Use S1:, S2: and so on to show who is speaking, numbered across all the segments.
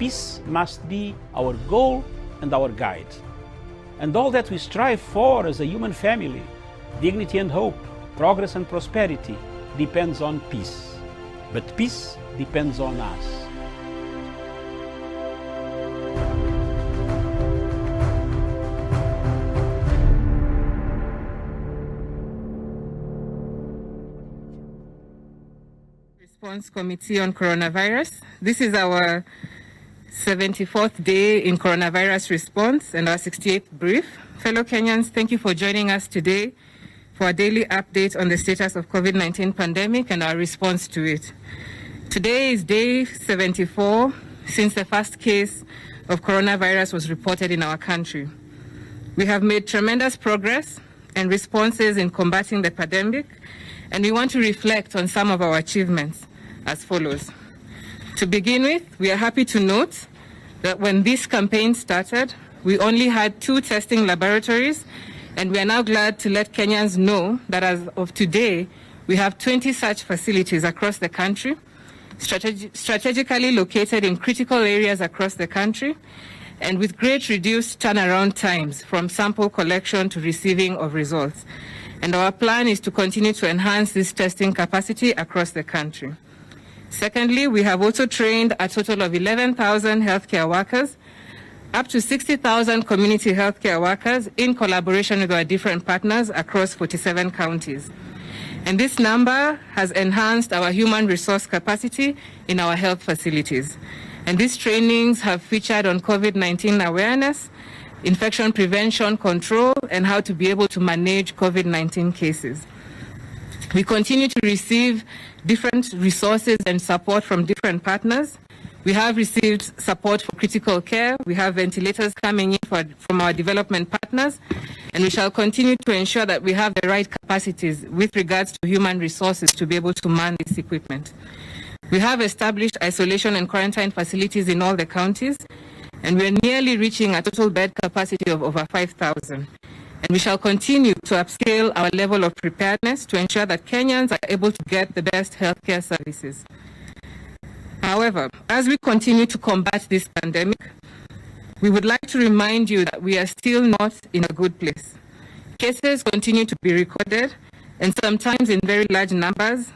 S1: peace must be our goal and our guide. And all that we strive for as a human family, dignity and hope, progress and prosperity, depends on peace. But peace depends on us.
S2: Response Committee on Coronavirus. This is our 74th day in coronavirus response and our 68th brief. Fellow Kenyans, thank you for joining us today for a daily update on the status of COVID-19 pandemic and our response to it. Today is day 74 since the first case of coronavirus was reported in our country. We have made tremendous progress and responses in combating the pandemic, and we want to reflect on some of our achievements as follows. To begin with, we are happy to note that when this campaign started, we only had 2 testing laboratories, and we are now glad to let Kenyans know that as of today, we have 20 such facilities across the country, strategically located in critical areas across the country, and with great reduced turnaround times from sample collection to receiving of results. And our plan is to continue to enhance this testing capacity across the country. Secondly, we have also trained a total of 11,000 healthcare workers, up to 60,000 community healthcare workers in collaboration with our different partners across 47 counties. And this number has enhanced our human resource capacity in our health facilities. And these trainings have featured on COVID-19 awareness, infection prevention control, and how to be able to manage COVID-19 cases. We continue to receive different resources and support from different partners. We have received support for critical care. We have ventilators coming in from our development partners, and we shall continue to ensure that we have the right capacities with regards to human resources to be able to man this equipment. We have established isolation and quarantine facilities in all the counties, and we're nearly reaching a total bed capacity of over 5,000. And we shall continue to upscale our level of preparedness to ensure that Kenyans are able to get the best healthcare services. However, as we continue to combat this pandemic, we would like to remind you that we are still not in a good place. Cases continue to be recorded, and sometimes in very large numbers,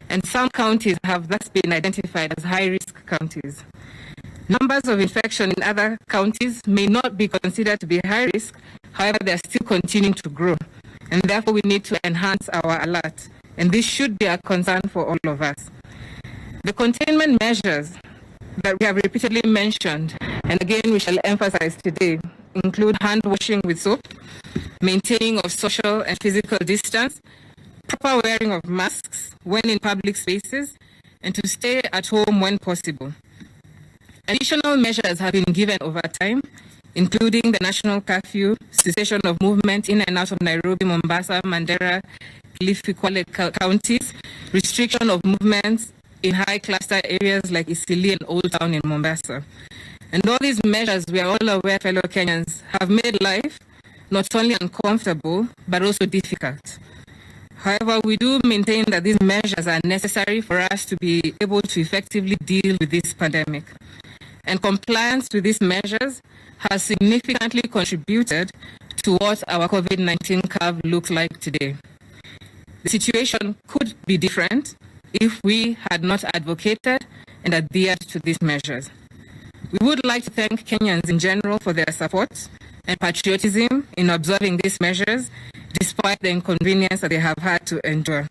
S2: and some counties have thus been identified as high-risk counties. Numbers of infection in other counties may not be considered to be high risk, however, they are still continuing to grow, and therefore we need to enhance our alert, and this should be a concern for all of us. The containment measures that we have repeatedly mentioned, and again we shall emphasize today, include hand washing with soap, maintaining of social and physical distance, proper wearing of masks when in public spaces, and to stay at home when possible. Additional measures have been given over time, including the national curfew, cessation of movement in and out of Nairobi, Mombasa, Mandera, Kilifi, Kwale counties, restriction of movements in high cluster areas like Isili and Old Town in Mombasa. And all these measures, we are all aware, fellow Kenyans, have made life not only uncomfortable, but also difficult. However, we do maintain that these measures are necessary for us to be able to effectively deal with this pandemic. And compliance with these measures has significantly contributed to what our COVID-19 curve looks like today. The situation could be different if we had not advocated and adhered to these measures. We would like to thank Kenyans in general for their support and patriotism in observing these measures, despite the inconvenience that they have had to endure.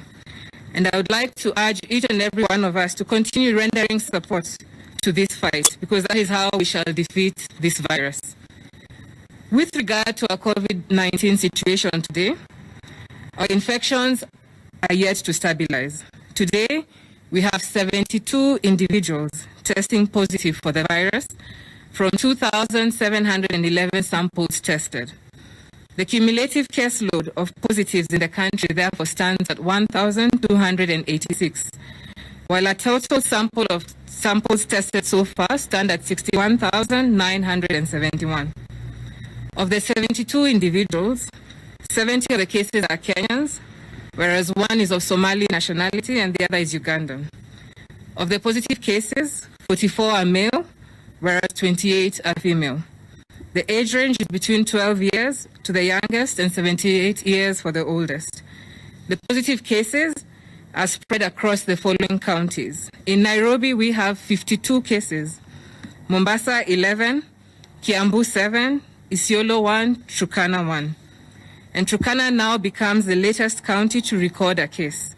S2: And I would like to urge each and every one of us to continue rendering support to this fight, because that is how we shall defeat this virus. With regard to our COVID-19 situation today, our infections are yet to stabilize. Today, we have 72 individuals testing positive for the virus from 2,711 samples tested. The cumulative caseload of positives in the country therefore stands at 1,286, while a total sample of samples tested so far stand at 61,971. Of the 72 individuals, 70 of the cases are Kenyans, whereas one is of Somali nationality and the other is Ugandan. Of the positive cases, 44 are male, whereas 28 are female. The age range is between 12 years to the youngest and 78 years for the oldest. The positive cases are spread across the following counties. In Nairobi, we have 52 cases. Mombasa, 11. Kiambu, 7. Isiolo, 1. Turkana, 1. And Turkana now becomes the latest county to record a case.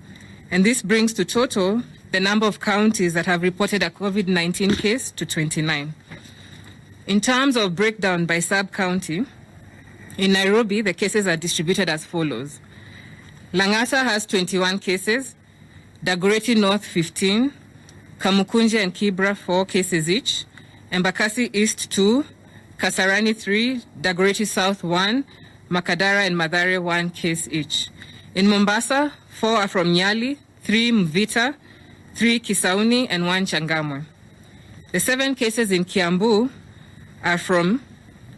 S2: And this brings to total the number of counties that have reported a COVID-19 case to 29. In terms of breakdown by sub-county, in Nairobi, the cases are distributed as follows. Lang'ata has 21 cases, Dagoretti North 15, Kamukunji and Kibra 4 cases each, Embakasi East 2, Kasarani 3, Dagoretti South 1, Makadara and Mathare 1 case each. In Mombasa, 4 are from Nyali, 3 Mvita, 3 Kisauni, and 1 Changamwe. The 7 cases in Kiambu are from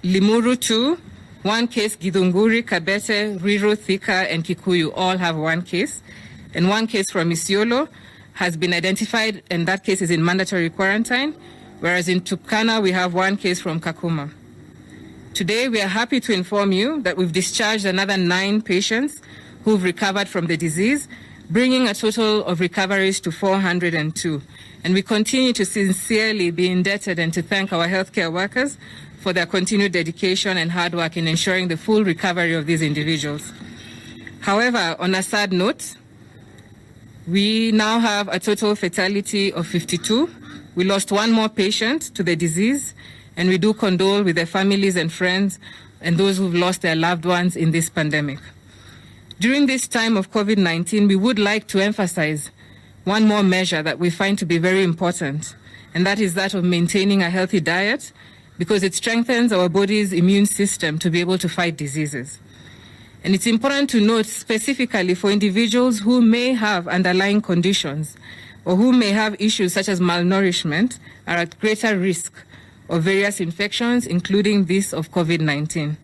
S2: Limuru 2, 1 case Githunguri, Kabete, Riro, Thika, and Kikuyu all have 1 case. And 1 case from Isiolo has been identified, and that case is in mandatory quarantine, whereas in Turkana we have 1 case from Kakuma. Today we are happy to inform you that we've discharged another 9 patients who've recovered from the disease, bringing a total of recoveries to 402. And we continue to sincerely be indebted and to thank our healthcare workers for their continued dedication and hard work in ensuring the full recovery of these individuals. However, on a sad note, we now have a total fatality of 52. We lost 1 more patient to the disease, and we do condole with their families and friends and those who've lost their loved ones in this pandemic. During this time of COVID-19, we would like to emphasize 1 more measure that we find to be very important, and that is that of maintaining a healthy diet, because it strengthens our body's immune system to be able to fight diseases. And it's important to note specifically for individuals who may have underlying conditions or who may have issues such as malnourishment are at greater risk of various infections, including this of COVID-19.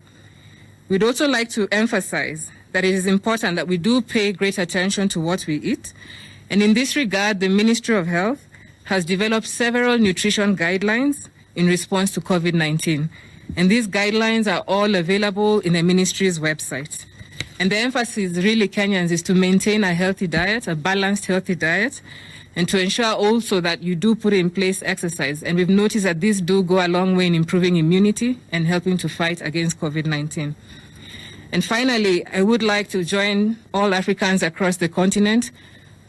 S2: We'd also like to emphasize that it is important that we do pay great attention to what we eat. And in this regard, the Ministry of Health has developed several nutrition guidelines in response to COVID-19. And these guidelines are all available in the ministry's website. And the emphasis really, Kenyans, is to maintain a healthy diet, a balanced healthy diet, and to ensure also that you do put in place exercise. And we've noticed that these do go a long way in improving immunity and helping to fight against COVID-19. And finally, I would like to join all Africans across the continent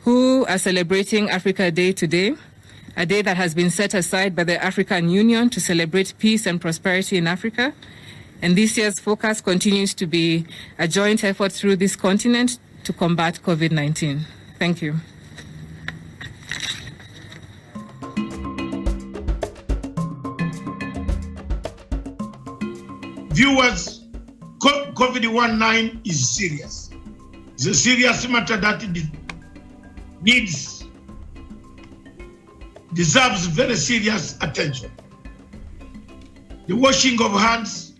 S2: who are celebrating Africa Day today, a day that has been set aside by the African Union to celebrate peace and prosperity in Africa. And this year's focus continues to be a joint effort through this continent to combat COVID-19. Thank you.
S3: Viewers, COVID-19 is serious. It's a serious matter that deserves very serious attention. The washing of hands,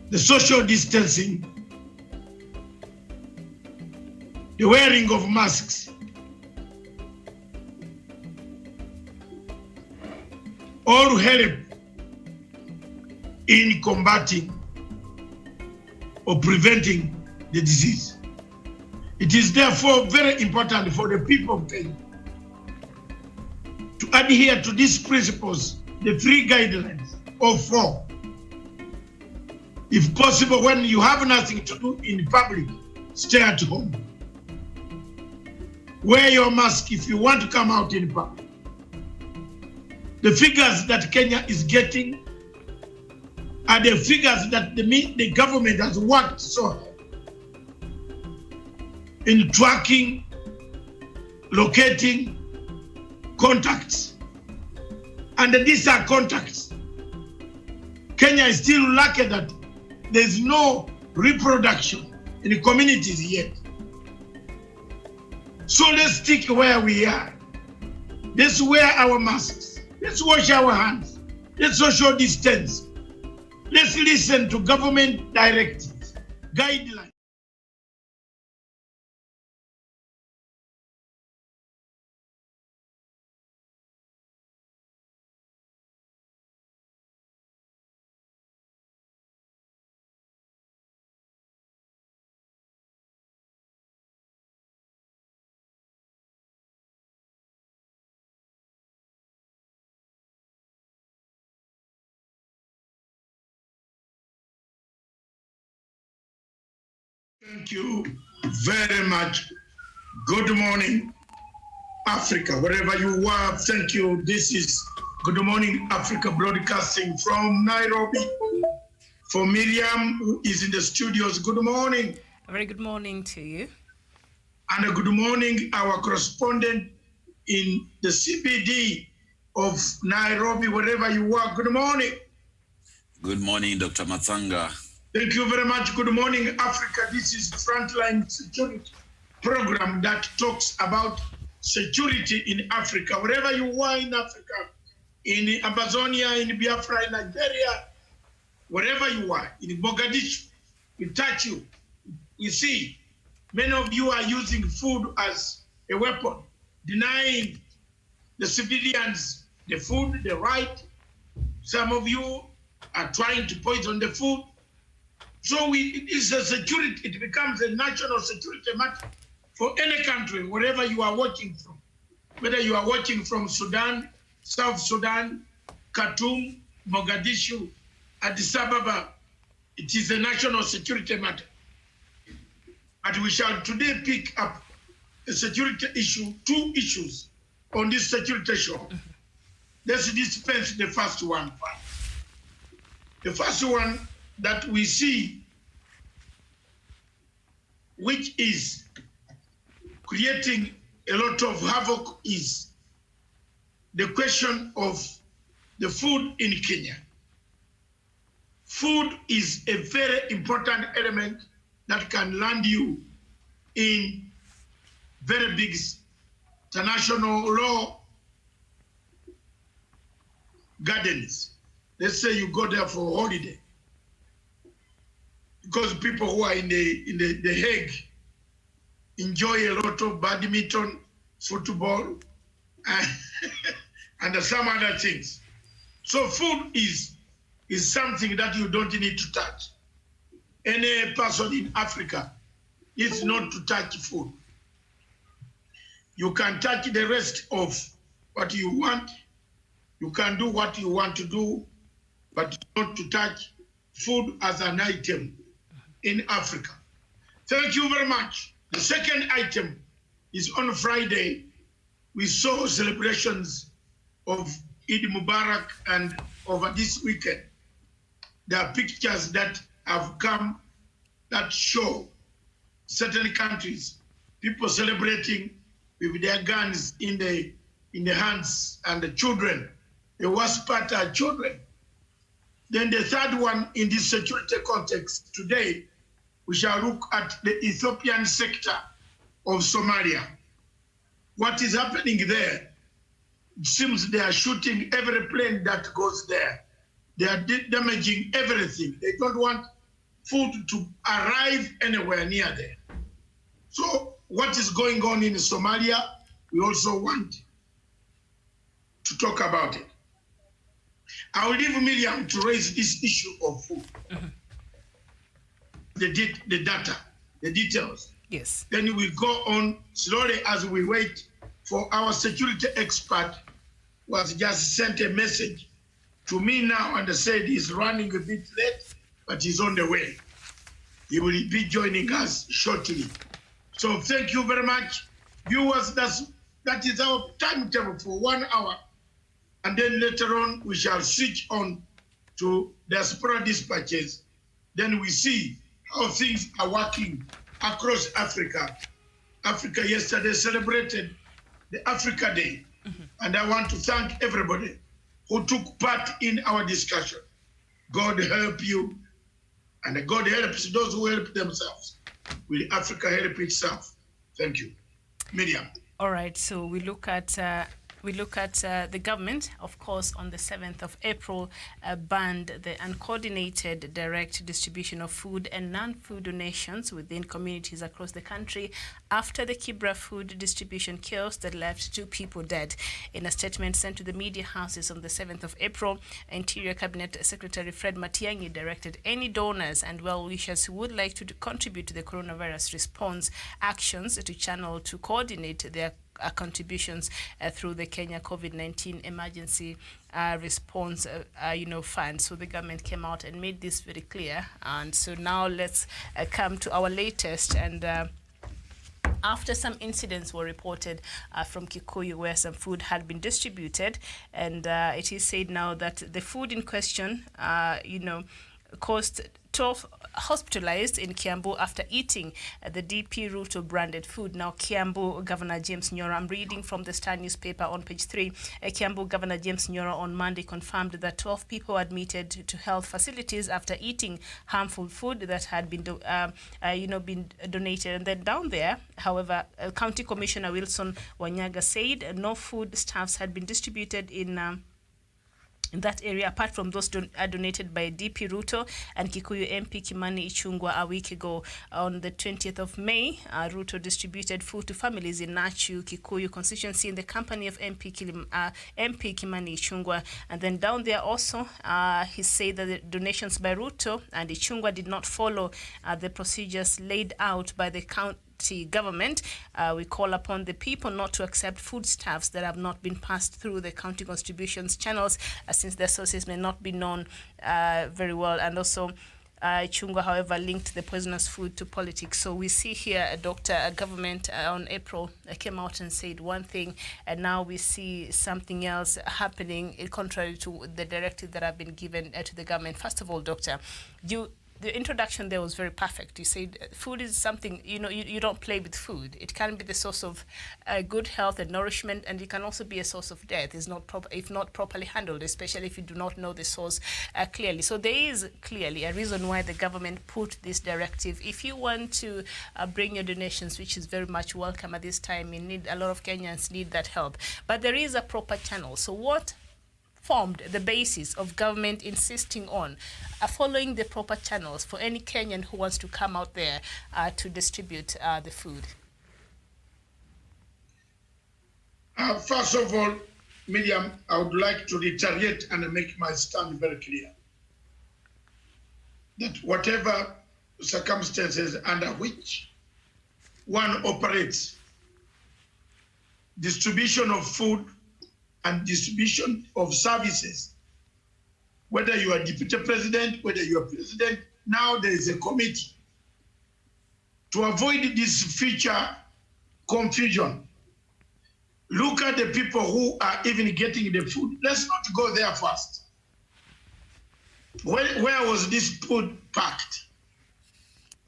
S3: the social distancing, the wearing of masks, all help in combating or preventing the disease. It is therefore very important for the people of Kenya to adhere to these principles, the 3 guidelines, or 4. If possible, when you have nothing to do in public, stay at home. Wear your mask if you want to come out in public. The figures that Kenya is getting are the figures that the government has worked so hard in tracking, locating contacts. And these are contacts. Kenya is still lucky that there's no reproduction in the communities yet. So let's stick where we are. Let's wear our masks. Let's wash our hands. Let's social distance. Let's listen to government directives, guidelines. Thank you very much. Good morning, Africa, wherever you are. Thank you. This is Good Morning Africa broadcasting from Nairobi. For Miriam, who is in the studios, good morning.
S4: A very good morning to you.
S3: And a good morning, our correspondent in the CBD of Nairobi, wherever you are. Good morning.
S5: Good morning, Dr. Matsanga.
S3: Thank you very much. Good morning, Africa. This is Frontline Security program that talks about security in Africa. Wherever you are in Africa, in Amazonia, in Biafra, in Nigeria, wherever you are, in Mogadishu, we touch you. We see many of you are using food as a weapon, denying the civilians the food, the right. Some of you are trying to poison the food. So it is a security, it becomes a national security matter for any country, wherever you are watching from. Whether you are watching from Sudan, South Sudan, Khartoum, Mogadishu, Addis Ababa, it is a national security matter. But we shall today pick up a security issue, two issues on this security show. Let's dispense the first one. The first one that we see, which is creating a lot of havoc, is the question of the food in Kenya. Food is a very important element that can land you in very big international law gardens. Let's say you go there for a holiday, because people who are in the Hague enjoy a lot of badminton, football, and some other things. So food is something that you don't need to touch. Any person in Africa needs not to touch food. You can touch the rest of what you want. You can do what you want to do, but not to touch food as an item in Africa. Thank you very much. The second item is on Friday. We saw celebrations of Eid Mubarak, and over this weekend, there are pictures that have come that show certain countries, people celebrating with their guns in the hands, and the children. The worst part are children. Then the third one in this security context today, we shall look at the Ethiopian sector of Somalia. What is happening there? It seems they are shooting every plane that goes there. They are damaging everything. They don't want food to arrive anywhere near there. So what is going on in Somalia, we also want to talk about it. I will leave Miriam to raise this issue of food. The data, the details.
S4: Yes.
S3: Then we go on slowly as we wait for our security expert, who has just sent a message to me now and said he's running a bit late, but he's on the way. He will be joining us shortly. So thank you very much. Viewers, that is our timetable for 1 hour. And then later on, we shall switch on to diaspora dispatches. Then we see how things are working across Africa. Africa yesterday celebrated the Africa Day. And I want to thank everybody who took part in our discussion. God help you, and God helps those who help themselves. Will Africa help itself? Thank you. Miriam.
S4: All right, so we look at the government, of course, on the 7th of April, banned the uncoordinated direct distribution of food and non-food donations within communities across the country after the Kibra food distribution chaos that left 2 people dead. In a statement sent to the media houses on the 7th of April, Interior Cabinet Secretary Fred Matiang'i directed any donors and well-wishers who would like to contribute to the coronavirus response actions to channel to coordinate their contributions through the Kenya COVID-19 emergency response fund. So the government came out and made this very clear. And so now let's come to our latest. And after some incidents were reported from Kikuyu where some food had been distributed, and it is said now that the food in question, caused 12 hospitalized in Kiambu after eating the DP Ruto branded food. Now, Kiambu Governor James Nyoro, I'm reading from the Star newspaper on page 3. Kiambu Governor James Nyoro on Monday confirmed that 12 people were admitted to health facilities after eating harmful food that had been, been donated. And then down there, however, County Commissioner Wilson Wanyaga said no food stuffs had been distributed in that area, apart from those donated by DP Ruto and Kikuyu MP Kimani Ichung'wah a week ago. On the 20th of May, Ruto distributed food to families in Nachu, Kikuyu constituency in the company of MP Kimani Ichung'wah. And then down there also, he said that the donations by Ruto and Ichung'wah did not follow the procedures laid out by the county government. We call upon the people not to accept foodstuffs that have not been passed through the county contributions channels, since their sources may not be known very well. And also, Ichung'wah, however, linked the poisonous food to politics. So we see here a government on April came out and said one thing, and now we see something else happening, contrary to the directive that have been given to the government. First of all, Doctor, the introduction there was very perfect. You said food is something, you don't play with food. It can be the source of good health and nourishment, and it can also be a source of death if not properly handled, especially if you do not know the source clearly. So there is clearly a reason why the government put this directive. If you want to bring your donations, which is very much welcome at this time, a lot of Kenyans need that help. But there is a proper channel. So what formed the basis of government insisting on following the proper channels for any Kenyan who wants to come out there to distribute the food?
S3: First of all, Miriam, I would like to reiterate and make my stand very clear that whatever circumstances under which one operates, distribution of food and distribution of services, whether you are deputy president, whether you are president, now there is a committee to avoid this future confusion. Look at the people who are even getting the food. Let's not go there first. Where was this food packed?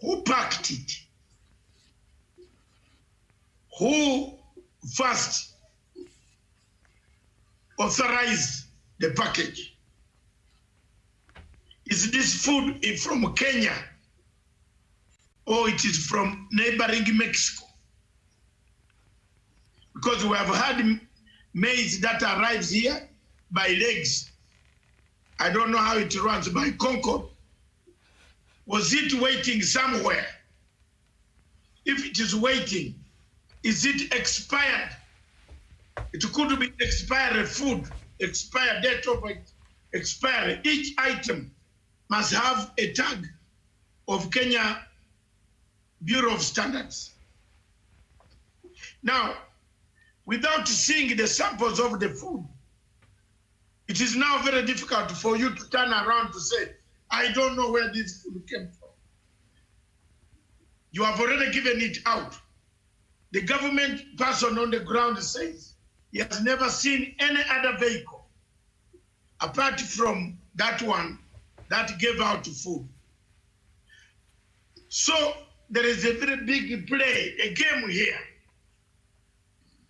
S3: Who packed it? Who first authorized the package? Is this food from Kenya or it is from neighboring Mexico? Because we have had maize that arrives here by legs. I don't know how it runs, by Concord. Was it waiting somewhere? If it is waiting, is it expired? It could be expired food, expired date of expiry. Each item must have a tag of Kenya Bureau of Standards. Now, without seeing the samples of the food, it is now very difficult for you to turn around to say, I don't know where this food came from. You have already given it out. The government person on the ground says he has never seen any other vehicle apart from that one that gave out food. So there is a very big play, a game here.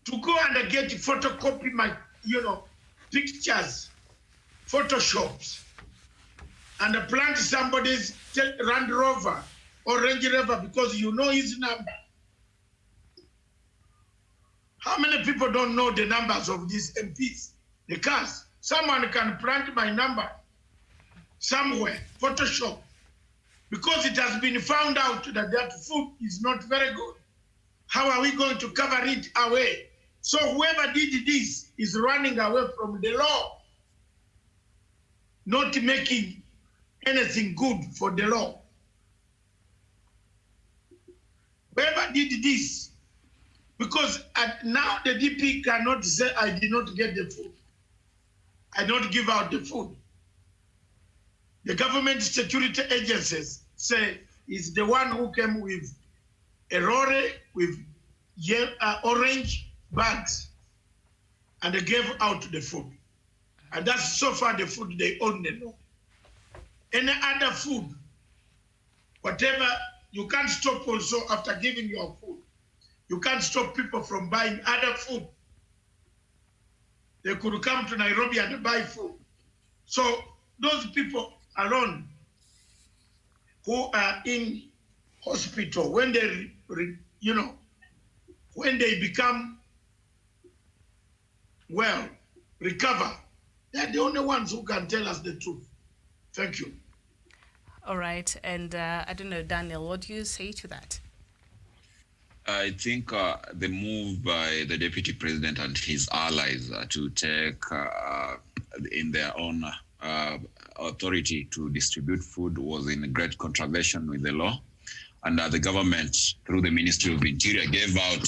S3: To go and get photocopy my, pictures, photoshops, and plant somebody's Land Rover or Range Rover because you know his number. How many people don't know the numbers of these MPs, the cars? Someone can plant my number somewhere, Photoshop, because it has been found out that that food is not very good. How are we going to cover it away? So whoever did this is running away from the law, not making anything good for the law. Whoever did this Because now the DP cannot say, I did not get the food. I don't give out the food. The government security agencies say it's the one who came with a lorry with orange bags and they gave out the food. And that's so far the food they only know. Any other food, whatever, you can't stop also after giving your food. You can't stop people from buying other food. They could come to Nairobi and buy food. So those people alone who are in hospital, when they, when they become well, recover, they're the only ones who can tell us the truth. Thank you.
S4: All right. And I don't know, Daniel, what do you say to that?
S5: I think the move by the Deputy President and his allies to take in their own authority to distribute food was in great contravention with the law. And the government, through the Ministry of Interior, gave out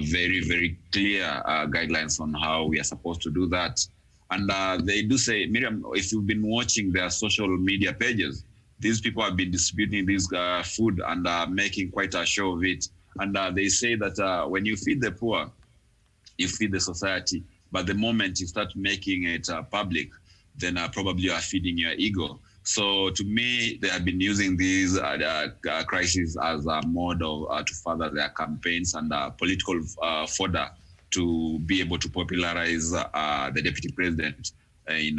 S5: very, very clear guidelines on how we are supposed to do that. And they do say, Miriam, if you've been watching their social media pages, these people have been distributing this food and making quite a show of it. And they say that when you feed the poor, you feed the society. But the moment you start making it public, then probably you are feeding your ego. So to me, they have been using these crises as a mode of, to further their campaigns and political fodder to be able to popularize the deputy president in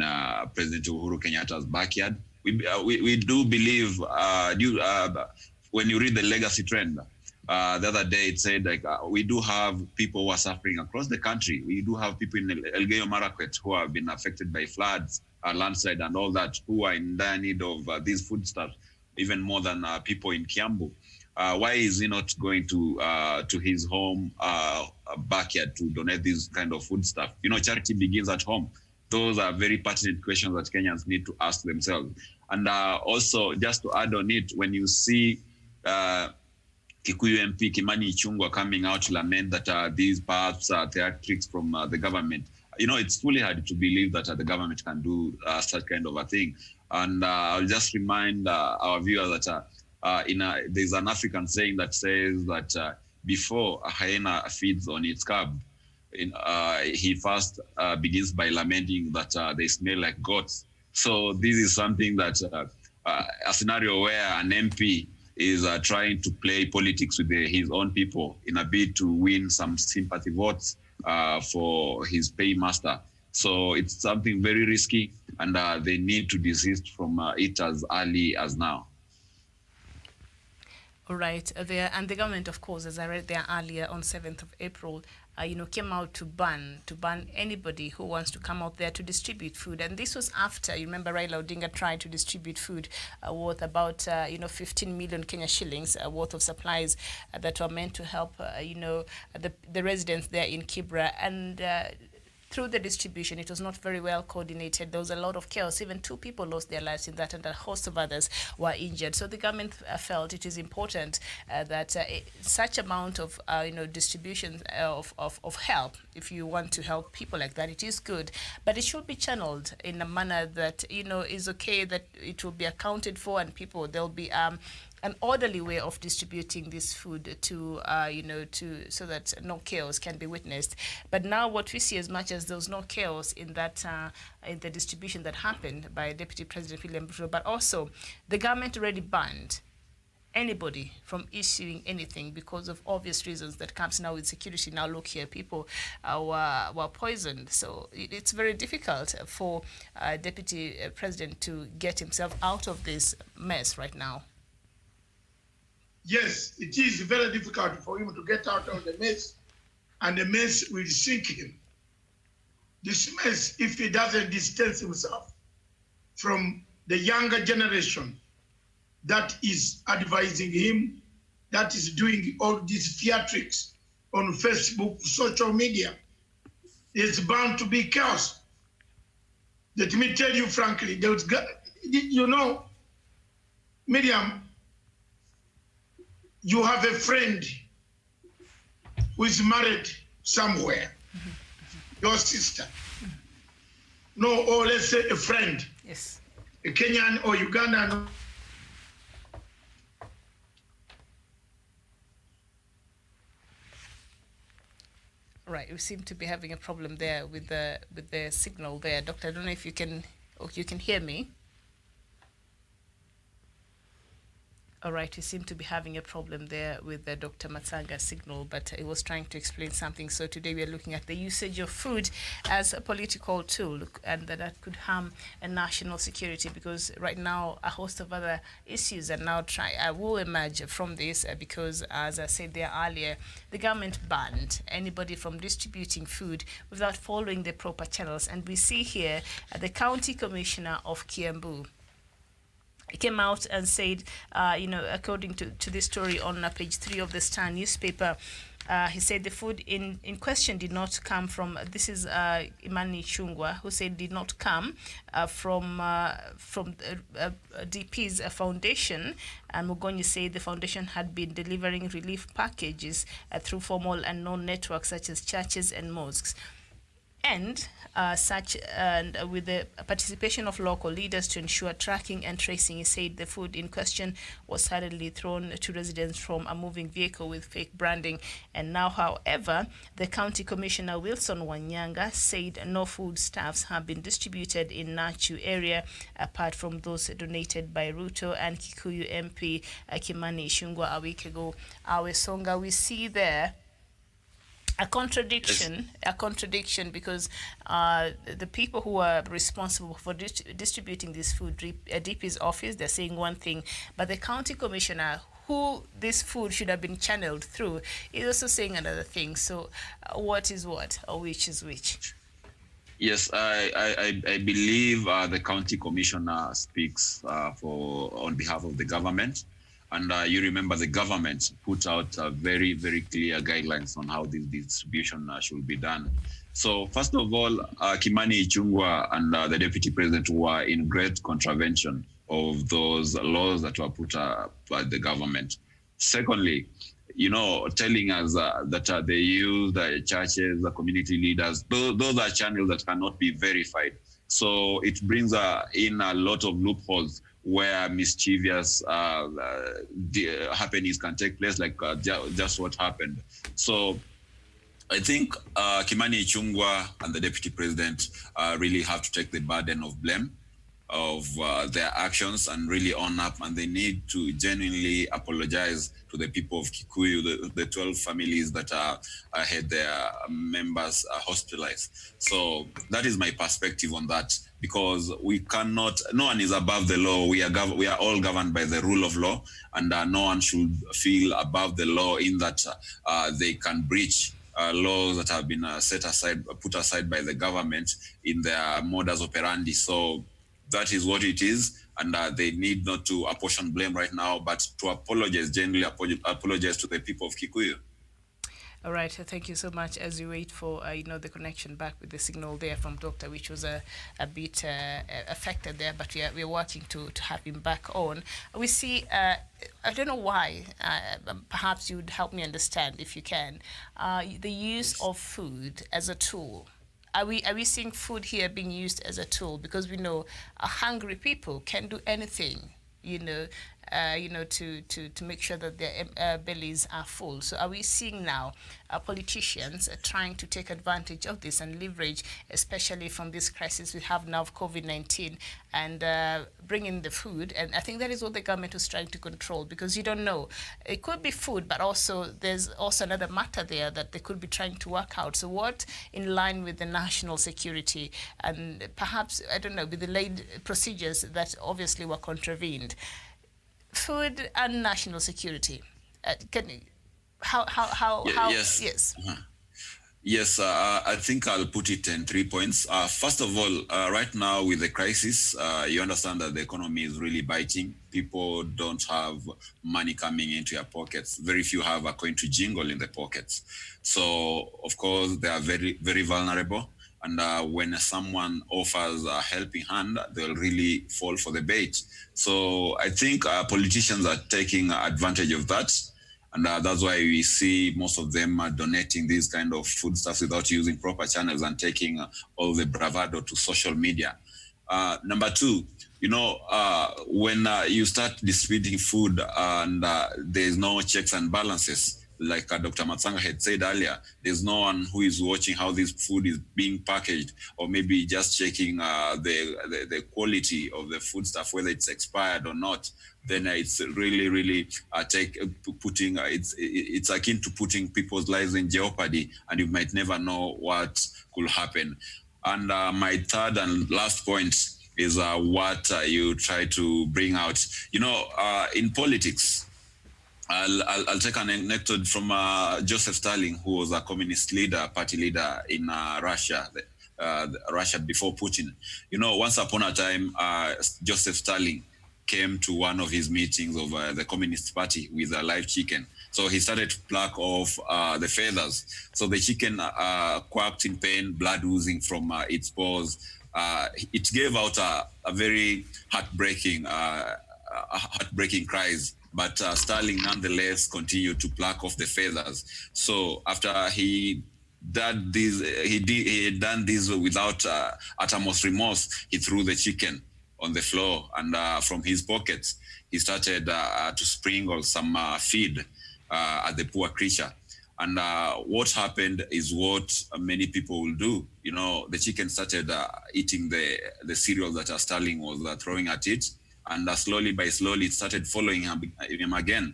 S5: President Uhuru Kenyatta's backyard. We do believe, when you read the legacy trend, the other day it said like we do have people who are suffering across the country. We do have people in Elgeyo Marakwet who have been affected by floods, landslide and all that, who are in dire need of these foodstuffs, even more than people in Kiambu. Why is he not going to his home backyard to donate this kind of foodstuff? You know, charity begins at home. Those are very pertinent questions that Kenyans need to ask themselves. And also, just to add on it, when you see Kikuyu MP Kimani Ichung'wah coming out to lament that these perhaps are theatrics from the government, you know, it's fully hard to believe that the government can do such kind of a thing. And I'll just remind our viewers that there's an African saying that says that before a hyena feeds on its cub, he first begins by lamenting that they smell like goats. So this is something that a scenario where an MP is trying to play politics with his own people in a bid to win some sympathy votes for his paymaster. So it's something very risky, and they need to desist from it as early as now.
S4: All right. And the government, of course, as I read there earlier on 7th of April, came out to ban anybody who wants to come out there to distribute food. And this was after, you remember, Raila Odinga tried to distribute food worth about, 15 million Kenya shillings worth of supplies that were meant to help, the residents there in Kibra. And through the distribution, it was not very well coordinated. There was a lot of chaos. Even 2 people lost their lives in that, and a host of others were injured. So the government felt it is important that such amount of distribution of help, if you want to help people like that, it is good, but it should be channeled in a manner that is okay, that it will be accounted for, and people, there'll be an orderly way of distributing this food to so that no chaos can be witnessed. But now what we see, as much as there was no chaos in that in the distribution that happened by Deputy President William Ruto, but also the government already banned anybody from issuing anything because of obvious reasons that comes now with security. Now look here, people were poisoned. So it's very difficult for Deputy President to get himself out of this mess right now.
S3: Yes, it is very difficult for him to get out of the mess, and the mess will sink him. This mess, if he doesn't distance himself from the younger generation that is advising him, that is doing all these theatrics on Facebook, social media, it's bound to be chaos. Let me tell you frankly, Miriam, you have a friend who is married somewhere, your sister, no, or let's say a friend,
S4: yes,
S3: a Kenyan or Ugandan.
S4: right. We seem to be having a problem there with the signal there, Doctor. I don't know if you can hear me. All right, we seem to be having a problem there with the Dr. Matsanga's signal, but he was trying to explain something. So today we are looking at the usage of food as a political tool, and that could harm a national security, because right now a host of other issues are now will emerge from this, because as I said there earlier, the government banned anybody from distributing food without following the proper channels. And we see here the County Commissioner of Kiambu came out and said, according to this story on page 3 of the Star newspaper, he said the food in question did not come from, this is Imani Chungwa, who said did not come from DP's foundation. And Mugonyi said the foundation had been delivering relief packages through formal and known networks such as churches and mosques. And with the participation of local leaders to ensure tracking and tracing, he said the food in question was suddenly thrown to residents from a moving vehicle with fake branding. And now, however, the County Commissioner Wilson Wanyanga said no food stuffs have been distributed in Nachu area apart from those donated by Ruto and Kikuyu MP Kimani Ichung'wah a week ago. Awe Songa, we see there a contradiction, because the people who are responsible for distributing this food, DP's office, they're saying one thing, but the county commissioner who this food should have been channeled through is also saying another thing. So what is what, or which is which?
S5: Yes, I believe the county commissioner speaks on behalf of the government. And you remember the government put out very, very clear guidelines on how this distribution should be done. So first of all, Kimani Ichung'wah and the deputy president were in great contravention of those laws that were put up by the government. Secondly, telling us that they use the churches, the community leaders, those are channels that cannot be verified. So it brings in a lot of loopholes where mischievous happenings can take place, like just what happened. So I think Kimani Ichung'wah and the deputy president really have to take the burden of blame of their actions and really own up, and they need to genuinely apologize to the people of Kikuyu, the 12 families that had their members hospitalized. So that is my perspective on that, because we cannot, no one is above the law. We are all governed by the rule of law, and no one should feel above the law in that they can breach laws that have been put aside by the government in their modus operandi. So that is what it is, and they need not to apportion blame right now, but to apologize, genuinely apologize to the people of Kikuyu.
S4: All right, thank you so much. As we wait for the connection back with the signal there from Doctor, which was a bit affected there, but we are working to have him back on. We see, I don't know why, perhaps you would help me understand if you can, the use of food as a tool. Are we seeing food here being used as a tool? Because we know hungry people can do anything, to make sure that their bellies are full. So are we seeing now politicians trying to take advantage of this and leverage, especially from this crisis we have now of COVID-19, and bring in the food? And I think that is what the government is trying to control, because you don't know. It could be food, but also there's also another matter there that they could be trying to work out. So what, in line with the national security and perhaps, I don't know, with the laid procedures that obviously were contravened, food and national security. Yes.
S5: Yes, I think I'll put it in 3 points. First of all, right now with the crisis, you understand that the economy is really biting. People don't have money coming into their pockets. Very few have a coin to jingle in the pockets. So, of course, they are very, very vulnerable. And when someone offers a helping hand, they'll really fall for the bait. So I think politicians are taking advantage of that. And that's why we see most of them donating these kind of foodstuffs without using proper channels and taking all the bravado to social media. Number two, when you start distributing food and there's no checks and balances, like Dr. Matsanga had said earlier, there's no one who is watching how this food is being packaged, or maybe just checking the quality of the food stuff, whether it's expired or not. Then it's really it's akin to putting people's lives in jeopardy, and you might never know what could happen. And my third and last point is what you try to bring out. In politics, I'll take an anecdote from Joseph Stalin, who was a communist leader, party leader in Russia before Putin. Once upon a time, Joseph Stalin came to one of his meetings of the Communist Party with a live chicken. So he started to pluck off the feathers. So the chicken quacked in pain, blood oozing from its paws. It gave out a very heartbreaking cries. But Stalin nonetheless continued to pluck off the feathers. So after he had done this without uttermost remorse, he threw the chicken on the floor, and from his pockets he started to sprinkle some feed at the poor creature. And what happened is what many people will do. The chicken started eating the cereal that Stalin was throwing at it. And slowly it started following him again,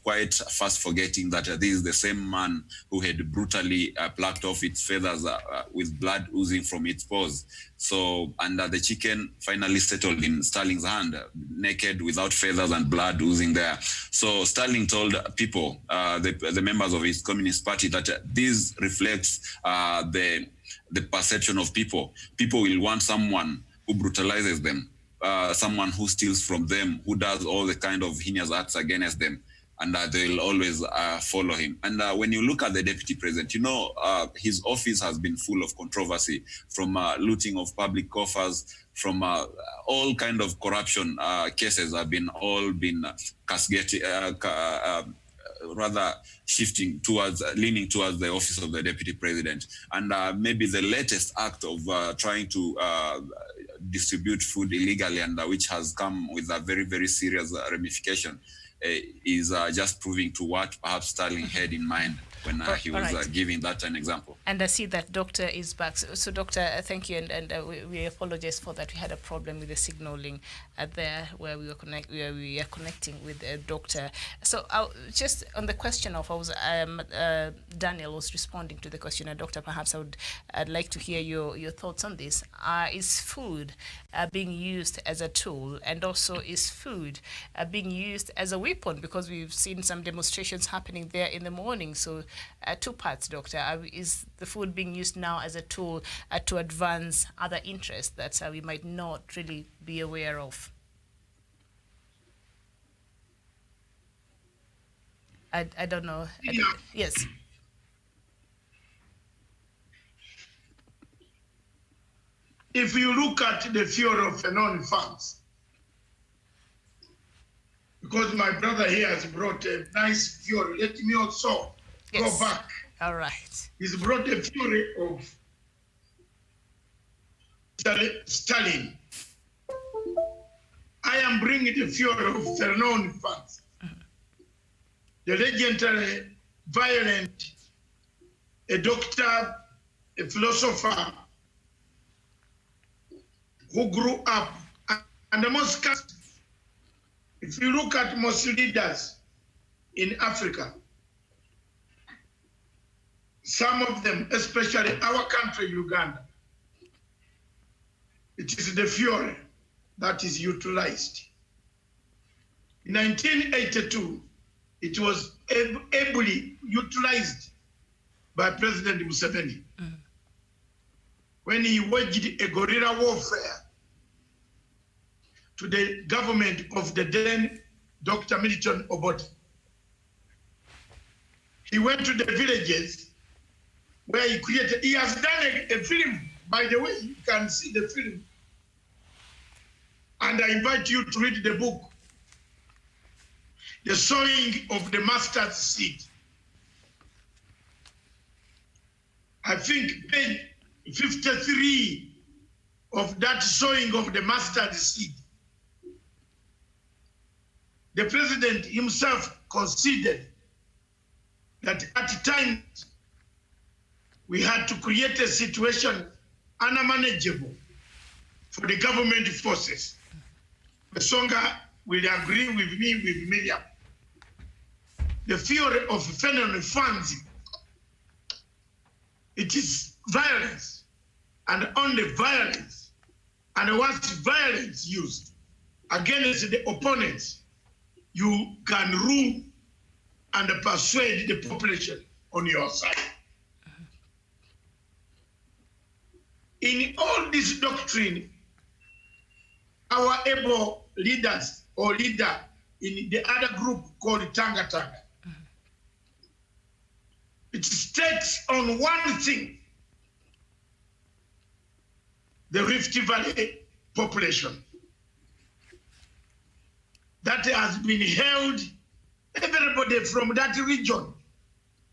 S5: quite fast forgetting that this is the same man who had brutally plucked off its feathers with blood oozing from its paws. So, and the chicken finally settled in Stalin's hand, naked, without feathers and blood oozing there. So Stalin told people, the members of his Communist Party, that this reflects the perception of people. People will want someone who brutalizes them, someone who steals from them, who does all the kind of heinous acts against them, and they'll always follow him. And when you look at the deputy president, his office has been full of controversy, from looting of public coffers, from all kind of corruption cases have been castigated, rather leaning towards the office of the deputy president. And maybe the latest act of trying to distribute food illegally, and which has come with a very, very serious ramification, is just proving to what perhaps Stalin had in mind when he was giving that an example.
S4: And I see that Doctor is back. So Doctor, thank you, and we apologize for that. We had a problem with the signaling there where we are connecting with the Doctor. So just on the question of, Daniel was responding to the question, and Doctor, perhaps I'd like to hear your thoughts on this. Is food being used as a tool, and also is food being used as a weapon? Because we've seen some demonstrations happening there in the morning. So two parts, Doctor. Is the food being used now as a tool to advance other interests that we might not really be aware of? I don't know. Yes.
S3: If you look at the fuel of Phenon farms, because my brother here has brought a nice fuel, let me also go back.
S4: All right.
S3: He's brought a fury of Stalin. I am bringing the fury of Phenon farms. The legendary, violent, a doctor, a philosopher, who grew up, and the most, if you look at most leaders in Africa, some of them, especially our country, Uganda, it is the fuel that is utilized. In 1982, it was ably utilized by President Museveni when he waged a guerrilla warfare to the government of the then Dr. Milton Obote. He went to the villages where he has done a film, by the way, you can see the film. And I invite you to read the book. the sowing of the mustard seed. I think page 53 of that sowing of the mustard seed, the president himself considered that at times we had to create a situation unmanageable for the government forces. Songa will agree with me, with Miriam. The theory of federal funds, it is violence and only violence. And once violence used against the opponents, you can rule and persuade the population on your side. In all this doctrine, our able leaders or leader in the other group called Tanga Tanga, it states on one thing: the Rift Valley population that has been held, everybody from that region,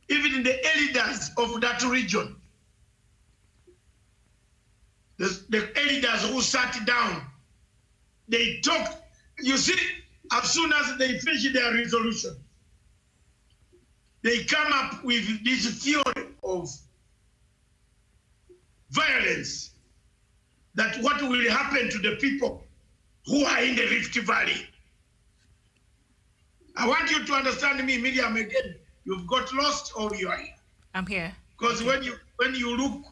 S3: even the elders of that region, the elders who sat down, they talked. You see, as soon as they finish their resolution, they come up with this theory of violence, that what will happen to the people who are in the Rift Valley. I want you to understand me, Miriam, again. You've got lost or you are here?
S4: I'm here.
S3: Because when you look,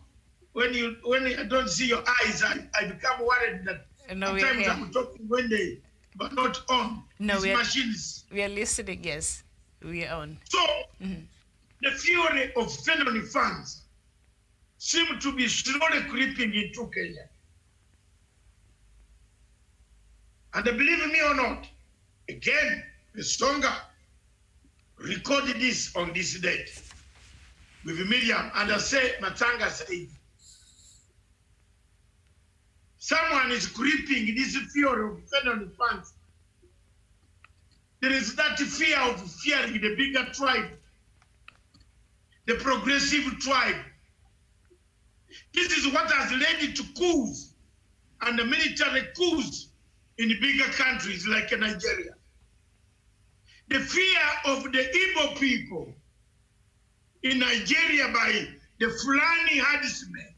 S3: when I don't see your eyes, I become worried that
S4: No,
S3: sometimes I'm talking when they but not on.
S4: No,
S3: These machines.
S4: We are listening, yes. We are on.
S3: So the theory of federal funds seem to be slowly creeping into Kenya. And believe me or not, again, the Songa recorded this on this date with Miriam, and I say, Matanga said, someone is creeping this fear of federal funds. There is that fear of fearing the bigger tribe, the progressive tribe. This is what has led to coups and the military coups in bigger countries like Nigeria. The fear of the Igbo people in Nigeria by the Fulani herdsmen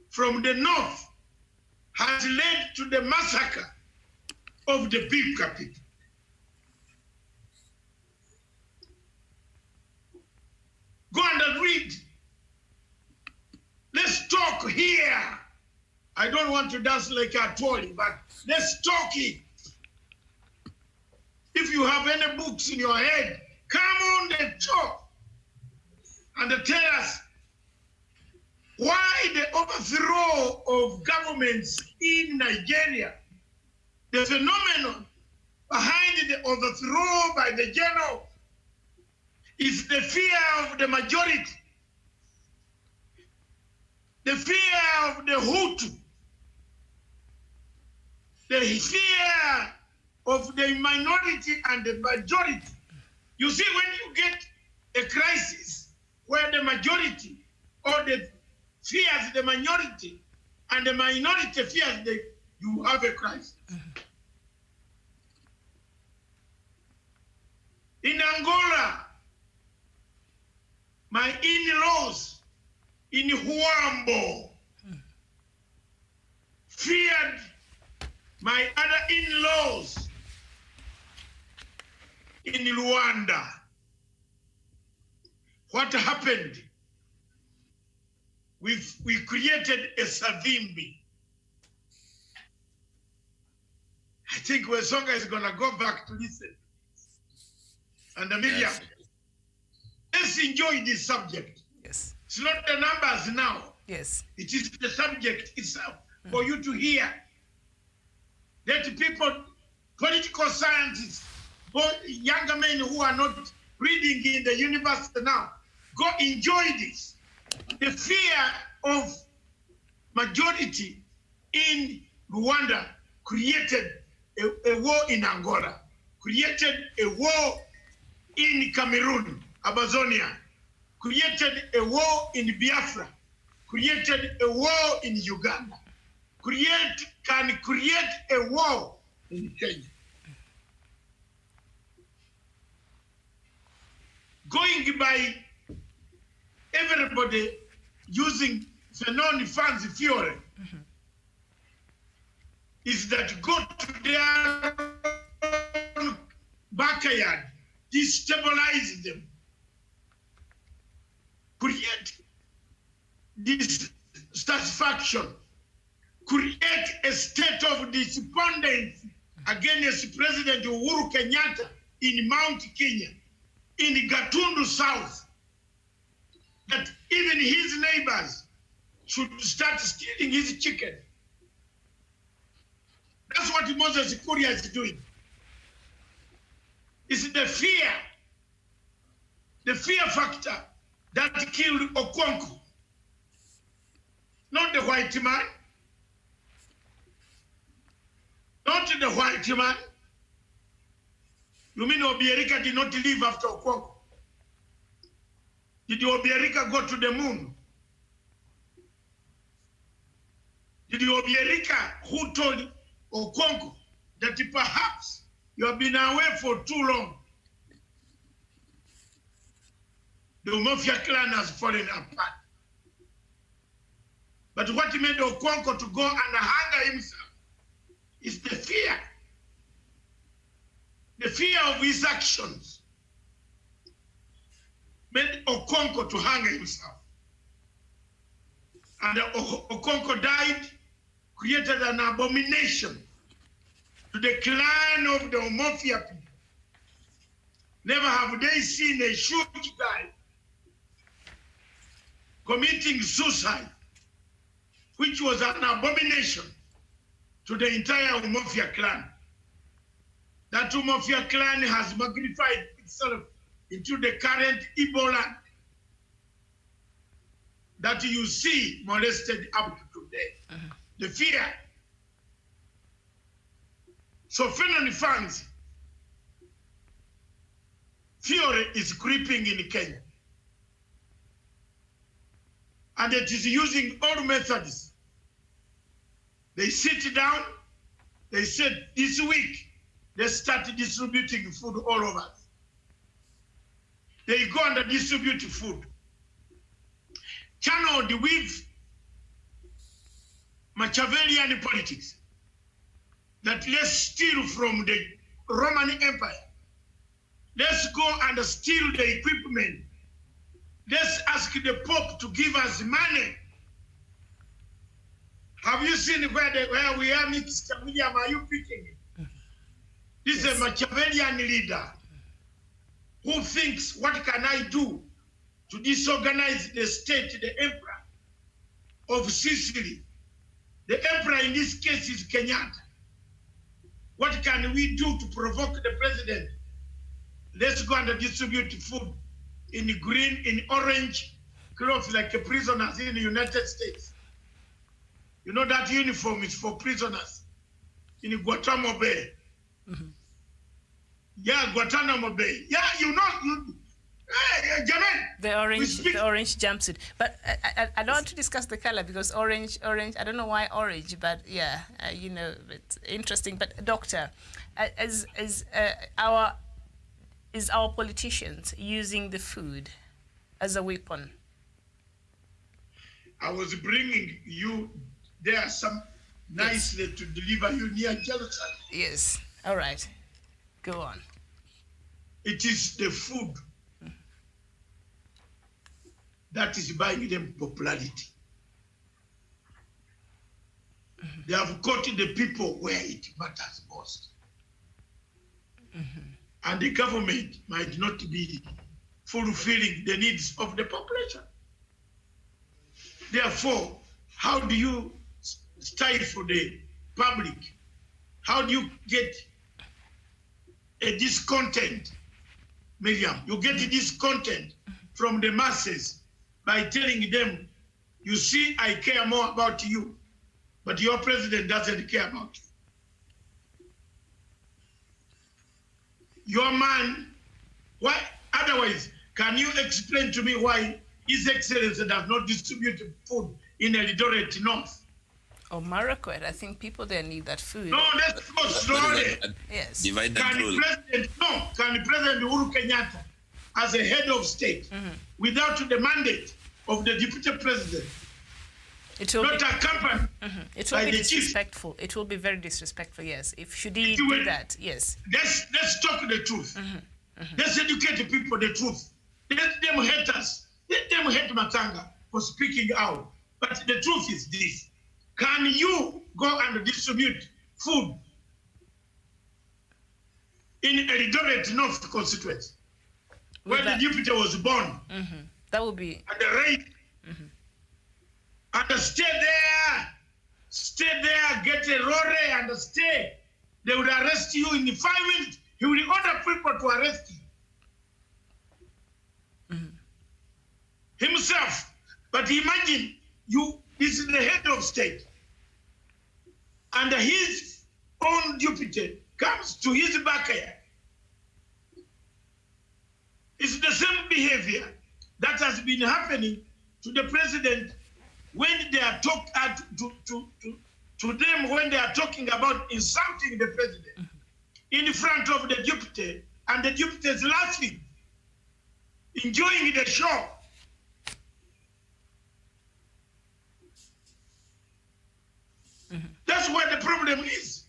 S3: from the north has led to the massacre of the Bika people. Go and read. Let's talk here. I don't want to dance like a Tory, but let's talk it. If you have any books in your head, come on and talk and tell us why the overthrow of governments in Nigeria, the phenomenon behind the overthrow by the general is the fear of the majority, the fear of the Hutu, the fear of the minority and the majority. You see, when you get a crisis where the majority or the fears the minority and the minority fears you have a crisis. In Angola, my in-laws in Huambo feared my other in-laws in Rwanda. What happened? We created a Savimbi. I think Wesonga is gonna go back to listen. And Amelia, yes. Let's enjoy this subject.
S4: Yes.
S3: It's not the numbers now.
S4: Yes.
S3: It is the subject itself for you to hear. Let people, political scientists, both younger men who are not reading in the university now, go enjoy this. The fear of majority in Rwanda created a war in Angola created a war in Cameroon, Amazonia, created a war in Biafra, created a war in Uganda, can create a war in Kenya. Going by everybody using Fenoni funds theory is that go to their backyard, destabilize them, create dissatisfaction, create a state of despondency against President Uhuru Kenyatta in Mount Kenya, in Gatundu South, that even his neighbors should start stealing his chicken. That's what Moses Kuria is doing. It's the fear factor that killed Okonkwo, not the white man, not the white man. You mean Obiorika did not live after Okonkwo? Did Obiorika go to the moon? Did Obiorika, who told Okonkwo that perhaps you have been away for too long? The Mafia clan has fallen apart. But what made Okonkwo to go and hang himself is the fear. The fear of his actions made Okonkwo to hang himself. And Okonkwo died, created an abomination to the clan of the Mafia people. Never have they seen a huge guy committing suicide, which was an abomination to the entire Mafia clan. That Mafia clan has magnified itself into the current Igbo land that you see molested up to today. The fear. So Fenoni funds, theory is creeping in Kenya. And it is using all methods. They sit down, they said this week, they start distributing food all over. They go and distribute food. Channeled with Machiavellian politics. That let's steal from the Roman Empire. Let's go and steal the equipment. Let's ask the Pope to give us money. Have you seen where we are, Mr. William? Are you picking it? This is a Machiavellian leader who thinks, what can I do to disorganize the state, the emperor of Sicily? The emperor in this case is Kenyatta. What can we do to provoke the president? Let's go and distribute food in green, in orange clothes like prisoners in the United States. You know that uniform is for prisoners in Guantanamo Bay. Yeah, Guantanamo Bay. Yeah, you know, hey, Jamin.
S4: The orange jumpsuit. But I don't want to discuss the color because orange, I don't know why orange, but yeah, you know, it's interesting. But doctor, is our politicians using the food as a weapon?
S3: I was bringing you there some nicely to deliver you near Jerusalem.
S4: Yes. All right. Go on.
S3: It is the food that is buying them popularity. They have caught the people where it matters most. And the government might not be fulfilling the needs of the population. Therefore, how do you stifle the public? How do you get a discontent, Miriam? You get a discontent from the masses by telling them, you see, I care more about you, but your president doesn't care about you. your man, why? Otherwise, can you explain to me why His Excellency does not distribute food in Eldoret North?
S4: Or Marakwet, I think people there need that food.
S3: No, let's go slowly.
S4: Yes.
S5: Divide
S3: Can
S5: and rule.
S3: President Uhuru Kenyatta, as a head of state, without the mandate of the deputy president,
S4: It will
S3: not
S4: be,
S3: accompanied
S4: it will
S3: by
S4: be
S3: the chief?
S4: disrespectful. It will be very disrespectful, yes. If should he
S3: It will-
S4: do that, yes.
S3: Let's talk the truth. Let's educate the people the truth. Let them hate us. Let them hate Matanga for speaking out. But the truth is this. Can you go and distribute food in Eldoret North constituency, where the deputy was born,
S4: That would be,
S3: and the raised, and stay there, get a lorry and stay. They would arrest you in 5 minutes. He will order people to arrest you. Himself. But imagine, this is the head of state. And his own deputy comes to his backyard. It's the same behavior that has been happening to the president when they are to them when they are talking about insulting the president in front of the deputy, and the deputy is laughing, enjoying the show. That's where the problem is.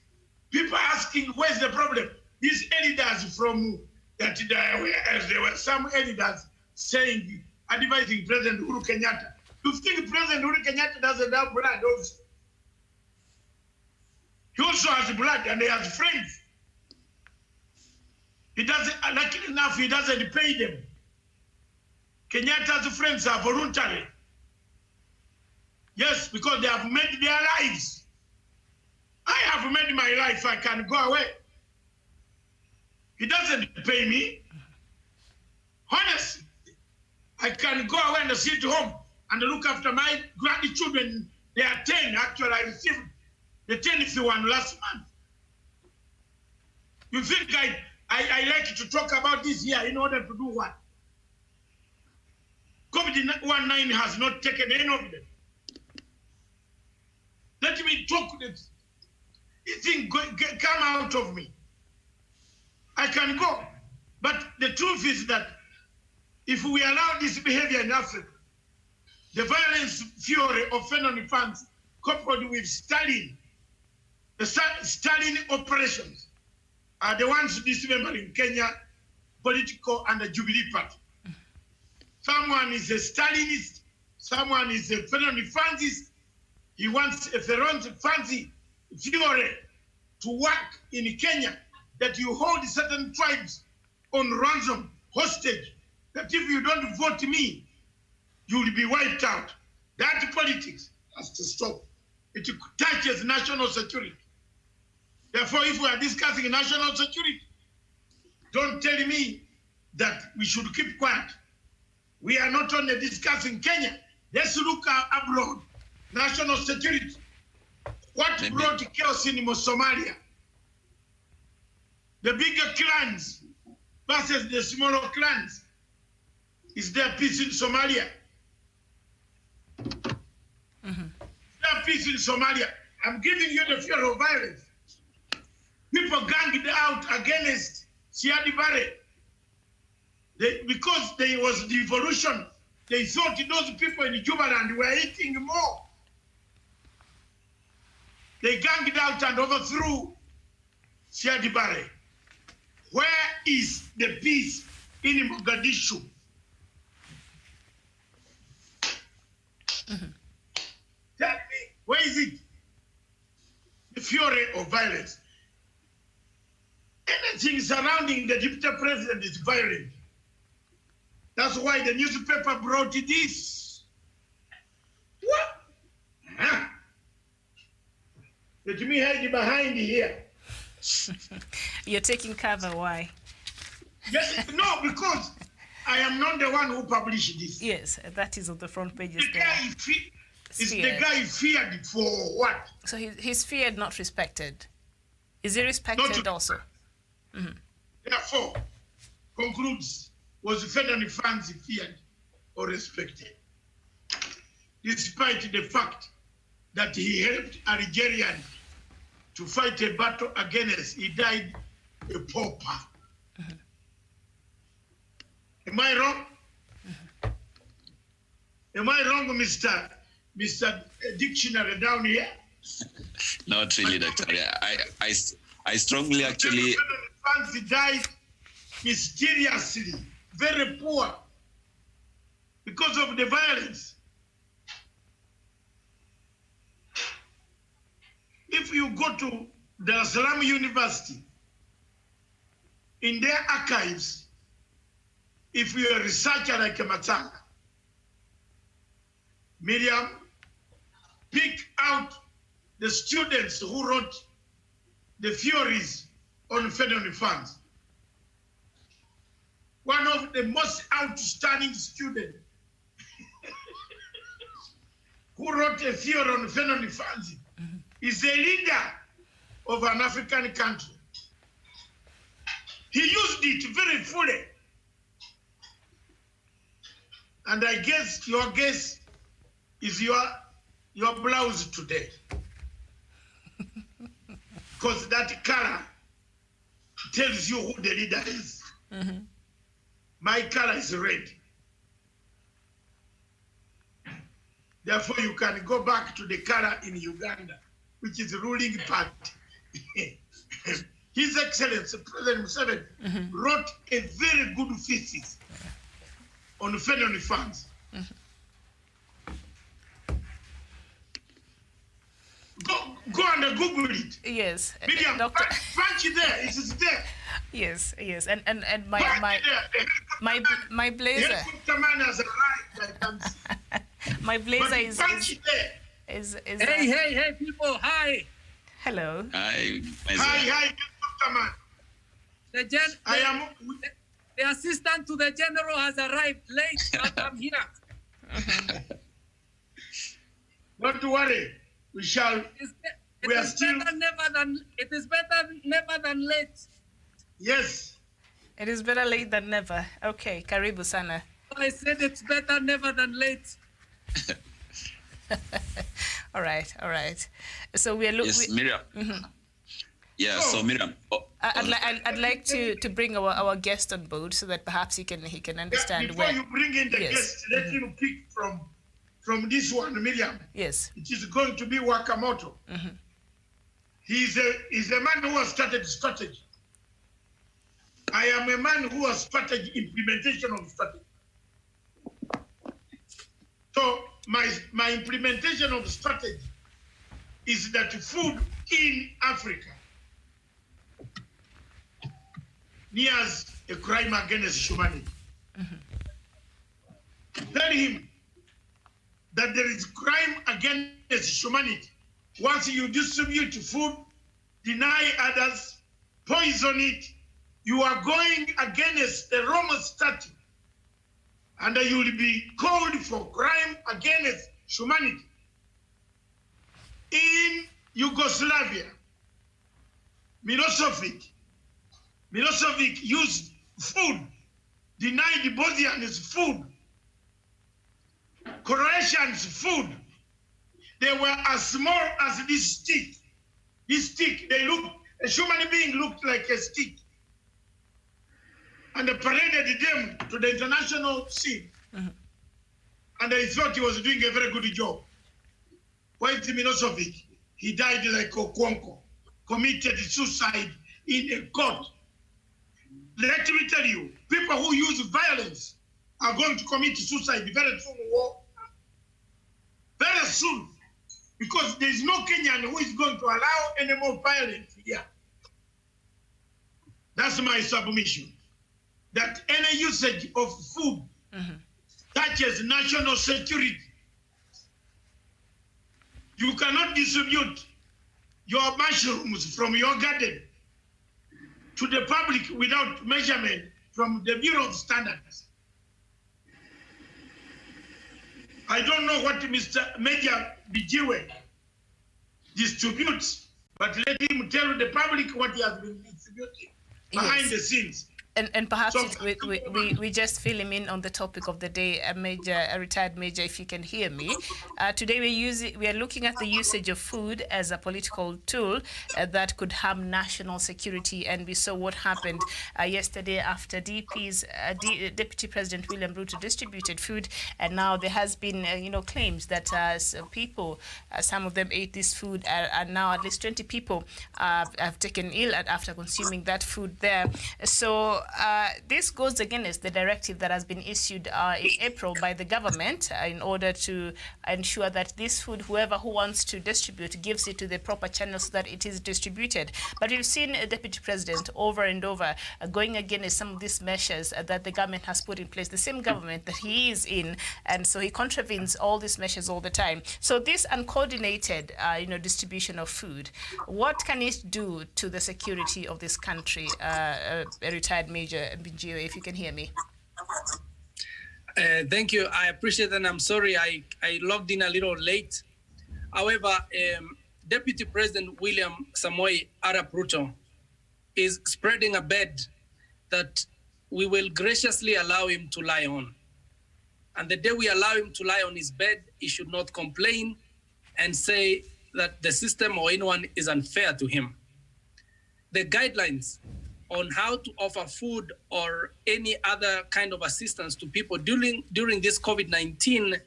S3: People asking, where's the problem? These elders from that there were some elders saying, advising President Uhuru Kenyatta. You think President Uhuru Kenyatta doesn't have blood also? He also has blood and he has friends. He doesn't, luckily enough, he doesn't pay them. Kenyatta's friends are voluntary. Yes, because they have made their lives. I have made my life, I can go away. He doesn't pay me. Honestly, I can go away and sit home and look after my grandchildren. They are 10, actually I received the 10th one last month. You think I like to talk about this here in order to do what? COVID-19 has not taken any of them. Let me talk this. This thing come out of me. I can go. But the truth is that if we allow this behavior in Africa, the violence fury of Fenon funds coupled with Stalin, the Stalin operations are the ones dismembering Kenya political and the Jubilee Party. Someone is a Stalinist, someone is a Fenon fundist. He wants a Fenon fancy theory to work in Kenya, that you hold certain tribes on ransom, hostage, that if you don't vote me, you will be wiped out. That politics has to stop. It touches national security. Therefore, if we are discussing national security, don't tell me that we should keep quiet. We are not only discussing Kenya. Let's look abroad. National security. What brought chaos in Somalia? The bigger clans versus the smaller clans. Is there peace in Somalia? Is there peace in Somalia? I'm giving you the fear of violence. People ganged out against Siad Barre. Because there was devolution, they thought those people in Jubaland were eating more. They ganged out and overthrew Siad Barre. Where is the peace in Mogadishu? Tell me, where is it? The fury of violence. Anything surrounding the deputy president is violent. That's why the newspaper brought this. What? Huh? Let me hide behind here.
S4: you're taking cover, why?
S3: Yes, no, because I am not the one who published this.
S4: Yes, that is on the front pages
S3: The
S4: there.
S3: guy is the guy feared for what?
S4: So he's feared, not respected. Is he respected
S3: Not-
S4: also?
S3: therefore, concludes, was federal funds feared or respected, despite the fact that he helped Algerians to fight a battle against, he died a pauper. Am I wrong? Am I wrong, Mr. Dictionary down here?
S5: Not really, Doctor. I strongly actually.
S3: Fans died mysteriously, very poor, because of the violence. If you go to Dar es Salaam University, in their archives, if you're a researcher like Matanga, Miriam, pick out the students who wrote the theories on federal funds. One of the most outstanding students who wrote a theory on federal funds is a leader of an African country. He used it very fully. And I guess your guess is your blouse today. Because that color tells you who the leader is. My color is red. Therefore, you can go back to the color in Uganda, which is the ruling party. His Excellency, President Museveni, wrote a very good thesis on federal funds. Go and Google it.
S4: Yes.
S3: Medium,
S4: Doctor.
S3: punch it there. It is there.
S4: Yes. And my blazer.
S3: The helicopter man has arrived. I can see.
S4: My blazer
S3: But
S4: is
S3: punch it there.
S6: Hey, people, hi.
S4: Hello.
S5: Hi,
S3: Hi, helicopter man.
S6: The assistant to the general has arrived late, but I'm here.
S3: Don't worry. We shall.
S6: It is better never than late.
S3: Yes.
S4: It is better late than never. Okay, karibu sana.
S6: I said it's better never than late.
S4: All right. So we are looking.
S5: Yes, Miriam. Yeah, so Miriam.
S4: I'd like to bring our guest on board so that perhaps he can understand
S3: Before you bring in the
S4: Yes.
S3: guest, let him pick from this one, Miriam.
S4: Yes.
S3: It is going to be Wakamoto. He's a man who has started strategy. I am a man who has started implementation of strategy. So my implementation of strategy is that food in Africa nears a crime against humanity. Tell him that there is crime against humanity. Once you distribute food, deny others, poison it, you are going against the Roman statute, and you will be called for crime against humanity. In Yugoslavia, Milosevic used food, denied Bosnians food, Croatians food. They were as small as this stick. This stick, a human being looked like a stick. And they paraded them to the international scene. And they thought he was doing a very good job. While Milosevic, he died like Okonkwo, committed suicide in a court. Let me tell you, people who use violence are going to commit suicide very soon. Very soon. Because there is no Kenyan who is going to allow any more violence here. That's my submission. That any usage of food touches national security. You cannot distribute your mushrooms from your garden to the public without measurement from the Bureau of Standards. I don't know what Mr. Major Bijiwe distributes, but let him tell the public what he has been distributing. behind the scenes.
S4: And perhaps
S3: So-
S4: we just fill him in on the topic of the day, a retired major, if you can hear me. Today we are looking at the usage of food as a political tool that could harm national security, and we saw what happened yesterday after Deputy President William Ruto distributed food, and now there has been claims that people, some of them ate this food, and now at least 20 people have taken ill after consuming that food there. So this goes against the directive that has been issued in April by the government in order to ensure that this food, whoever who wants to distribute, gives it to the proper channels so that it is distributed. But we've seen a Deputy President over and over going against some of these measures that the government has put in place, the same government that he is in, and so he contravenes all these measures all the time. So this uncoordinated distribution of food, what can it do to the security of this country? A retired Major Mbinjio, if you can hear me.
S6: Thank you. I appreciate it, and I'm sorry I logged in a little late. However, Deputy President William Samoei Arap Ruto is spreading a bed that we will graciously allow him to lie on. And the day we allow him to lie on his bed, he should not complain and say that the system or anyone is unfair to him. The guidelines on how to offer food or any other kind of assistance to people during this COVID-19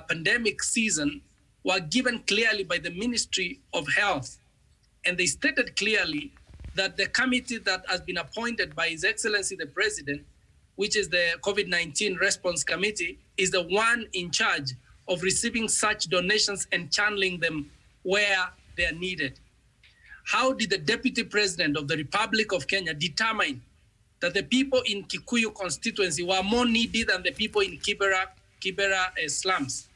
S6: pandemic season were given clearly by the Ministry of Health. And they stated clearly that the committee that has been appointed by His Excellency the President, which is the COVID-19 Response Committee, is the one in charge of receiving such donations and channeling them where they are needed. How did the Deputy President of the Republic of Kenya determine that the people in Kikuyu constituency were more needy than the people in Kibera slums?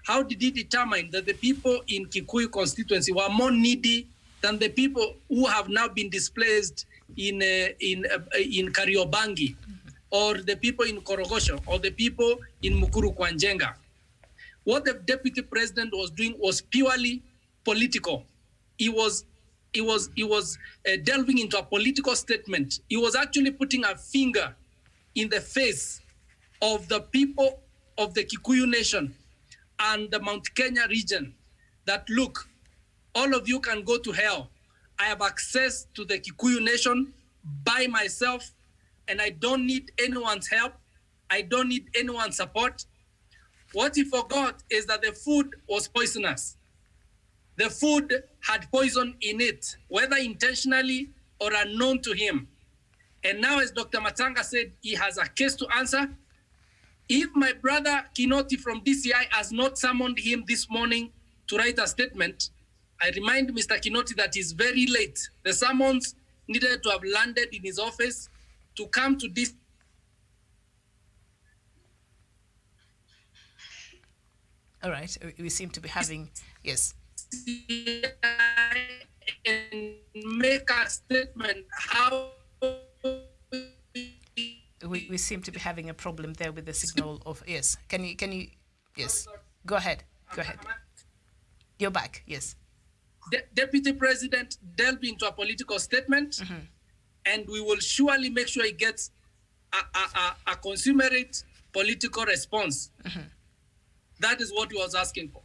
S6: How did he determine that the people in Kikuyu constituency were more needy than the people who have now been displaced in Kariobangi, or the people in Korogosho, or the people in Mukuru Kwanjenga? What the Deputy President was doing was purely political. He was delving into a political statement. He was actually putting a finger in the face of the people of the Kikuyu nation and the Mount Kenya region that, look, all of you can go to hell. I have access to the Kikuyu nation by myself, and I don't need anyone's help. I don't need anyone's support. What he forgot is that the food was poisonous. The food had poison in it, whether intentionally or unknown to him. And now, as Dr. Matanga said, he has a case to answer. If my brother Kinoti from DCI has not summoned him this morning to write a statement, I remind Mr. Kinoti that he's very late. The summons needed to have landed in his office to come to this.
S4: All right, we seem to be having, yes.
S6: And make a statement how
S4: we seem to be having a problem there with the signal of, yes. Can you yes, go ahead. You're back, yes.
S6: The Deputy President delved into a political statement, and we will surely make sure he gets a consummate political response. That is what he was asking for.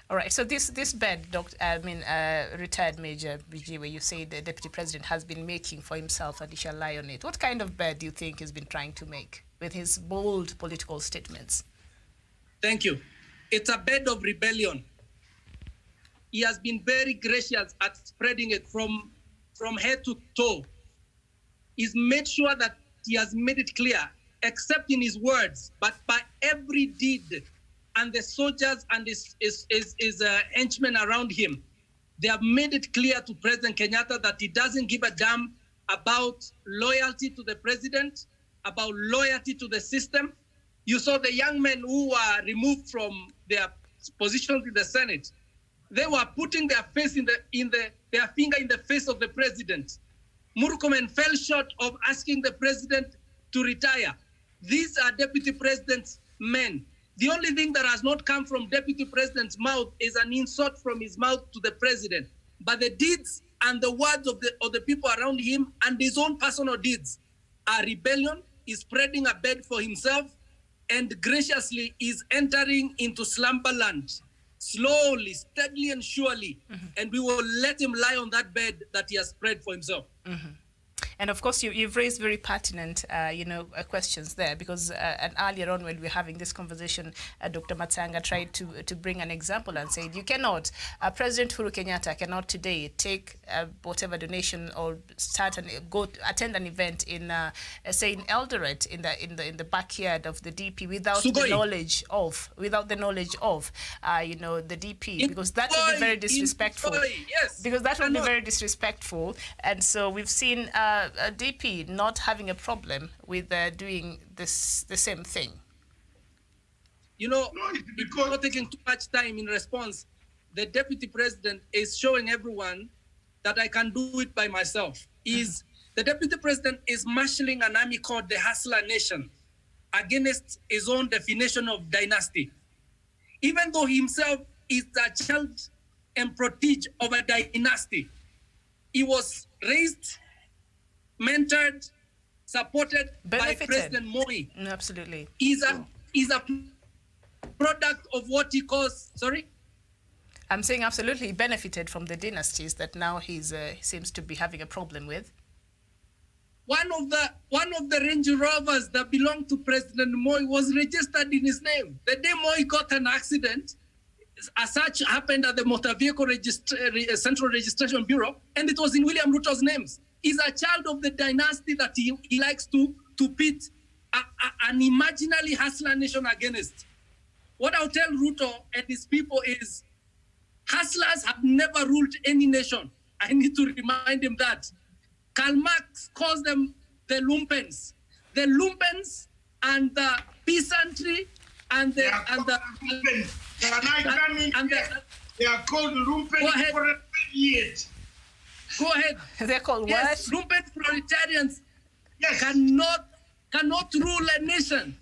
S4: All right, so this bed, retired Major Bijiwe, you say the Deputy President has been making for himself and he shall lie on it. What kind of bed do you think he's been trying to make with his bold political statements?
S6: Thank you. It's a bed of rebellion. He has been very gracious at spreading it from head to toe. He's made sure that he has made it clear, except in his words, but by every deed. And the soldiers and his henchmen around him, they have made it clear to President Kenyatta that he doesn't give a damn about loyalty to the president, about loyalty to the system. You saw the young men who were removed from their positions in the Senate. They were putting their face their finger in the face of the president. Murkomen fell short of asking the president to retire. These are Deputy President's men. The only thing that has not come from Deputy President's mouth is an insult from his mouth to the president. but the deeds and the words of the people around him and his own personal deeds are rebellion, is spreading a bed for himself, and graciously is entering into slumberland, slowly, steadily, and surely. And we will let him lie on that bed that he has spread for himself.
S4: And of course, you've raised very pertinent, questions there, because and earlier on when we were having this conversation, Dr. Matsanga tried to bring an example and said you cannot, President Uhuru Kenyatta cannot today take whatever donation or start and go attend an event in, say, in Eldoret in the backyard of the DP without the knowledge of the DP, because that would be very disrespectful.
S6: Yes,
S4: because that would be very disrespectful, and so we've seen a DP not having a problem with doing the same thing.
S6: You know, because not taking too much time in response, the deputy president is showing everyone that I can do it by myself. The deputy president is marshalling an army called the Hustler Nation against his own definition of dynasty. Even though himself is a child and protege of a dynasty, he was raised, mentored, supported by President Moi.
S4: Absolutely.
S6: He's a product of what he calls, sorry?
S4: I'm saying absolutely he benefited from the dynasties that now he's seems to be having a problem with.
S6: One of the Range Rovers that belonged to President Moi was registered in his name. The day Moi got an accident, as such happened at the Motor Vehicle Central Registration Bureau, and it was in William Ruto's names. He's a child of the dynasty that he likes to pit an imaginary hustler nation against. What I'll tell Ruto and his people is, hustlers have never ruled any nation. I need to remind him that. Karl Marx calls them the lumpens. The lumpens and the peasantry and the...
S3: Can I come in here? They are called lumpen for years.
S6: Go ahead.
S4: They're called
S6: yes, what? Lumpen proletarians
S3: yes.
S6: cannot rule a nation.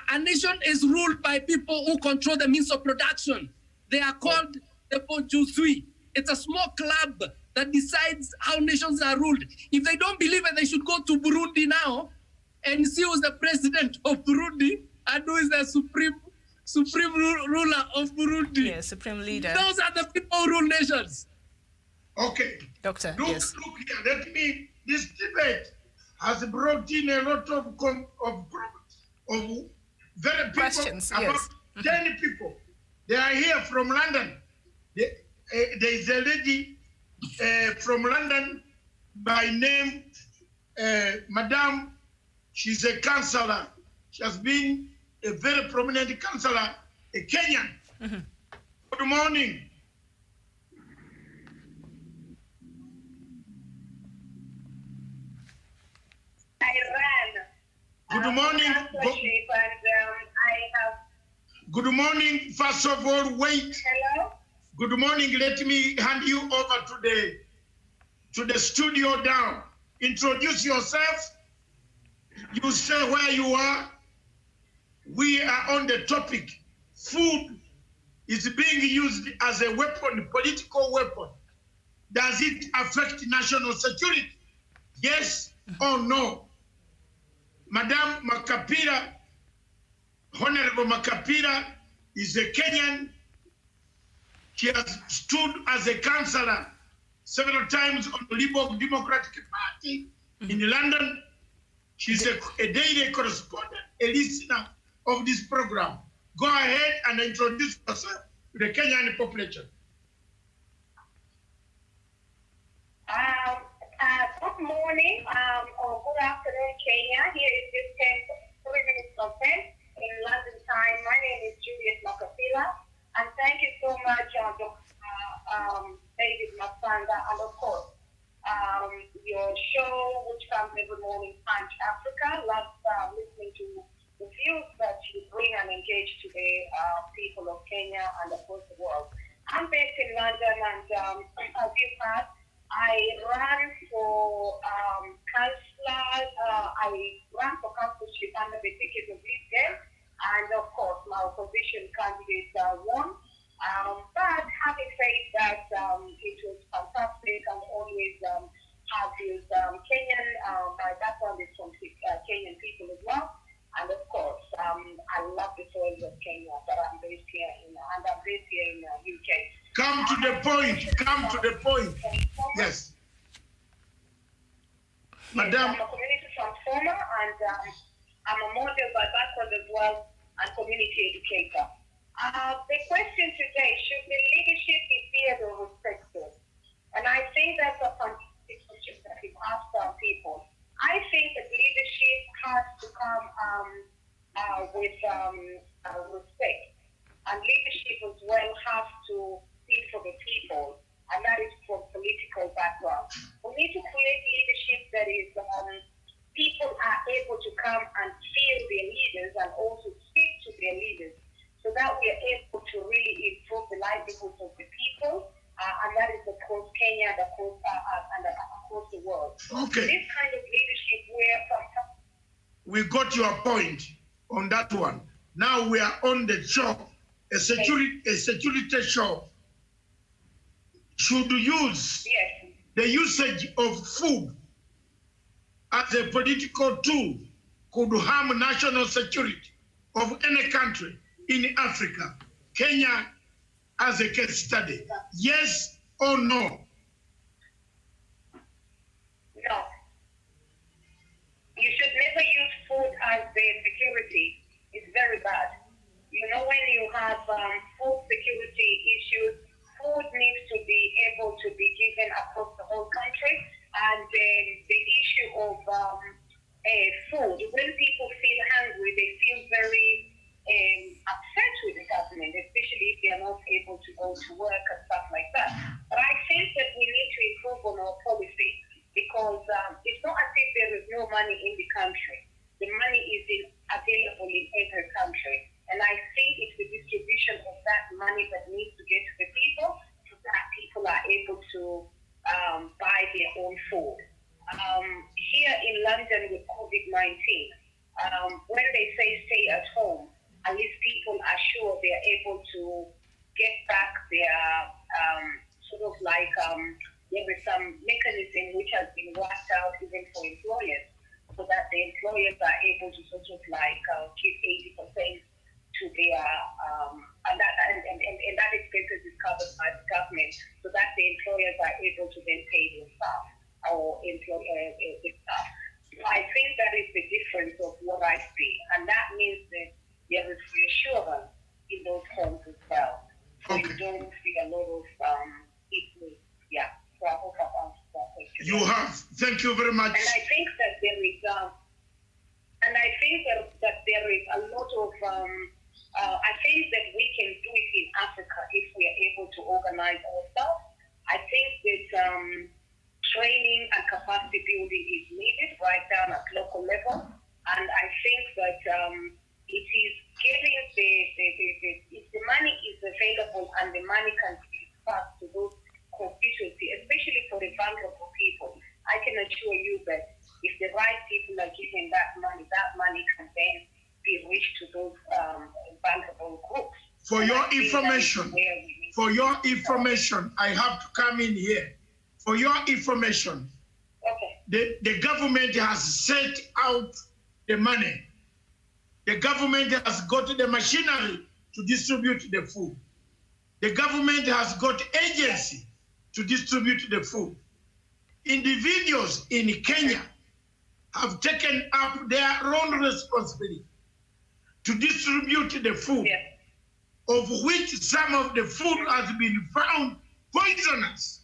S6: A nation is ruled by people who control the means of production. They are called the bourgeoisie. It's a small club that decides how nations are ruled. If they don't believe it, they should go to Burundi now and see who's the president of Burundi and who is the supreme ruler of Burundi.
S4: Yeah, supreme leader.
S6: Those are the people who rule nations.
S3: Okay.
S4: Doctor,
S3: look here. This debate has brought in a lot of very people,
S4: questions,
S3: about
S4: yes.
S3: 10 people. They are here from London. There is a lady from London by name Madame. She's a councillor. She has been a very prominent councillor, a Kenyan. Good morning. Good morning. Good morning. First of all, wait.
S7: Hello.
S3: Good morning. Let me hand you over to the studio down. Introduce yourself. You say where you are. We are on the topic. Food is being used as a weapon, political weapon. Does it affect national security? Yes or no? Madam Makapira, Honorable Makapira, is a Kenyan. She has stood as a councillor several times on the Liberal Democratic Party in London. She's a daily correspondent, a listener of this program. Go ahead and introduce yourself to the Kenyan population.
S7: Good morning or good afternoon, Kenya. Here is this 3 minutes of 10 in London time. My name is Juliet Makapila, and thank you so much, Dr. David Masanga, and of course, your show, which comes every morning, Punch Africa. Love listening to the views that you bring and engage to the people of Kenya and across the world. I'm based in London, and as you've heard, I ran for councillor. I ran for councillorship under the ticket of this game, and of course, my opposition candidate won. But said that it was fantastic and always have used Kenyan. My background is from Kenyan people as well. And of course, I love the soil of Kenya, but I'm based here in UK.
S3: Come to the point. Come to the point. Yes. Madam.
S7: I'm a community transformer, and I'm a model by background as well, and community educator. The question today, should the leadership be feared or respected? And I think that's a fantastic question that we've asked our people. I think that leadership has to come with respect. And leadership as well has to be for the people, and that is from political background. We need to create leadership that is people are able to come and feel their leaders and also speak to their leaders, so that we are able to really improve the livelihoods of the people, and that is across Kenya and across the world.
S3: Okay.
S7: This kind of leadership where
S3: we got your point on that one. Now we are on the show, a security show. Should use the usage of food as a political tool could harm national security of any country in Africa. Kenya as a case study. Yes or no?
S7: No. You should never use food as the security. It's very bad. You know, when you have food security issues, food needs to be able to be given across the whole country. And the issue of food, when people feel hungry, they feel very upset with the government, especially if they are not able to go to work and stuff like that. But I think that we need to improve on our policy, because it's not as if there is no money in the country. The money is available in every country. And I think it's the distribution of that money that needs to get to the people, so that people are able to buy their own food. Here in London with COVID-19, when they say stay at home, at least people are sure they're able to get back their there is some mechanism which has been worked out even for employers, so that the employers are able to keep 80% to their and that expenses is covered by the government, so that the employers are able to then pay their staff or employ the staff. So I think that is the difference of what I see, and that means that there is reassurance in those homes as well. So you don't see a lot of people. Yeah. So I hope I've answered that question.
S3: You have. Thank you very much.
S7: And I think that there is there is a lot of I think that we can do it in Africa if we are able to organize ourselves. I think that training and capacity building is needed right down at local level, and I think that it is getting if the money is available and the money can be passed to those constituencies, especially for the vulnerable people. I can assure you that if the right people are given that money can then be reached to those vulnerable groups.
S3: For your information, I have to come in here. For your information, the government has set out the money. The government has got the machinery to distribute the food. The government has got agency to distribute the food. Individuals in Kenya have taken up their own responsibility to distribute the food, of which some of the food has been found poisonous.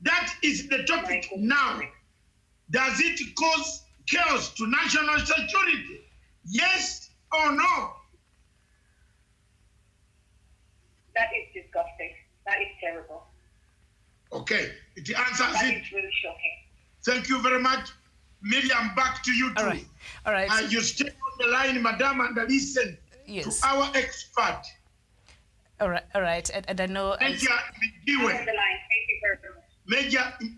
S3: That is the topic now. Does it cause chaos to national security? Yes or no?
S7: That is disgusting. That is terrible.
S3: Okay, it answers it.
S7: That is really shocking.
S3: Thank you very much. Miriam, back to you too.
S4: All right.
S3: You stay on the line, madam, and listen to our expert.
S4: All right. And I know...
S3: Major Mbijiwe.
S7: On the line. Thank you very much.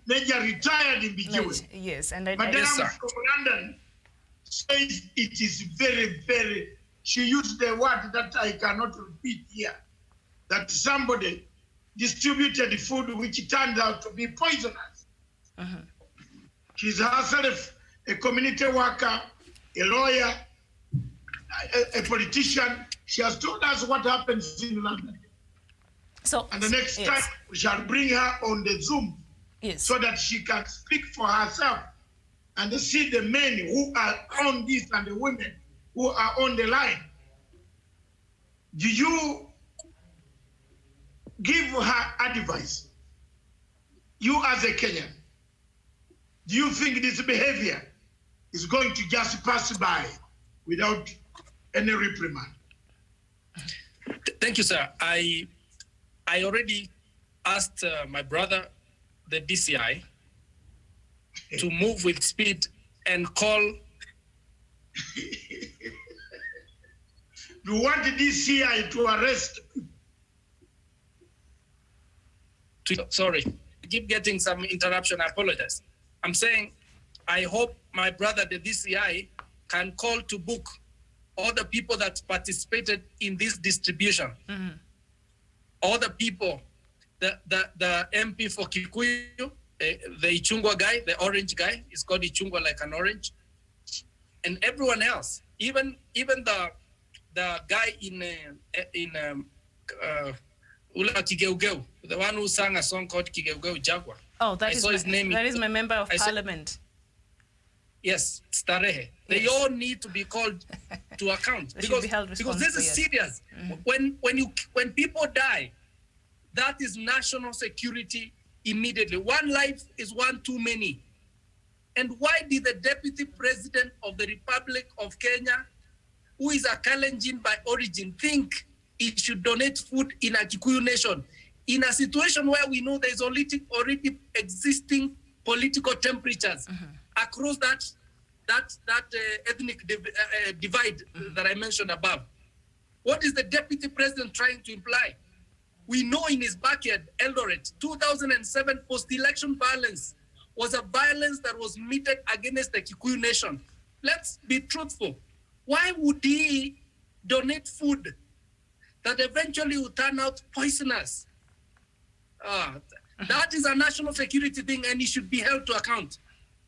S3: Major retired in Mbijiwe.
S4: Yes, and I...
S3: Madam from London says it is very, very... She used the word that I cannot repeat here. That somebody distributed food which turned out to be poisonous. She's herself a community worker, a lawyer, a politician. She has told us what happens in London.
S4: So,
S3: and the next time we shall bring her on the Zoom so that she can speak for herself and see the men who are on this and the women who are on the line. Do you give her advice? You as a Kenyan, do you think this behavior is going to just pass by without any reprimand?
S6: Thank you, sir. I already asked my brother, the DCI, to move with speed and call.
S3: You want the DCI to arrest?
S6: Sorry, I keep getting some interruption. I apologize. I'm saying I hope my brother, the DCI, can call to book all the people that participated in this distribution. All the people, the MP for Kikuyu, the Ichungwa guy, the orange guy, is called Ichungwa like an orange, and everyone else, even the guy in Ula Kigeugeu, the one who sang a song called Kigeugeu Jaguar.
S4: Oh, that is my member of parliament.
S6: Yes, Starehe. They all need to be called to account because this is serious. When people die, that is national security immediately. One life is one too many. And why did the Deputy President of the Republic of Kenya, who is a Kalenjin by origin, think he should donate food in a Kikuyu nation in a situation where we know there's already existing political temperatures across that ethnic divide that I mentioned above? What is the Deputy President trying to imply? We know in his backyard, Eldoret, 2007 post-election violence was a violence that was meted against the Kikuyu nation. Let's be truthful. Why would he donate food that eventually will turn out poisonous? That is a national security thing, and he should be held to account.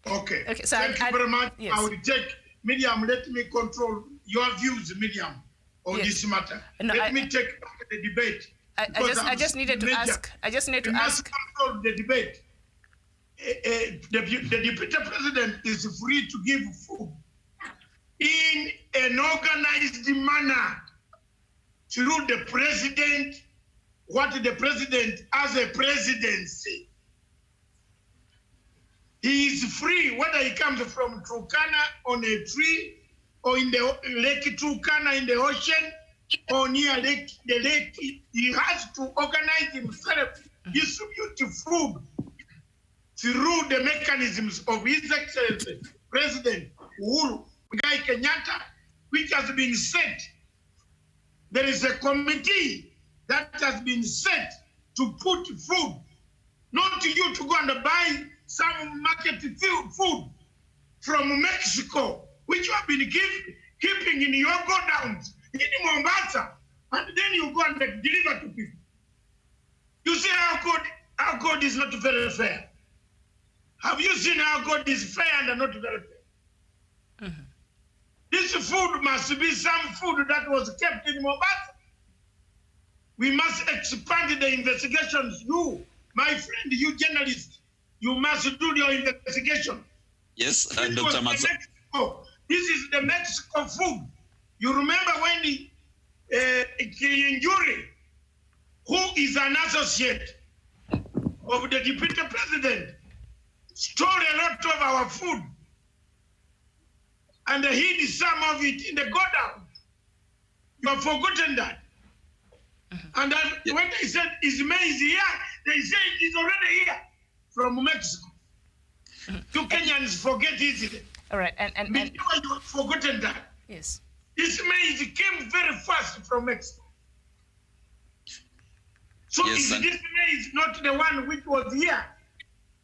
S3: Okay. So thank you very much. Yes. I will take Miriam. Let me control your views, Miriam, on this matter. No, let me take the debate.
S4: I just needed to ask. I just need to ask.
S3: Control the debate. The deputy president is free to give food in an organized manner through the president. What the president as a presidency. He is free, whether he comes from Turkana on a tree or in the Lake Turkana in the ocean or near the lake. He has to organize himself, distribute food through the mechanisms of His Excellency President Uhuru Muigai Kenyatta, which has been set. There is a committee that has been set to put food, not to you to go and buy some market food from Mexico, which you have been keeping in your godowns in Mombasa, and then you go and deliver to people. You see how God is not very fair. Have you seen how God is fair and not very fair? This food must be some food that was kept in Mombasa. We must expand the investigations. You, my friend, you journalist, you must do your investigation.
S5: Yes, Dr. Matsa.
S3: This is the Mexico food. You remember when Kirinjuri, who is an associate of the deputy president, stole a lot of our food and hid some of it in the godown. You have forgotten that. And then when they said his maize here, they say it is already here from Mexico. You Kenyans forget easily.
S4: All right, and
S3: you have forgotten that.
S4: Yes.
S3: This maize came very fast from Mexico. So is this maize not the one which was here,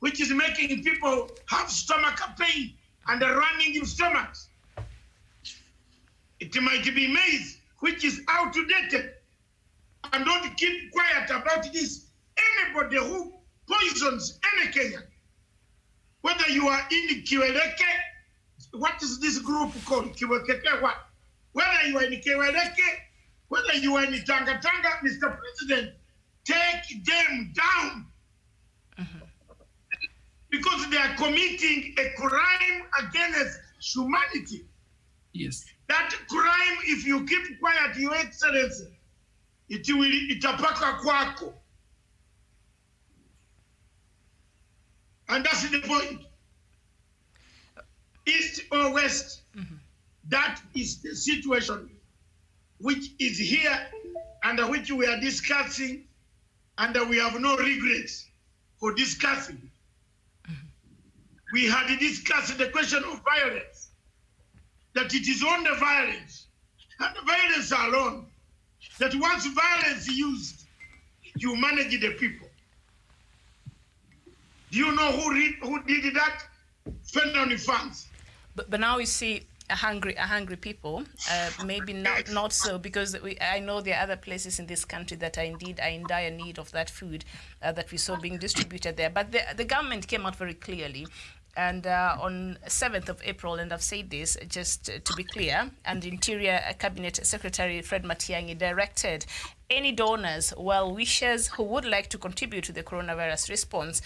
S3: which is making people have stomach pain and running in stomachs? It might be maize which is outdated. And don't keep quiet about this anybody who poisons any Kenyan, whether you are in Kiweleke, what is this group called? Kiweleke what? Whether you are in Kiweleke, whether you are in Tanga, Mr. President, take them down. Because they are committing a crime against humanity.
S6: Yes.
S3: That crime, if you keep quiet, Your Excellency, itapaka kwako. And that's the point. East or west, that is the situation which is here and which we are discussing, and we have no regrets for discussing. We had discussed the question of violence, that it is only violence, and violence alone, that once violence is used, you manage the people. Do you know who did that? Federal funds.
S4: But now we see a hungry people. Maybe not so, because I know there are other places in this country that are in dire need of that food that we saw being distributed there. But the government came out very clearly. And on 7th of April, and I've said this just to be clear, and Interior Cabinet Secretary Fred Matiang'i directed any donors, well-wishers who would like to contribute to the coronavirus response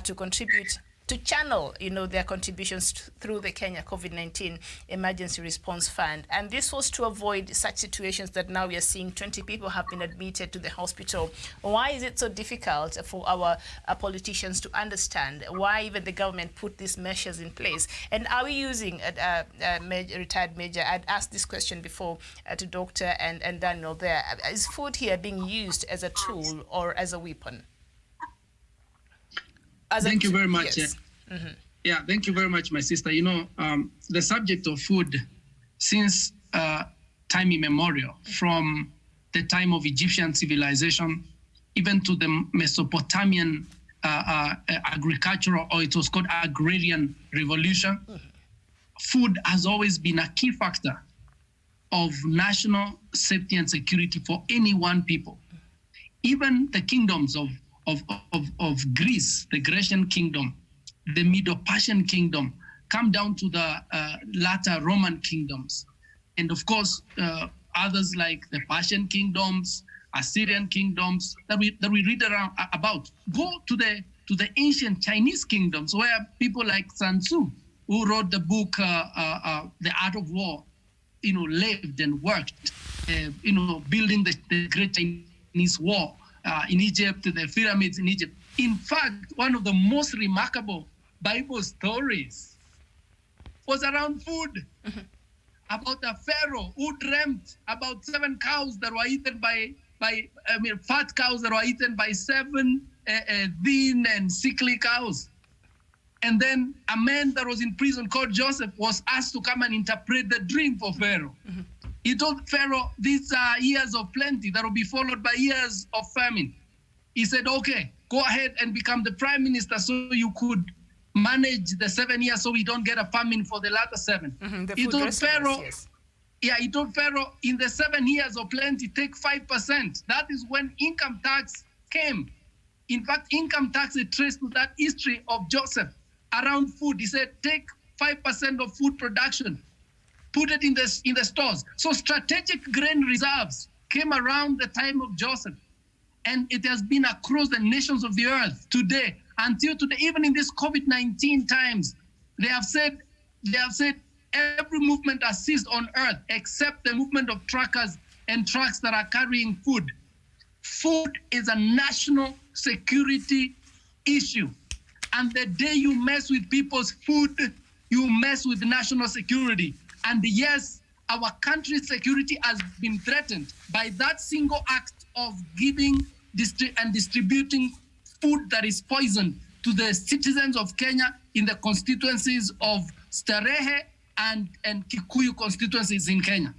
S4: to contribute, to channel, their contributions through the Kenya COVID-19 Emergency Response Fund. And this was to avoid such situations that now we are seeing 20 people have been admitted to the hospital. Why is it so difficult for our politicians to understand why even the government put these measures in place? And are we using retired major? I'd asked this question before to Doctor and Daniel there. Is food here being used as a tool or as a weapon?
S6: Thank you very much.
S4: Yes.
S6: Yeah, thank you very much, my sister. The subject of food, since time immemorial, from the time of Egyptian civilization, even to the Mesopotamian agricultural, or it was called agrarian revolution, food has always been a key factor of national safety and security for any one people. Even the kingdoms of Greece, the Grecian kingdom, the Medo-Persian kingdom, come down to the latter Roman kingdoms. And of course, others like the Persian kingdoms, Assyrian kingdoms that we read about. Go to the ancient Chinese kingdoms where people like Sun Tzu, who wrote the book, The Art of War, lived and worked, building the great Chinese war. In Egypt, the pyramids in Egypt. In fact, one of the most remarkable Bible stories was around food, about a pharaoh who dreamt about 7 cows that were eaten fat cows that were eaten by 7 thin and sickly cows. And then a man that was in prison called Joseph was asked to come and interpret the dream for Pharaoh. He told Pharaoh, these are years of plenty that will be followed by years of famine. He said, okay, go ahead and become the prime minister so you could manage the 7 years so we don't get a famine for the latter 7. He told Pharaoh, yes. Yeah, he told Pharaoh, in the 7 years of plenty, take 5%. That is when income tax came. In fact, income tax is traced to that history of Joseph around food. He said, take 5% of food production, put it in the stores. So strategic grain reserves came around the time of Joseph. And it has been across the nations of the earth today, until today, even in this COVID-19 times. They have said every movement has ceased on earth except the movement of truckers and trucks that are carrying food. Food is a national security issue. And the day you mess with people's food, you mess with national security. And yes, our country's security has been threatened by that single act of giving and distributing food that is poisoned to the citizens of Kenya in the constituencies of Starehe and Kikuyu constituencies in Kenya.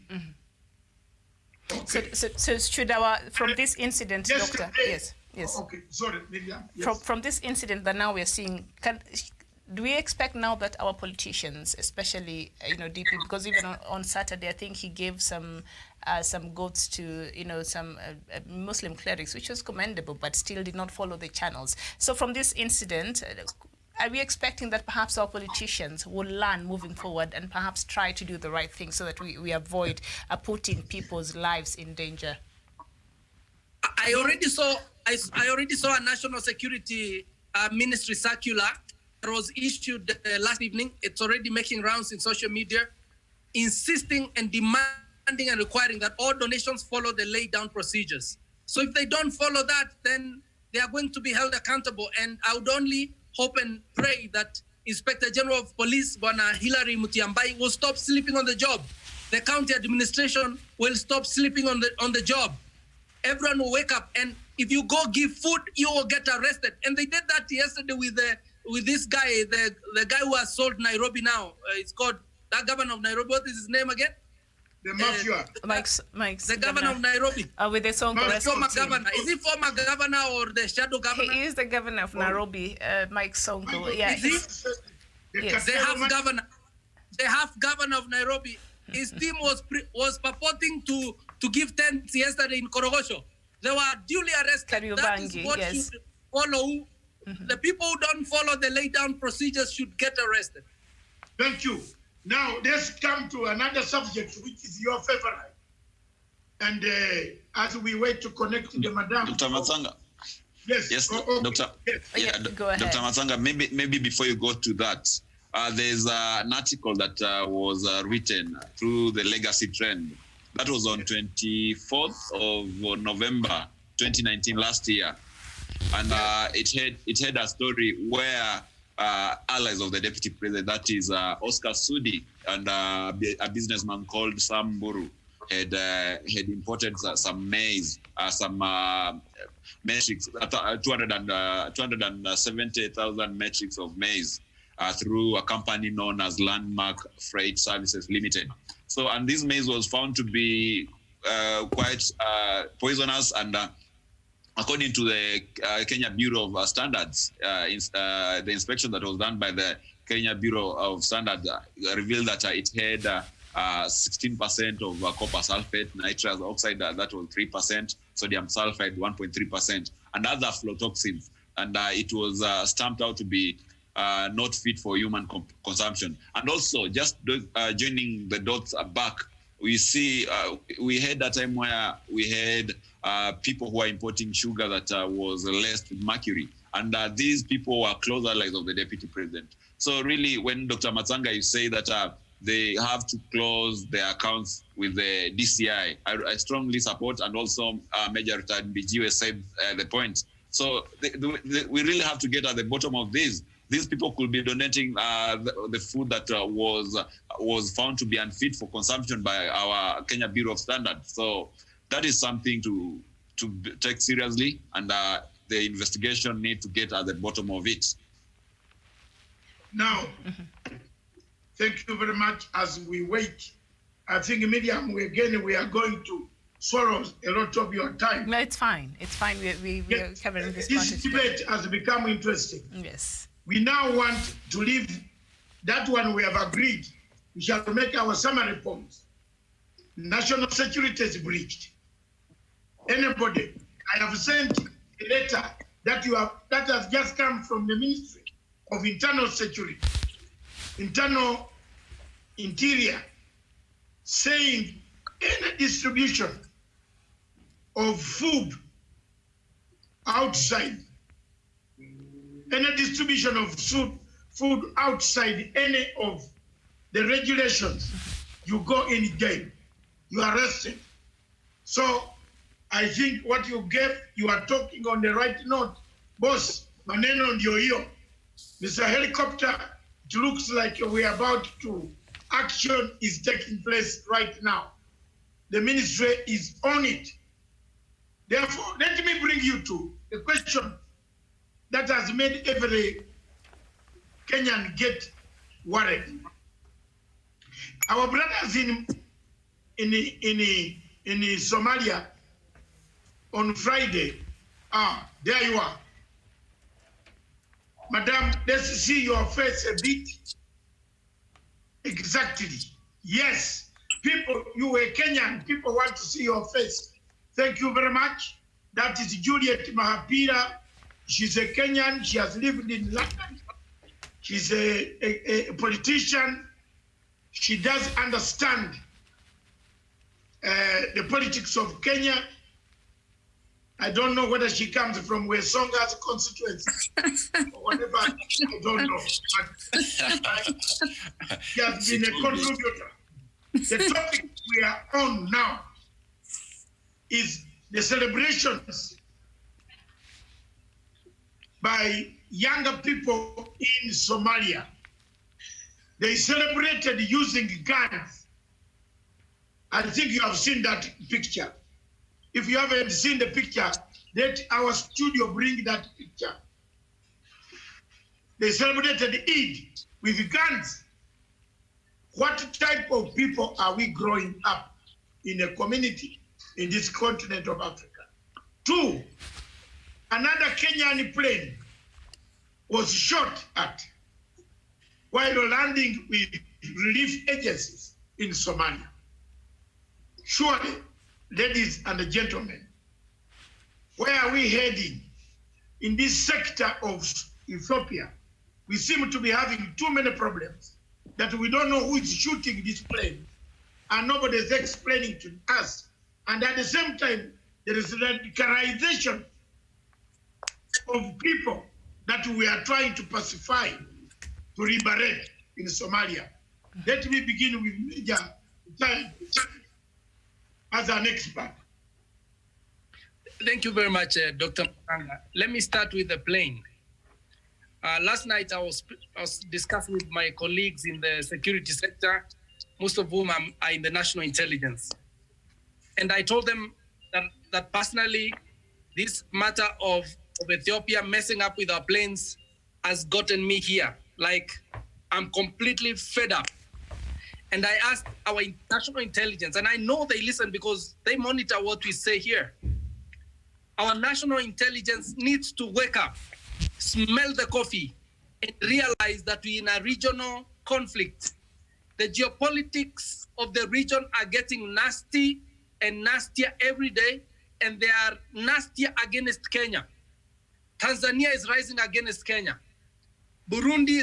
S4: Okay. So should from this incident, Doctor? Yes.
S3: Okay, sorry, Miriam. Yes.
S4: From this incident that now we are seeing, do we expect now that our politicians, especially DP, because even on Saturday I think he gave some some goats to, some Muslim clerics, which was commendable, but still did not follow the channels. So from this incident, are we expecting that perhaps our politicians will learn moving forward and perhaps try to do the right thing so that we avoid putting people's lives in danger?
S6: I already saw a national security ministry circular that was issued last evening. It's already making rounds in social media, insisting and demanding and requiring that all donations follow the laid down procedures. So if they don't follow that, then they are going to be held accountable. And I would only hope and pray that Inspector General of Police, Bwana Hilary Mutiambai, will stop sleeping on the job. The county administration will stop sleeping on the job. Everyone will wake up, and if you go give food, you will get arrested. And they did that yesterday with this guy, the guy who has sold Nairobi now. It's called that governor of Nairobi. What is his name again?
S3: The mafia.
S4: Mike's
S6: the governor of Nairobi.
S4: With the song
S6: former governor. Is he former governor or the shadow governor?
S4: He is the governor of Nairobi, Mike Sonko. Yeah.
S6: Yes. The half governor of Nairobi. His team was purporting to give tents yesterday in Korogosho. They were duly arrested. That is what should follow. Mm-hmm. The people who don't follow the laid down procedures should get arrested.
S3: Thank you. Now, let's come to another subject, which is your favorite. And as we wait to connect to the madam.
S5: Dr. Matsanga.
S3: Yes.
S5: Yes, Doctor.
S3: Yes.
S5: Yeah,
S4: go ahead.
S5: Dr. Matsanga, maybe before you go to that, there's an article that was written through the Legacy Trend. That was on 24th of November, 2019, last year. And it had a story where allies of the deputy president, that is Oscar Sudi, and a businessman called Sam Mburu, had imported some maize, some metrics, 270,000 metrics of maize through a company known as Landmark Freight Services Limited. So, and this maize was found to be quite poisonous, and according to the Kenya Bureau of Standards, the inspection that was done by the Kenya Bureau of Standards revealed that it had 16% of copper sulfate, nitrous oxide, that was 3%, sodium sulfide 1.3%, and other aflatoxins. And it was stamped out to be not fit for human consumption. And also, just joining the dots back, we see we had a time where we had people who are importing sugar that was laced with mercury. And these people were close allies of the deputy president. So really, when Dr. Matsanga, you say that they have to close their accounts with the DCI, I strongly support, and also Major Retired BGW said the point. So we really have to get at the bottom of this. These people could be donating the food that was found to be unfit for consumption by our Kenya Bureau of Standards. So that is something to take seriously, and the investigation need to get at the bottom of it.
S3: Now, thank you very much. As we wait, I think, Miriam, we are going to swallow a lot of your time.
S4: No, it's fine. It's fine. We are covering this part.
S3: This debate has become interesting.
S4: Yes.
S3: We now want to leave that one we have agreed. We shall make our summary points. National security is breached. Anybody, I have sent a letter that has just come from the Ministry of Internal Security, Internal Interior, saying any distribution of food outside, any distribution of food outside any of the regulations, you go in jail, you are arrested. So I think what you gave, you are talking on the right note. Boss, maneno ndio hiyo. Mr. Helicopter, it looks like we are about to, action is taking place right now. The ministry is on it. Therefore, let me bring you to the question that has made every Kenyan get worried. Our brothers in Somalia on Friday, there you are. Madam, let's see your face a bit. Exactly. Yes, people, you were Kenyan, people want to see your face. Thank you very much. That is Juliet Mahapira. She's a Kenyan, she has lived in London. She's a politician. She does understand the politics of Kenya. I don't know whether she comes from Wesonga's constituency or whatever. I don't know. But she has been a contributor. The topic we are on now is the celebrations by younger people in Somalia. They celebrated using guns. I think you have seen that picture. If you haven't seen the picture, let our studio bring that picture. They celebrated Eid with guns. What type of people are we growing up in a community in this continent of Africa? 2, another Kenyan plane was shot at while landing with relief agencies in Somalia. Surely, ladies and gentlemen, where are we heading? In this sector of Ethiopia, we seem to be having too many problems that we don't know who is shooting this plane, and nobody is explaining to us. And at the same time, there is radicalization of people that we are trying to pacify, to liberate in Somalia. Let me begin with Major as an expert.
S6: Thank you very much, Dr. Manga. Let me start with the plane. Last night, I was discussing with my colleagues in the security sector, most of whom are in the national intelligence. And I told them that personally, this matter of Ethiopia messing up with our planes has gotten me here. Like, I'm completely fed up. And I asked our national intelligence, and I know they listen because they monitor what we say here. Our national intelligence needs to wake up, smell the coffee, and realize that we're in a regional conflict. The geopolitics of the region are getting nasty and nastier every day, and they are nastier against Kenya. Tanzania is rising against Kenya. Burundi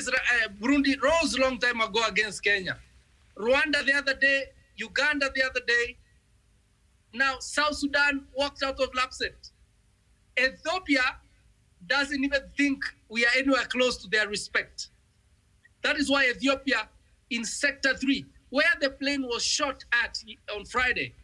S6: rose long time ago against Kenya. Rwanda the other day, Uganda the other day. Now South Sudan walked out of Lapset. Ethiopia doesn't even think we are anywhere close to their respect. That is why Ethiopia in Sector 3, where the plane was shot at on Friday,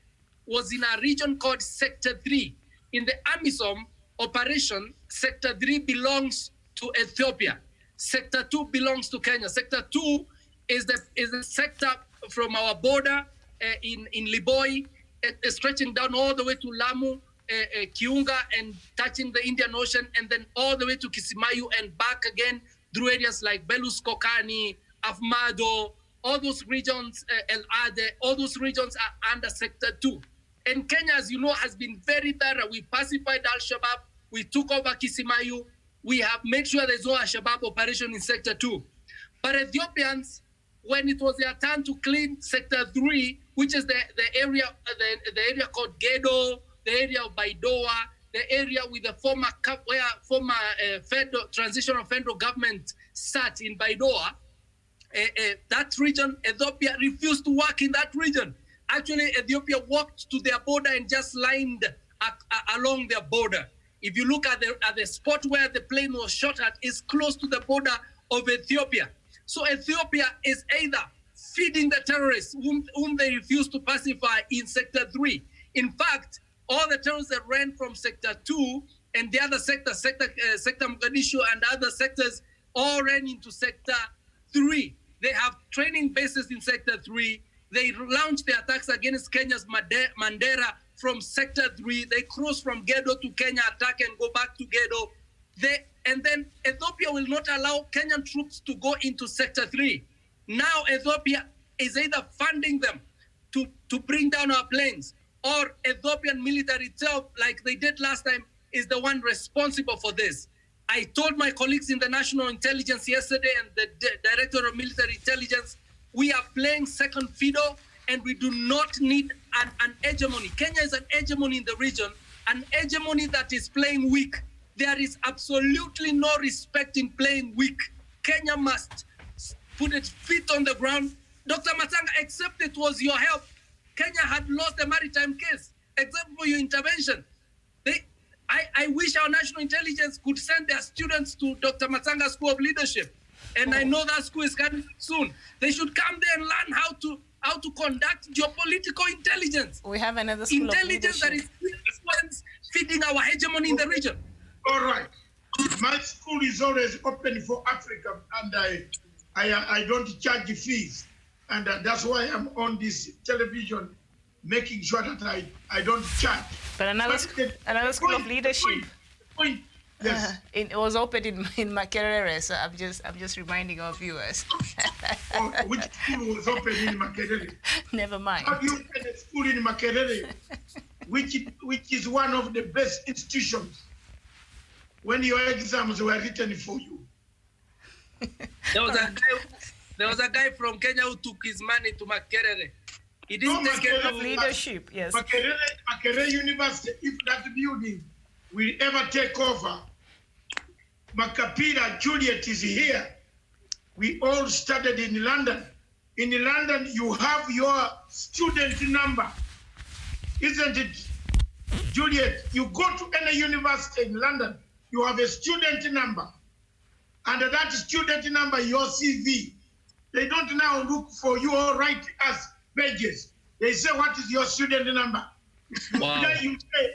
S6: was in a region called Sector 3. In the AMISOM operation, Sector 3 belongs to Ethiopia. Sector 2 belongs to Kenya. Sector 2 is the sector from our border in Liboi, stretching down all the way to Lamu, Kiunga, and touching the Indian Ocean, and then all the way to Kisimayu and back again through areas like Belus Kokani, Afmado, all those regions, El Ade, all those regions are under Sector 2. And Kenya, as you know, has been very thorough. We pacified Al-Shabaab. We took over Kisimayu. We have made sure there's no Al-Shabaab operation in Sector 2. But Ethiopians, when it was their turn to clean Sector 3, which is the area called Gedo, the area of Baidoa, the area with the former transitional federal government sat in Baidoa, that region, Ethiopia refused to work in that region. Actually, Ethiopia walked to their border and just lined along their border. If you look at the spot where the plane was shot at, is close to the border of Ethiopia. So Ethiopia is either feeding the terrorists whom they refuse to pacify in Sector 3. In fact, all the terrorists that ran from Sector 2 and the other sector Mogadishu and other sectors all ran into Sector 3. They have training bases in Sector 3. They launched the attacks against Kenya's Mandera from Sector 3. They cross from Gedo to Kenya, attack and go back to Gedo. And then Ethiopia will not allow Kenyan troops to go into Sector 3. Now Ethiopia is either funding them to bring down our planes, or Ethiopian military itself, like they did last time, is the one responsible for this. I told my colleagues in the National Intelligence yesterday and the Director of Military Intelligence, we are playing second fiddle and we do not need an hegemony. Kenya is an hegemony in the region, an hegemony that is playing weak. There is absolutely no respect in playing weak. Kenya must put its feet on the ground. Dr. Matsanga, except it was your help, Kenya had lost the maritime case, except for your intervention. I wish our national intelligence could send their students to Dr. Matsanga's School of Leadership. And I know that school is coming soon. They should come there and learn how to conduct geopolitical intelligence.
S4: We have another school
S6: intelligence
S4: of leadership.
S6: that is feeding our hegemony in the region.
S3: All right. My school is always open for Africa, and I don't charge fees. And that's why I'm on this television, making sure that I don't charge.
S4: But another school of leadership.
S3: Point. Yes.
S4: It was opened in Makerere, so I'm just reminding our viewers.
S3: Which school was open in Makerere?
S4: Never mind.
S3: How do you open a school in Makerere, which is one of the best institutions, when your exams were written for you?
S6: There was a guy from Kenya who took his money to Makerere. He didn't take care of
S4: leadership. Yes.
S3: Makerere University, if that building will ever take over, Makapira Juliet is here. We all studied in London. In London, you have your student number, isn't it, Juliet? You go to any university in London, you have a student number. Under that student number, your CV. They don't now look for you or write us pages. They say, what is your student number?
S6: Wow.
S3: Then you say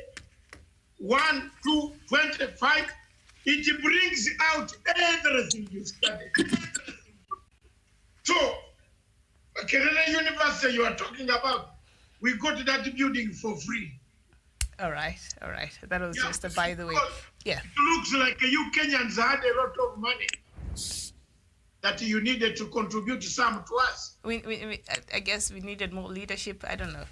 S3: 1, 2, 25. It brings out everything you studied. So, Kerala University you are talking about, we got that building for free.
S4: All right. That was just a by the way. Yeah.
S3: It looks like you Kenyans had a lot of money that you needed to contribute some to us.
S4: I guess we needed more leadership. I don't know,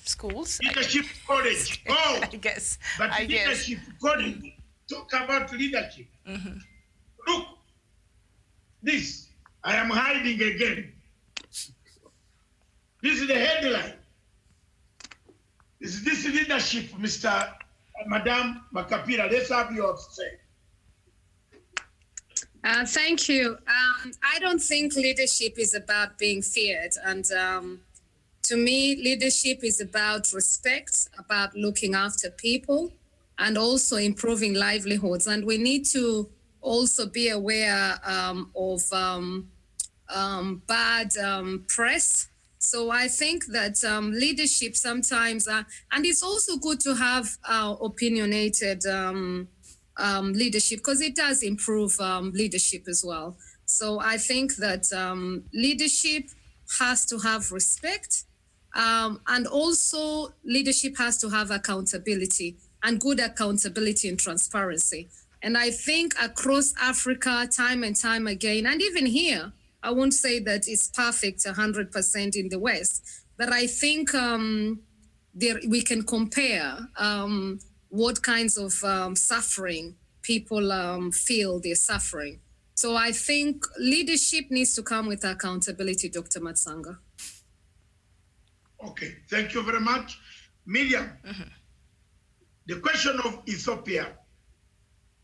S4: schools.
S3: Leadership college. Oh,
S4: I guess.
S3: But leadership college. Talk about leadership.
S4: Mm-hmm.
S3: Look, this. I am hiding again. This is the headline. Is this leadership, Mr. Madam Makapira? Let's have your say.
S8: Thank you. I don't think leadership is about being feared. And to me, leadership is about respect, about looking after people, and also improving livelihoods. And we need to also be aware of bad press. So I think that leadership sometimes, and it's also good to have opinionated leadership, because it does improve leadership as well. So I think that leadership has to have respect, and also leadership has to have accountability, and good accountability and transparency. And I think across Africa, time and time again, and even here, I won't say that it's perfect 100% in the West, but I think we can compare what kinds of suffering people feel they're suffering. So I think leadership needs to come with accountability, Dr. Matsanga.
S3: Okay, thank you very much. Miriam, the question of Ethiopia,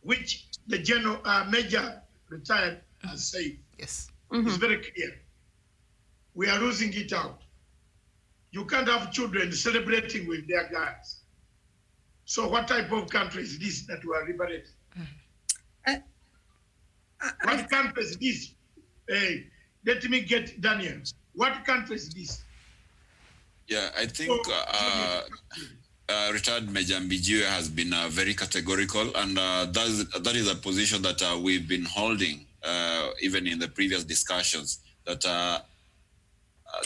S3: which the general major retired has said,
S4: yes,
S3: is very clear. We are losing it out. You can't have children celebrating with their guys. So what type of country is this that we are liberating? What country is this? Hey, let me get Daniel. What country is this?
S5: Yeah, I think retired Major Mbijue has been very categorical, and that is a position that we've been holding even in the previous discussions, that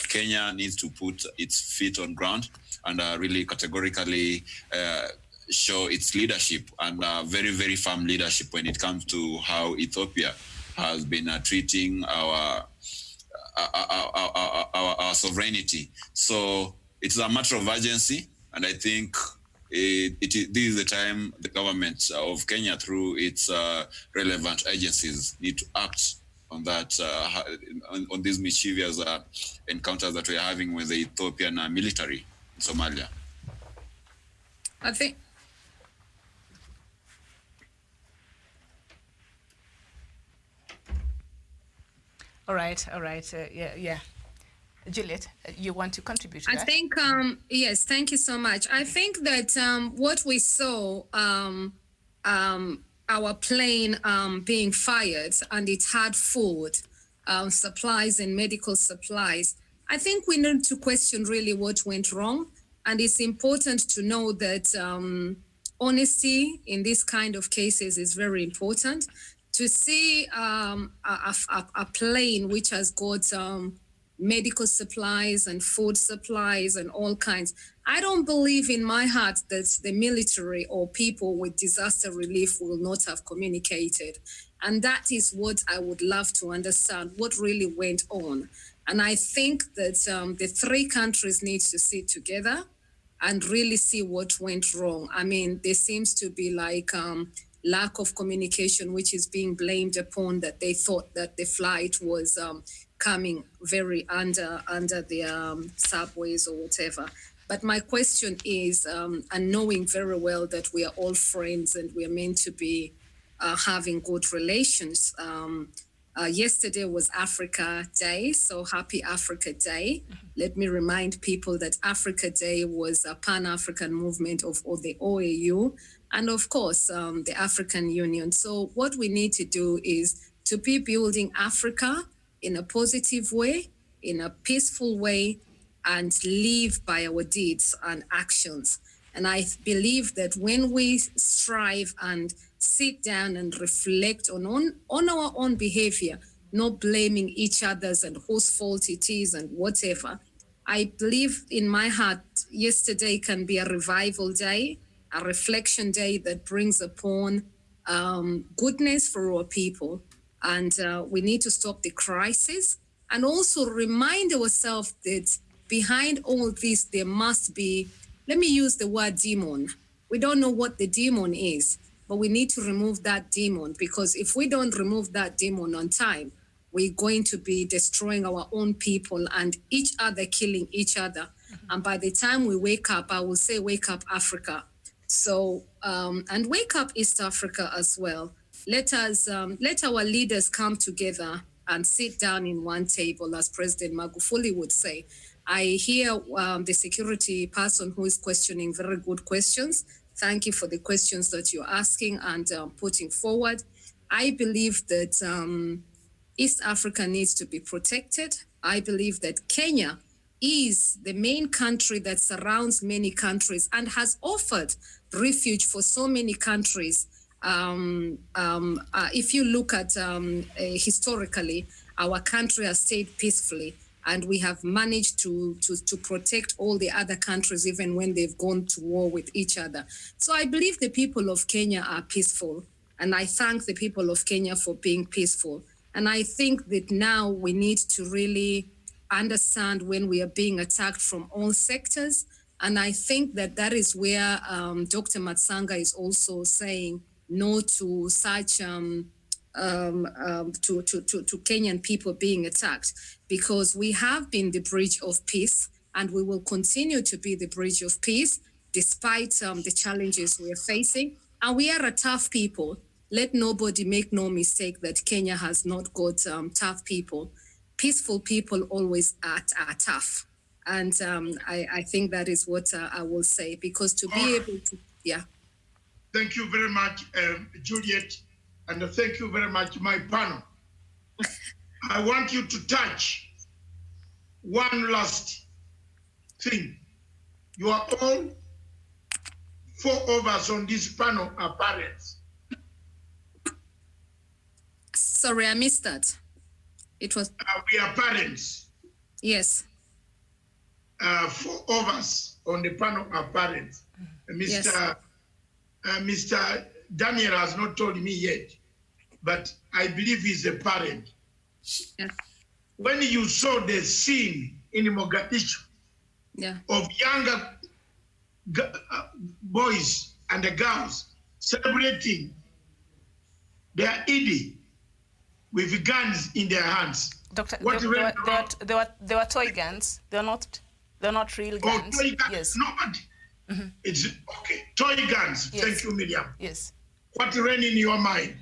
S5: Kenya needs to put its feet on ground and really categorically show its leadership, and very, very firm leadership when it comes to how Ethiopia has been treating our sovereignty. So it's a matter of urgency, and I think this is the time the government of Kenya, through its relevant agencies, need to act on that, on these mischievous encounters that we are having with the Ethiopian military in Somalia?
S8: I think.
S4: All right. Yeah. Juliet, you want to contribute to that?
S8: I think, yes, thank you so much. I think that what we saw, our plane being fired and it had food, supplies and medical supplies, I think we need to question really what went wrong. And it's important to know that honesty in this kind of cases is very important. To see a plane which has got medical supplies and food supplies and all kinds. I don't believe in my heart that the military or people with disaster relief will not have communicated. And that is what I would love to understand, what really went on. And I think that the three countries need to sit together and really see what went wrong. I mean, there seems to be like lack of communication, which is being blamed upon that they thought that the flight was coming very under the subways or whatever. But my question is, and knowing very well that we are all friends and we are meant to be having good relations. Yesterday was Africa Day, so happy Africa Day. Let me remind people that Africa Day was a Pan-African movement of the OAU and of course the African Union. So what we need to do is to be building Africa in a positive way, in a peaceful way, and live by our deeds and actions. And I believe that when we strive and sit down and reflect on our own behavior, not blaming each other's and whose fault it is and whatever, I believe in my heart, yesterday can be a revival day, a reflection day that brings upon goodness for our people. And we need to stop the crisis and also remind ourselves that behind all this, there must be, let me use the word demon. We don't know what the demon is, but we need to remove that demon, because if we don't remove that demon on time, we're going to be destroying our own people and each other, killing each other. And by the time we wake up, I will say, wake up Africa. So, and wake up East Africa as well. Let us, let our leaders come together and sit down in one table, as President Magufuli would say. I hear the security person who is questioning very good questions. Thank you for the questions that you're asking and putting forward. I believe that East Africa needs to be protected. I believe that Kenya is the main country that surrounds many countries and has offered refuge for so many countries. If you look at historically, our country has stayed peacefully, and we have managed to protect all the other countries, even when they've gone to war with each other. So I believe the people of Kenya are peaceful, and I thank the people of Kenya for being peaceful. And I think that now we need to really understand when we are being attacked from all sectors. And I think that that is where Dr. Matsanga is also saying no to such to Kenyan people being attacked, because we have been the bridge of peace and we will continue to be the bridge of peace despite the challenges we are facing. And we are a tough people. Let nobody make no mistake that Kenya has not got tough people. Peaceful people always are tough. And I think that is what I will say, because to be able to, yeah.
S3: Thank you very much, Juliet, and thank you very much, my panel. I want you to touch one last thing. You are all, 4 of us on this panel are parents.
S8: Sorry, I missed that. It was...
S3: we are parents.
S8: Yes.
S3: 4 of us on the panel are parents. Mr. Daniel has not told me yet, but I believe he's a parent.
S8: Yeah.
S3: When you saw the scene in Mogadishu,
S8: yeah,
S3: of younger boys and girls celebrating their Eid with guns in their hands.
S4: Doctor,
S3: What
S4: they were toy guns. They're not real guns.
S3: Oh, toy guns.
S4: Yes.
S3: No, but it's okay. Toy guns.
S4: Yes.
S3: Thank you, Miriam.
S4: Yes.
S3: What ran in your mind?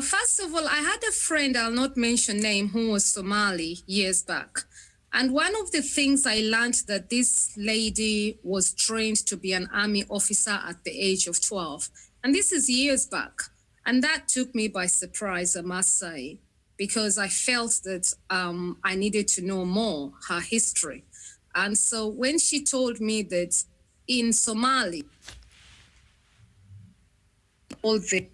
S8: First of all, I had a friend, I'll not mention name, who was Somali years back. And one of the things I learned that this lady was trained to be an army officer at the age of 12. And this is years back. And that took me by surprise, I must say, because I felt that I needed to know more, her history. And so when she told me that in Somali, all the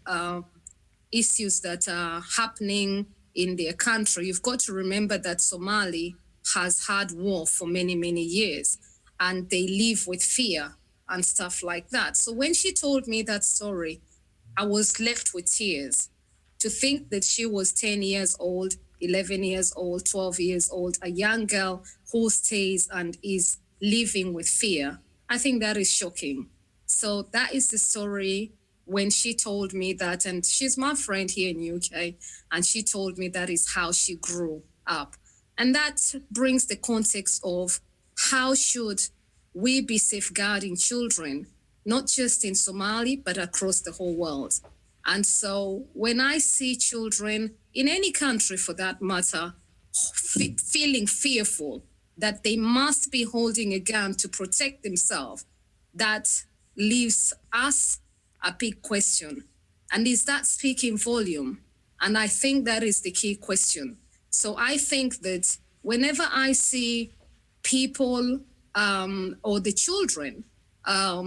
S8: issues that are happening in their country, you've got to remember that Somali has had war for many, many years, and they live with fear and stuff like that. So when she told me that story, I was left with tears to think that she was 10 years old, 11 years old, 12 years old, a young girl who stays and is living with fear. I think that is shocking. So that is the story when she told me that, and she's my friend here in UK, and she told me that is how she grew up. And that brings the context of how should we be safeguarding children, not just in Somali, but across the whole world. And so when I see children in any country for that matter, feeling fearful that they must be holding a gun to protect themselves, that leaves us a big question. And is that speaking volume? And I think that is the key question. So I think that whenever I see people or the children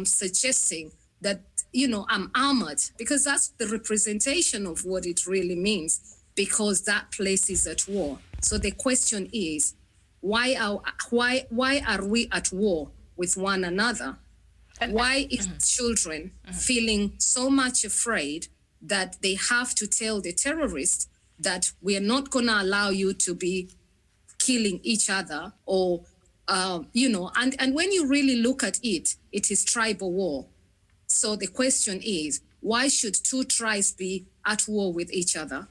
S8: suggesting that, you know, I'm armored, because that's the representation of what it really means, because that place is at war. So the question is, why are we at war with one another? Why is children feeling so much afraid that they have to tell the terrorists that we are not going to allow you to be killing each other, or, you know, and when you really look at it, it is tribal war. So the question is, why should two tribes be at war with each other?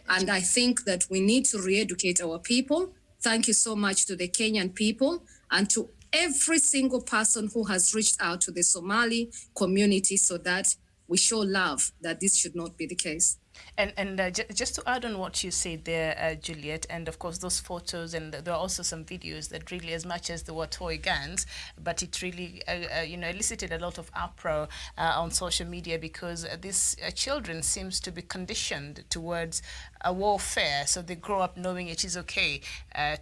S8: And I think that we need to re-educate our people. Thank you so much to the Kenyan people and to every single person who has reached out to the Somali community so that we show love, that this should not be the case.
S4: And just to add on what you said there, Juliet, and of course those photos, and there are also some videos that really, as much as they were toy guns, but it really, you know, elicited a lot of uproar on social media, because these children seems to be conditioned towards a warfare, so they grow up knowing it is okay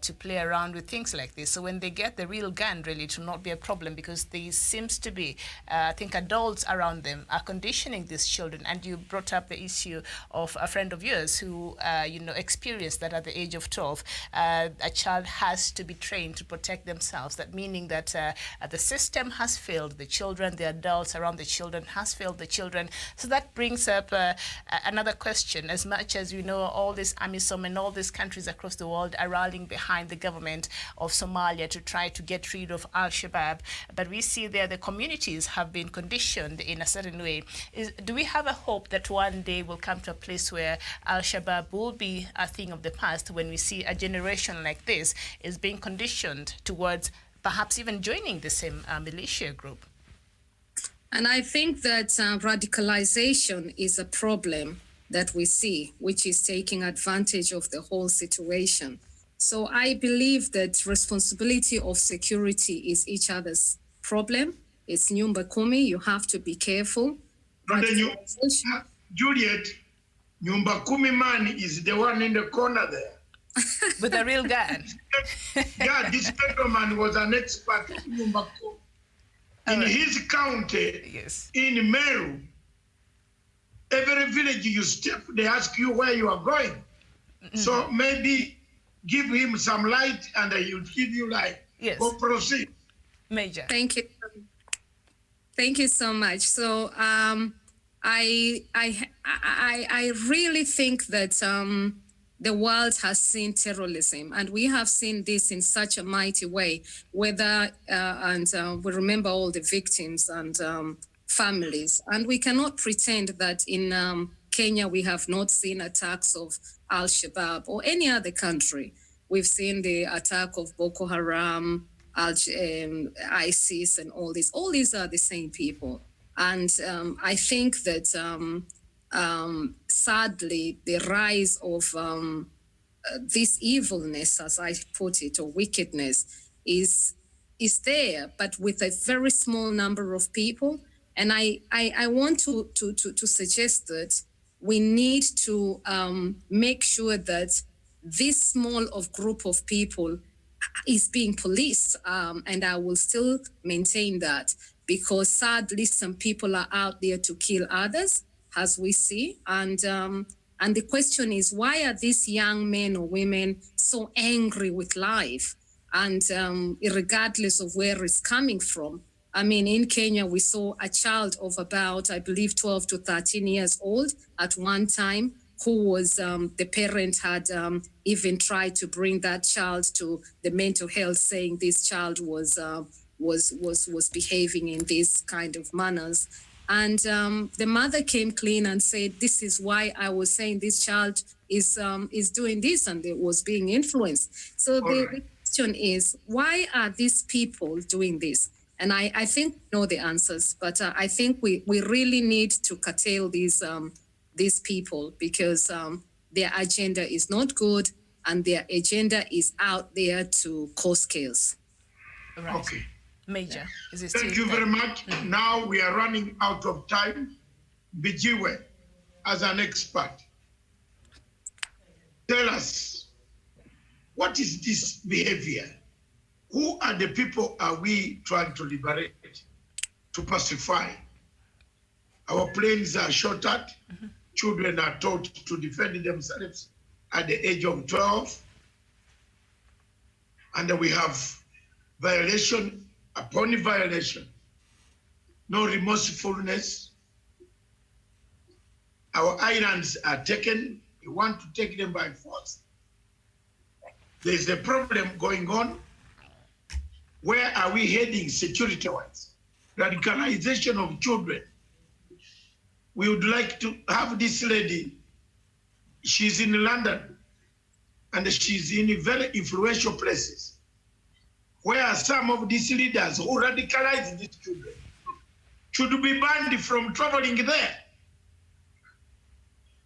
S4: to play around with things like this. So when they get the real gun, really, it will not be a problem, because there seems to be, I think, adults around them are conditioning these children. And you brought up the issue of a friend of yours who, you know, experienced that at the age of 12, a child has to be trained to protect themselves. That meaning that the system has failed the children, the adults around the children has failed the children. So that brings up another question. As much as you know, all this AMISOM and all these countries across the world are rallying behind the government of Somalia to try to get rid of Al-Shabaab, but we see there the communities have been conditioned in a certain way. Do we have a hope that one day we'll come to a place where Al-Shabaab will be a thing of the past, when we see a generation like this is being conditioned towards perhaps even joining the same militia group?
S8: And I think that radicalization is a problem that we see, which is taking advantage of the whole situation. So I believe that responsibility of security is each other's problem. It's Nyumba Kumi, you have to be careful.
S3: Juliet, Nyumba Kumi man is the one in the corner there.
S4: With a real gun.
S3: Yeah, this gentleman was an expert in Nyumba Kumi. In his county,
S4: yes,
S3: in Meru, every village you step, they ask you where you are going. So maybe give him some light and he'll give you light.
S4: Yes.
S3: Go proceed.
S4: Major.
S8: Thank you. Thank you so much. So I really think that the world has seen terrorism, and we have seen this in such a mighty way, whether, we remember all the victims and families. And we cannot pretend that in Kenya, we have not seen attacks of Al-Shabaab or any other country. We've seen the attack of Boko Haram, ISIS, and all this. All these are the same people. And I think that sadly, the rise of this evilness, as I put it, or wickedness, is there, but with a very small number of people. And I want to suggest that we need to make sure that this small of group of people is being policed, and I will still maintain that, because sadly some people are out there to kill others, as we see, and the question is, why are these young men or women so angry with life, and regardless of where it's coming from? I mean, in Kenya, we saw a child of about, I believe, 12 to 13 years old at one time, who was, the parent had even tried to bring that child to the mental health, saying this child was behaving in these kind of manners. And the mother came clean and said, this is why I was saying this child is doing this, and it was being influenced. So the question is, why are these people doing this? And I think we know the answers, but I think we really need to curtail these people, because their agenda is not good, and their agenda is out there to cause chaos.
S4: Right.
S3: Okay.
S4: Major. Is it
S3: Thank you very much. Now we are running out of time. Bijiwe, as an expert, tell us, what is this behavior? Who are the people are we trying to liberate, to pacify? Our planes are shot at. Children are taught to defend themselves at the age of 12. And we have violation upon violation, no remorsefulness. Our islands are taken. We want to take them by force. There's a problem going on. Where are we heading security-wise? Radicalization of children. We would like to have this lady. She's in London, and she's in very influential places, where some of these leaders who radicalize these children should be banned from traveling there.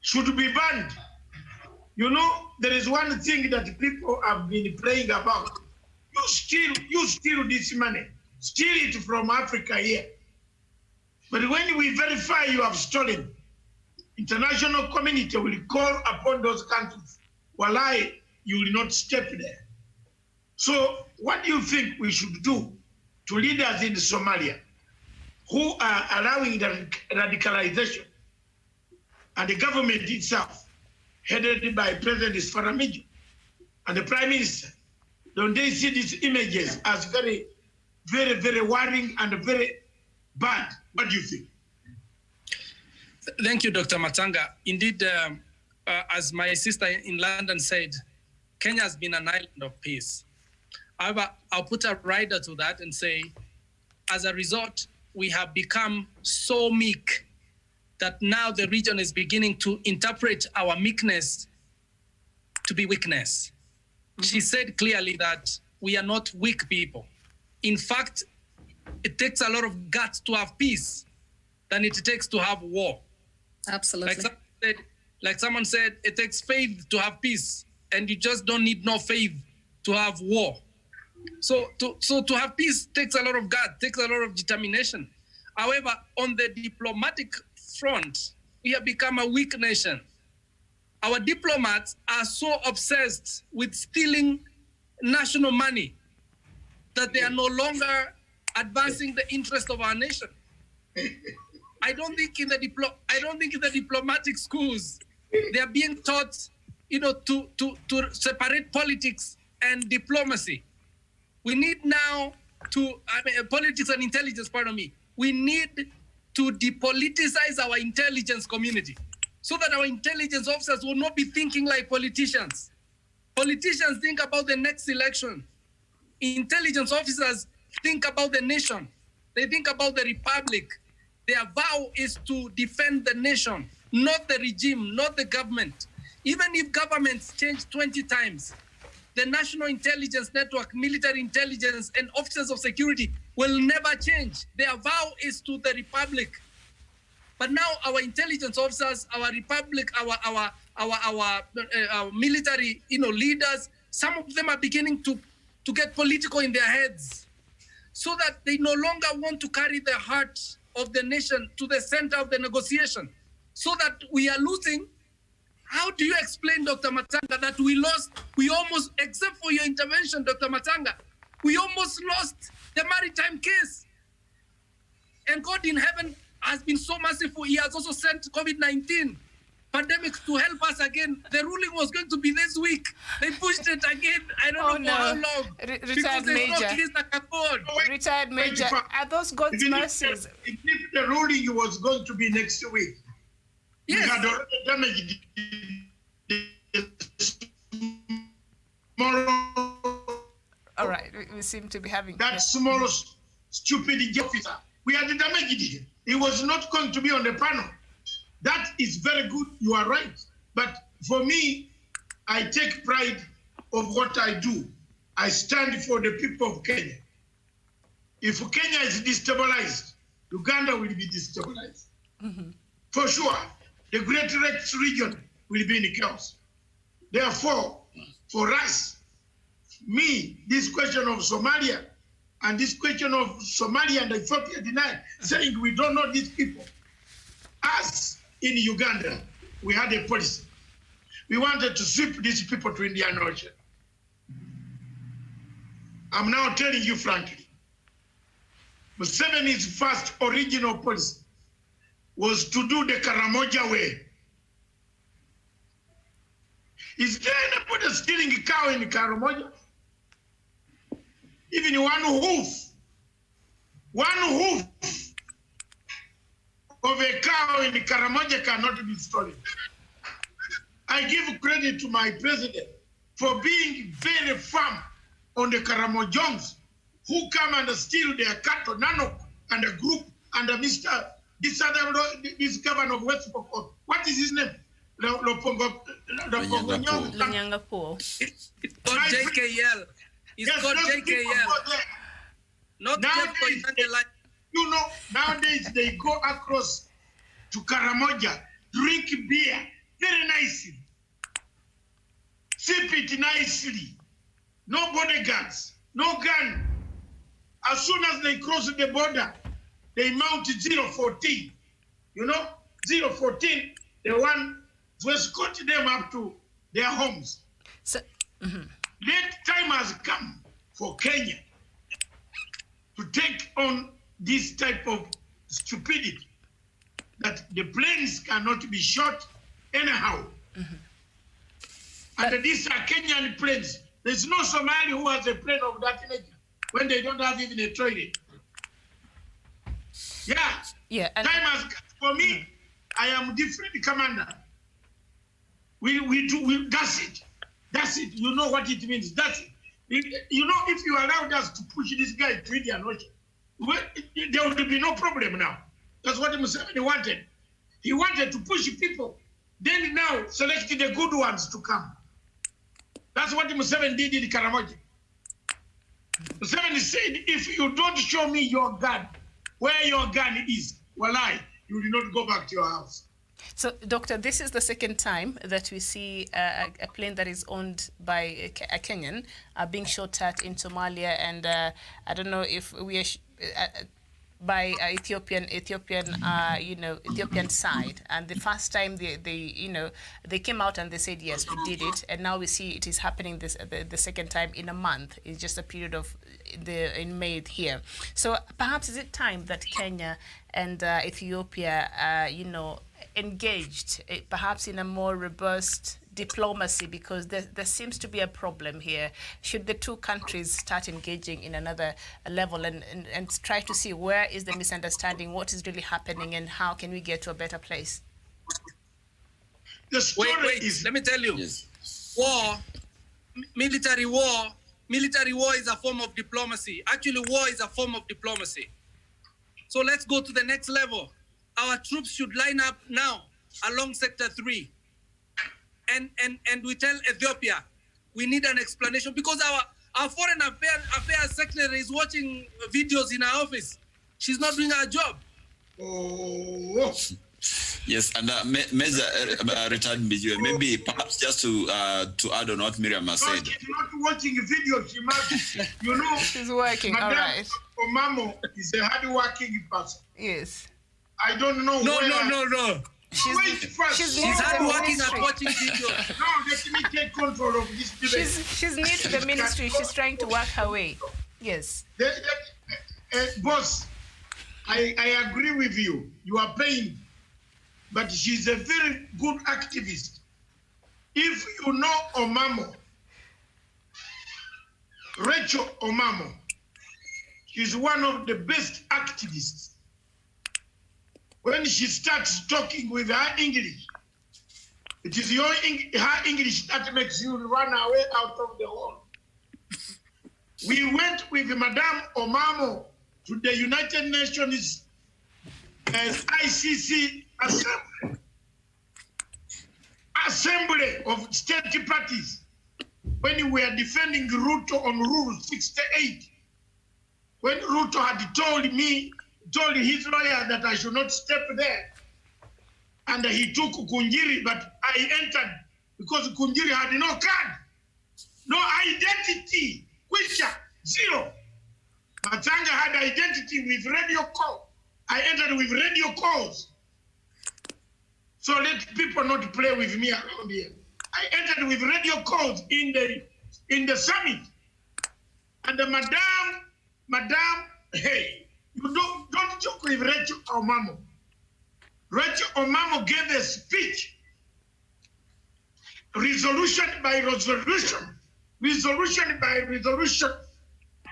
S3: Should be banned. You know, there is one thing that people have been praying about. You steal this money, steal it from Africa here. But when we verify you have stolen, international community will call upon those countries. Wallahi, you will not step there. So what do you think we should do to leaders in Somalia who are allowing the radicalization, and the government itself, headed by President Faramijo and the Prime Minister? Don't they see these images as very, very, very worrying and very bad? What do you think?
S6: Thank you, Dr. Matanga. Indeed, as my sister in London said, Kenya has been an island of peace. However, I'll put a rider to that and say, as a result, we have become so meek that now the region is beginning to interpret our meekness to be weakness. She said clearly that we are not weak people. In fact, it takes a lot of guts to have peace than it takes to have war.
S8: Absolutely.
S6: Like someone said, it takes faith to have peace, and you just don't need no faith to have war. So to have peace takes a lot of guts, takes a lot of determination. However, on the diplomatic front, we have become a weak nation. Our diplomats are so obsessed with stealing national money that they are no longer advancing the interest of our nation. I don't think in the diplomatic schools they are being taught, to separate politics and diplomacy. We need now politics and intelligence. Pardon me. We need to depoliticize our intelligence community, so that our intelligence officers will not be thinking like politicians. Politicians think about the next election. Intelligence officers think about the nation. They think about the republic. Their vow is to defend the nation, not the regime, not the government. Even if governments change 20 times, the National Intelligence Network, military intelligence, and officers of security will never change. Their vow is to the republic. But now our intelligence officers, our republic, our military, leaders, some of them are beginning to get political in their heads, so that they no longer want to carry the heart of the nation to the center of the negotiation, so that we are losing. How do you explain, Dr. Matanga, that we almost, except for your intervention, Dr. Matanga, we almost lost the maritime case. And God in heaven has been so merciful. He has also sent COVID-19 pandemics to help us again. The ruling was going to be this week. They pushed it again. I don't know for how long.
S4: Retired Major. Retired Major. Are those God's mercies?
S3: If the ruling was going to be next week,
S6: yes.
S3: We had already damaged
S4: All right, we seem to be having
S3: that small stupid officer. We had damaged him. He was not going to be on the panel. That is very good. You are right. But for me, I take pride of what I do. I stand for the people of Kenya. If Kenya is destabilized, Uganda will be destabilized. Mm-hmm. For sure, the Great Lakes region will be in chaos. Therefore, for us, this question of Somalia and this question of Somalia and Ethiopia denied, saying we don't know these people. Us in Uganda, we had a policy. We wanted to sweep these people to Indian Ocean. I'm now telling you frankly, Museveni's first original policy was to do the Karamoja way. Is there anybody stealing a cow in Karamoja? Even one hoof of a cow in Karamoja cannot be stolen. I give credit to my president for being very firm on the Karamojongs who come and steal their cattle, Nano and a group and this governor of West Pokot. What is his name?
S6: It's called JKL. It's called JKL. Not
S3: nowadays they go across to Karamoja, drink beer very nicely, sip it nicely, no bodyguards, no gun. As soon as they cross the border, they mount 014. 014, the one to escort them up to their homes.
S4: So,
S3: That time has come for Kenya to take on this type of stupidity, that the planes cannot be shot anyhow. And these are Kenyan planes. There's no Somali who has a plane of that nature when they don't have even a toilet.
S4: Yeah.
S3: Time has come for me. I am different commander. We do. That's it. That's it. You know what it means. That's it. If you allowed us to push this guy to Indian Ocean, there would be no problem now. That's what Museveni wanted. He wanted to push people. Then now select the good ones to come. That's what Museveni did in Karamoja. Museveni said, if you don't show me your gun, where your gun is, wallahi, you will not go back to your house.
S4: So, Doctor, this is the second time that we see a plane that is owned by a Kenyan being shot at in Somalia, and I don't know if we are by Ethiopian side. And the first time they came out and they said yes, we did it, and now we see it is happening the second time in a month. It's just a period of in May here. So perhaps is it time that Kenya and Ethiopia engaged perhaps in a more robust diplomacy, because there seems to be a problem here. Should the two countries start engaging in another level and try to see where is the misunderstanding, what is really happening, and how can we get to a better place?
S6: Wait, let me tell you. Yes. Military war is a form of diplomacy. Actually, war is a form of diplomacy. So let's go to the next level. our troops should line up now along Sector 3. And we tell Ethiopia, we need an explanation because our foreign affairs secretary is watching videos in our office. She's not doing her job.
S3: Oh.
S5: Yes, and Major retired Bijue, maybe perhaps just to add on what Miriam has said.
S3: She's not watching videos. She must, you know.
S4: She's working, all right.
S3: Omamo is a hard-working person.
S4: Yes.
S3: I don't know
S6: No.
S4: She's
S6: hard working at watching videos.
S3: No, let me take control of this debate.
S4: She's new to the ministry. She's trying to work her way. Yes.
S3: Boss, I agree with you. You are paying, but she's a very good activist. If you know Omamo, Rachel Omamo, she's one of the best activists. When she starts talking with her English, it is her English that makes you run away out of the hall. We went with Madame Omamo to the United Nations ICC assembly of state parties when we were defending Ruto on Rule 68. When Ruto had told his lawyer that I should not step there. And he took Kunjiri, but I entered because Kunjiri had no card, no identity, which zero. Matanga had identity with radio call. I entered with radio calls. So let people not play with me around here. I entered with radio calls in the summit. And the Madame, hey, you don't joke with Rachel Omamo. Rachel Omamo gave a speech, resolution by resolution.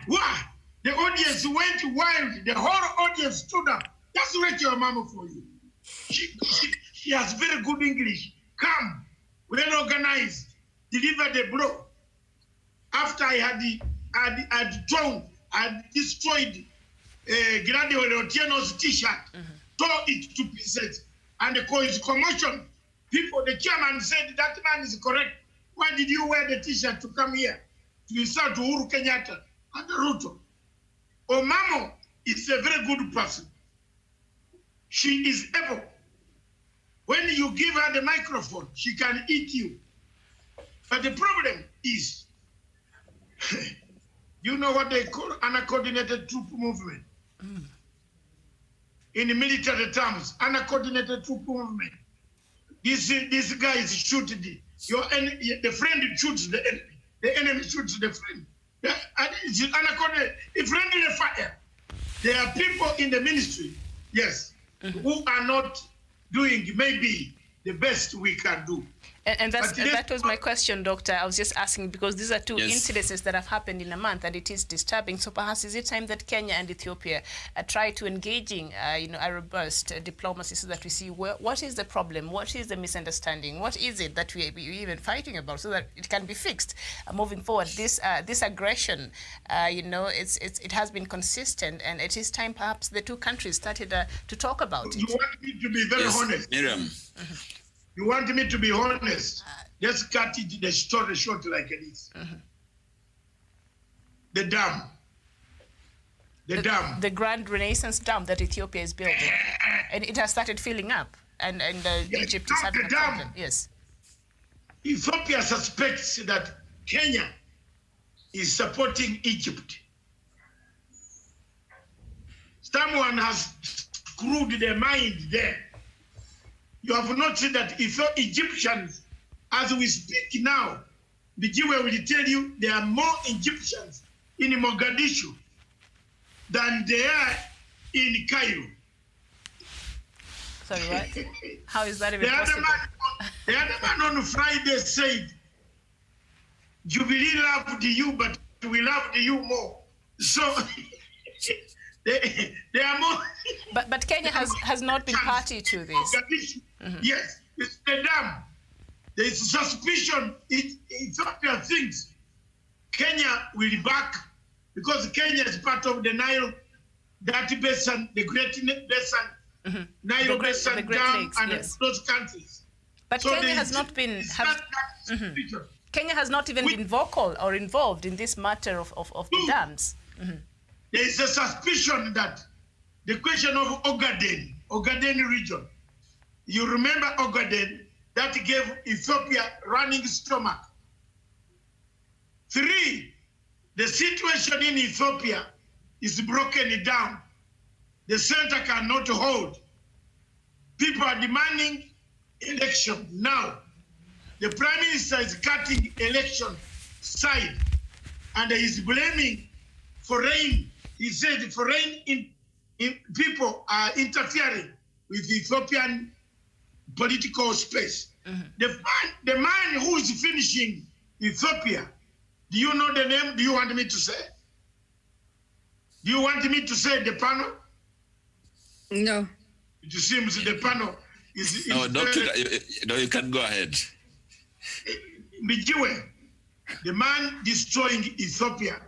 S3: Wow, the audience went wild. The whole audience stood up. That's Rachel Omamo for you. She has very good English. Calm, well organized, delivered the blow. After I had destroyed Gradio Otieno's t-shirt, tore it to pieces, and caused commotion. The chairman said, that man is correct. Why did you wear the t-shirt to come here? To insult Uhuru Kenyatta and Ruto. Omamo is a very good person. She is able. When you give her the microphone, she can eat you. But the problem is, you know what they call uncoordinated troop movement? In the military terms, uncoordinated troop movement. These guys shoot the friend shoots the enemy. The enemy shoots the friend. It's uncoordinated. It's friendly fire. There are people in the ministry, yes, who are not doing maybe the best we can do.
S4: And that was my question, Doctor. I was just asking because these are two incidences that have happened in a month, and it is disturbing. So perhaps is it time that Kenya and Ethiopia try to engaging, a robust diplomacy so that we see what is the problem, what is the misunderstanding, what is it that we're even fighting about, so that it can be fixed moving forward. This aggression, it has been consistent, and it is time perhaps the two countries started to talk about it.
S3: You want me to be very honest,
S5: Miriam.
S3: You want me to be honest? Just cut it the story short like it is. The dam.
S4: The Grand Renaissance Dam that Ethiopia is building. And it has started filling up. And Egypt is having a problem. Yes.
S3: Ethiopia suspects that Kenya is supporting Egypt. Someone has screwed their mind there. You have not seen that if Egyptians, as we speak now, the Jew will tell you there are more Egyptians in Mogadishu than there are in Cairo.
S4: Sorry, what? How is that even possible?
S3: The other man on Friday said, Jubilee loved you, but we loved you more. So they are more.
S4: But Kenya has not been party to this.
S3: Yes, it's the dam. There is suspicion. Ethiopia thinks Kenya will back because Kenya is part of the Nile, that basin, the Great Basin Nile Basin
S4: the Great
S3: Dam,
S4: Lakes,
S3: and
S4: yes.
S3: those countries.
S4: But
S3: So
S4: Kenya
S3: they-
S4: has not been.
S3: suspicion.
S4: Kenya has not even been vocal or involved in this matter of the dams.
S3: There is a suspicion that the question of Ogaden region, you remember Ogaden, that gave Ethiopia running stomach. 3, the situation in Ethiopia is broken down. The center cannot hold. People are demanding election now. The Prime Minister is cutting election side, and he is blaming foreign. He said foreign people are interfering with Ethiopian political space. The man who is finishing Ethiopia, do you know the name? Do you want me to say? Do you want me to say the panel?
S8: No.
S3: It seems the panel is.
S5: No, Doctor, no, you can go ahead.
S3: Mijiwe, the man destroying Ethiopia,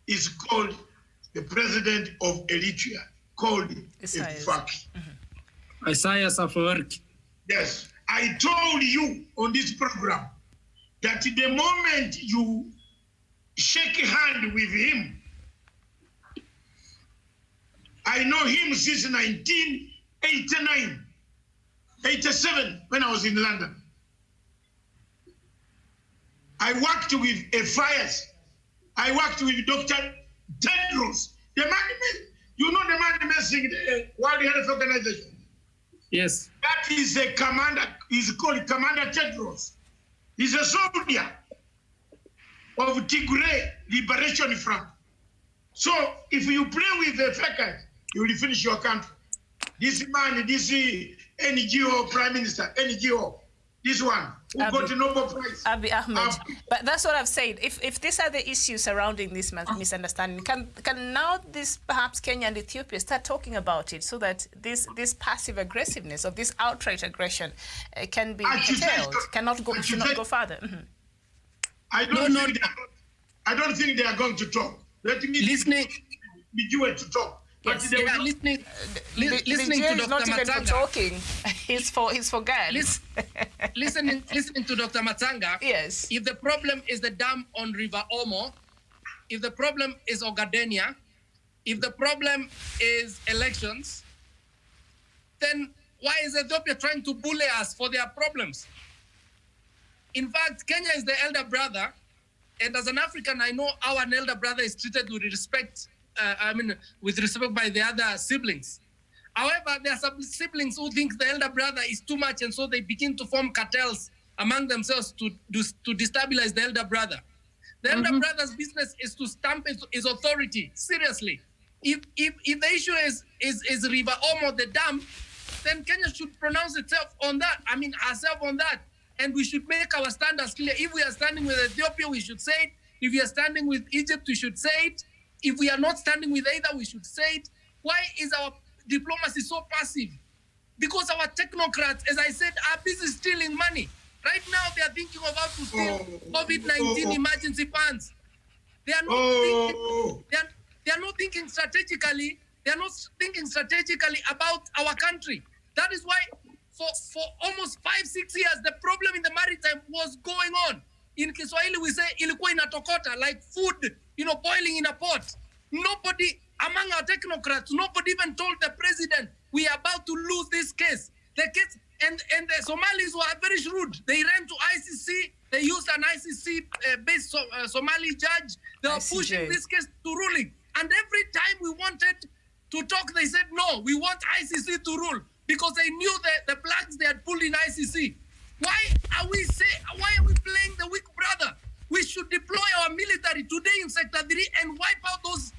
S3: is called the president of Eritrea, called Afwerki.
S6: Isaias Afwerki.
S3: Yes, I told you on this program that the moment you shake hand with him, I know him since 1989, 87, when I was in London. I worked with FIS. I worked with Dr. Tedros. The man, you know the man messing the World Health Organization?
S6: Yes.
S3: That is a commander, he's called Commander Tedros. He's a soldier of Tigray Liberation Front. So if you play with the fakers, you will finish your country. This man, this NGO Prime Minister, NGO, this one, who got the Nobel Prize.
S4: Abiy Ahmed. But that's what I've said. If these are the issues surrounding this misunderstanding, can now this perhaps Kenya and Ethiopia start talking about it so that this passive aggressiveness or this outright aggression can be curtailed, should not go further?
S3: I don't think they are going to talk. Let me
S6: listening
S3: to talk. But
S4: Yes.
S3: they will
S6: listening
S4: the
S6: to
S4: is not
S6: Dr.
S4: even for
S6: Matanga.
S4: talking. He's for guns.
S6: Listening to Dr. Matanga.
S4: Yes.
S6: If the problem is the dam on River Omo, if the problem is Ogadenia, if the problem is elections, then why is Ethiopia trying to bully us for their problems? In fact, Kenya is the elder brother, and as an African, I know our elder brother is treated with respect. With respect by the other siblings. However, there are some siblings who think the elder brother is too much, and so they begin to form cartels among themselves to destabilize the elder brother. The elder brother's business is to stamp his authority. Seriously, if the issue is River Omo, the dam, then Kenya should pronounce itself on that. Ourselves on that, and we should make our standards clear. If we are standing with Ethiopia, we should say it. If we are standing with Egypt, we should say it. If we are not standing with either, we should say it. Why is our diplomacy so passive? Because our technocrats, as I said, are busy stealing money. Right now, they are thinking of how to steal COVID-19 emergency funds. They are not they are not thinking strategically. They are not thinking strategically about our country. That is why, for almost 5-6 years, the problem in the maritime was going on. In Kiswahili, we say ilikuwa inatokota, like food, boiling in a pot. Nobody among our technocrats, nobody even told the president we are about to lose this case. The case, and the Somalis were very shrewd. They ran to ICC. They used an ICC-based Somali judge. They were pushing this case to ruling. And every time we wanted to talk, they said, no, we want ICC to rule, because they knew the plugs they had pulled in ICC. Why are we playing the weak brother? We should deploy our military today in Sector 3 and wipe out those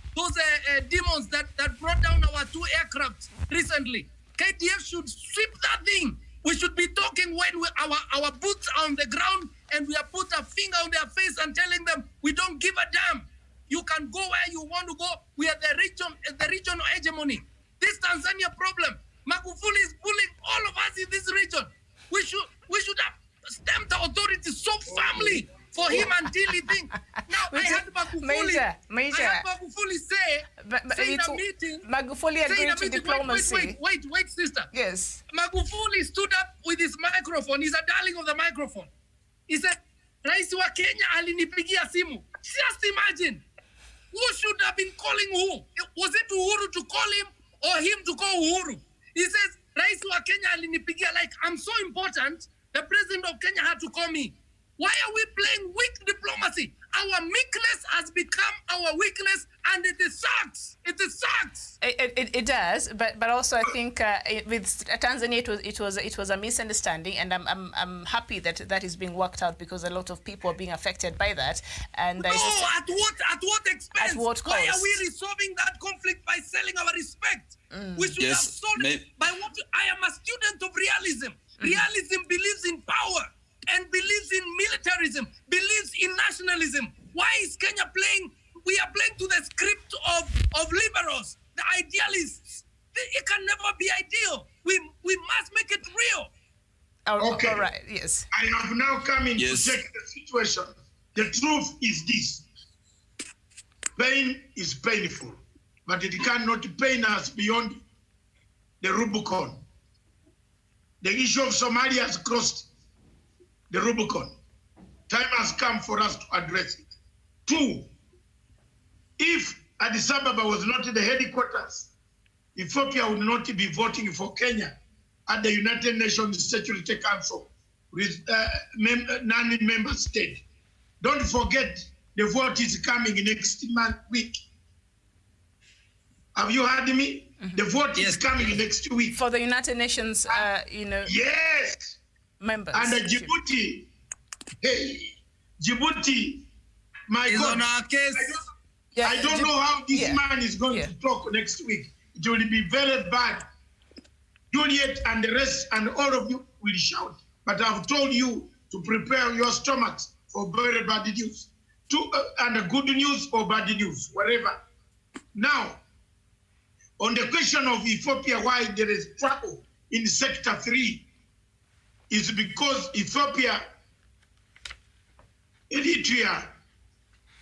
S6: demons that brought down our 2 aircraft recently. KTF should sweep that thing. We should be talking when our boots are on the ground and we have put a finger on their face and telling them we don't give a damn. You can go where you want to go. We are the regional hegemony. This Tanzania problem, Magufuli is bullying all of us in this region. We should have stamped the authority so firmly for him until he thinks. Now, I had Magufuli say in a meeting.
S4: Magufuli agreed to diplomacy.
S6: Wait, sister.
S4: Yes.
S6: Magufuli stood up with his microphone. He's a darling of the microphone. He said, Rais wa Kenya alinipigia simu. Just imagine. Who should have been calling who? Was it Uhuru to call him or him to call Uhuru? He says, Rais wa Kenya alinipigia, like I'm so important, the president of Kenya had to call me. Why are we playing weak diplomacy? Our meekness has become our weakness, and it sucks. It sucks.
S4: It does, but also I think with Tanzania it was a misunderstanding, and I'm happy that is being worked out, because a lot of people are being affected by that. And
S6: no, at what expense?
S4: At what cost?
S6: Why are we resolving that conflict by selling our respect? We should have sold it by what? I am a student of realism. Realism believes in power and believes in militarism, believes in nationalism. Why is Kenya playing? We are playing to the script of liberals, the idealists. It can never be ideal. We must make it real.
S3: Okay.
S4: All right, yes.
S3: I have now come in to check the situation. The truth is this. Pain is painful, but it cannot pain us beyond the Rubicon. The issue of Somalia has crossed the Rubicon. Time has come for us to address it. 2, if Addis Ababa was not the headquarters, Ethiopia would not be voting for Kenya at the United Nations Security Council with non-member state. Don't forget, the vote is coming next week. Have you heard me? The vote is coming next week.
S4: For the United Nations,
S3: Yes.
S4: members.
S3: And Djibouti, Djibouti, my
S6: is
S3: God.
S6: on our case.
S3: I don't know how this man is going to talk next week. It will be very bad. Juliet and the rest and all of you will shout. But I've told you to prepare your stomachs for very bad news. And good news or bad news, whatever. Now, on the question of Ethiopia, why there is trouble in Sector 3, is because Ethiopia, Eritrea,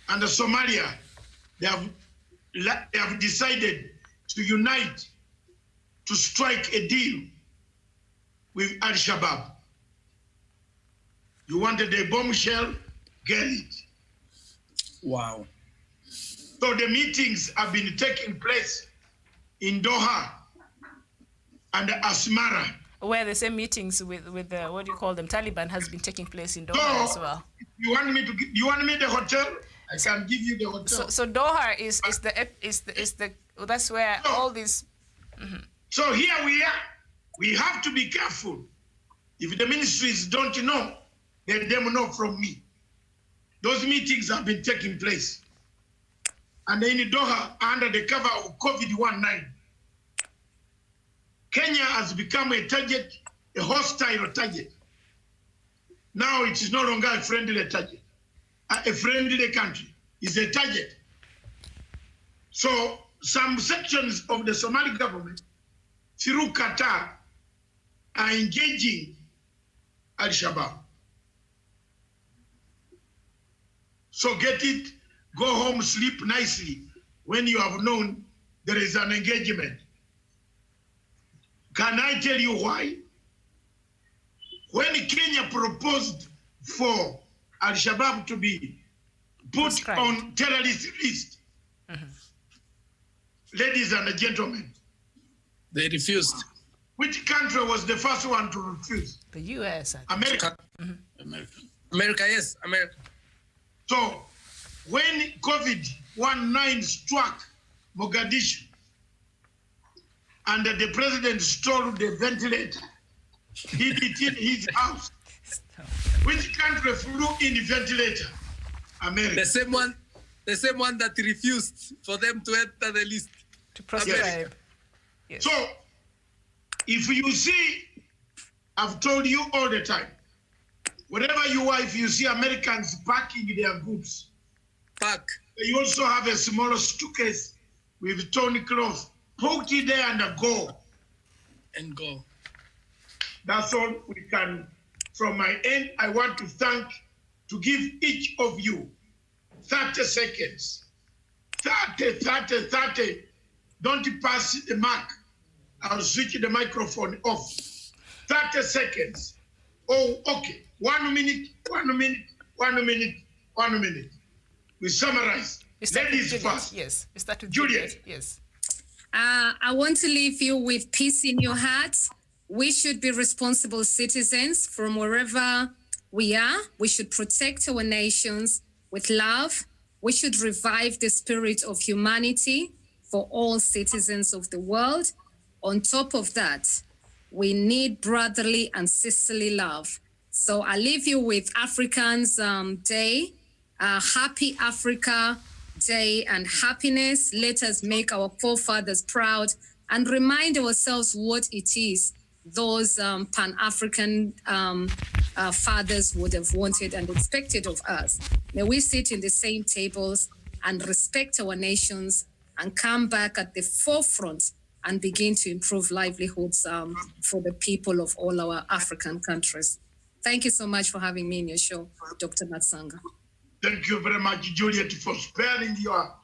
S3: and Somalia, they have decided to unite to strike a deal with Al-Shabaab. You wanted a bombshell, get it.
S6: Wow.
S3: So the meetings have been taking place in Doha and Asmara.
S4: Where the same meetings with the, what do you call them, Taliban has been taking place in Doha as well.
S3: You want me the hotel? I can give you the hotel.
S4: So Doha is the that's where all these.
S3: So here we are. We have to be careful. If the ministries don't know, let them know from me. Those meetings have been taking place. And in Doha, under the cover of COVID-19, Kenya has become a target, a hostile target. Now it is no longer a friendly target. A friendly country is a target. So some sections of the Somali government, through Qatar, are engaging Al-Shabaab. So get it, go home, sleep nicely when you have known there is an engagement. Can I tell you why? When Kenya proposed for Al-Shabaab to be put on terrorist list, ladies and gentlemen,
S6: they refused.
S3: Which country was the first one to refuse?
S4: The U.S.
S3: America.
S6: America, yes, America.
S3: So when COVID-19 struck Mogadishu and the president stole the ventilator, he did it in his house. Which country flew in the ventilator? America.
S6: The same one that refused for them to enter the list.
S4: To prescribe.
S3: Yes. So if you see, I've told you all the time, wherever you are, if you see Americans packing their goods, they also have a small suitcase with torn cloth. Put it there and go.
S6: And go.
S3: That's all we can. From my end, I want to thank to give each of you 30 seconds. 30. Don't pass the mark. I'll switch the microphone off. 30 seconds. Oh, okay. 1 minute. We summarize. Ladies first.
S4: Yes, we start with
S3: Juliet.
S4: Yes.
S8: I want to leave you with peace in your hearts. We should be responsible citizens from wherever we are. We should protect our nations with love. We should revive the spirit of humanity for all citizens of the world. On top of that, we need brotherly and sisterly love. So I leave you with Africans Day, Happy Africa Day and happiness. Let us make our forefathers proud and remind ourselves what it is those Pan-African fathers would have wanted and expected of us. May we sit in the same tables and respect our nations and come back at the forefront and begin to improve livelihoods for the people of all our African countries. Thank you so much for having me in your show, Dr. Matsanga.
S3: Thank you very much, Juliet, for sparing your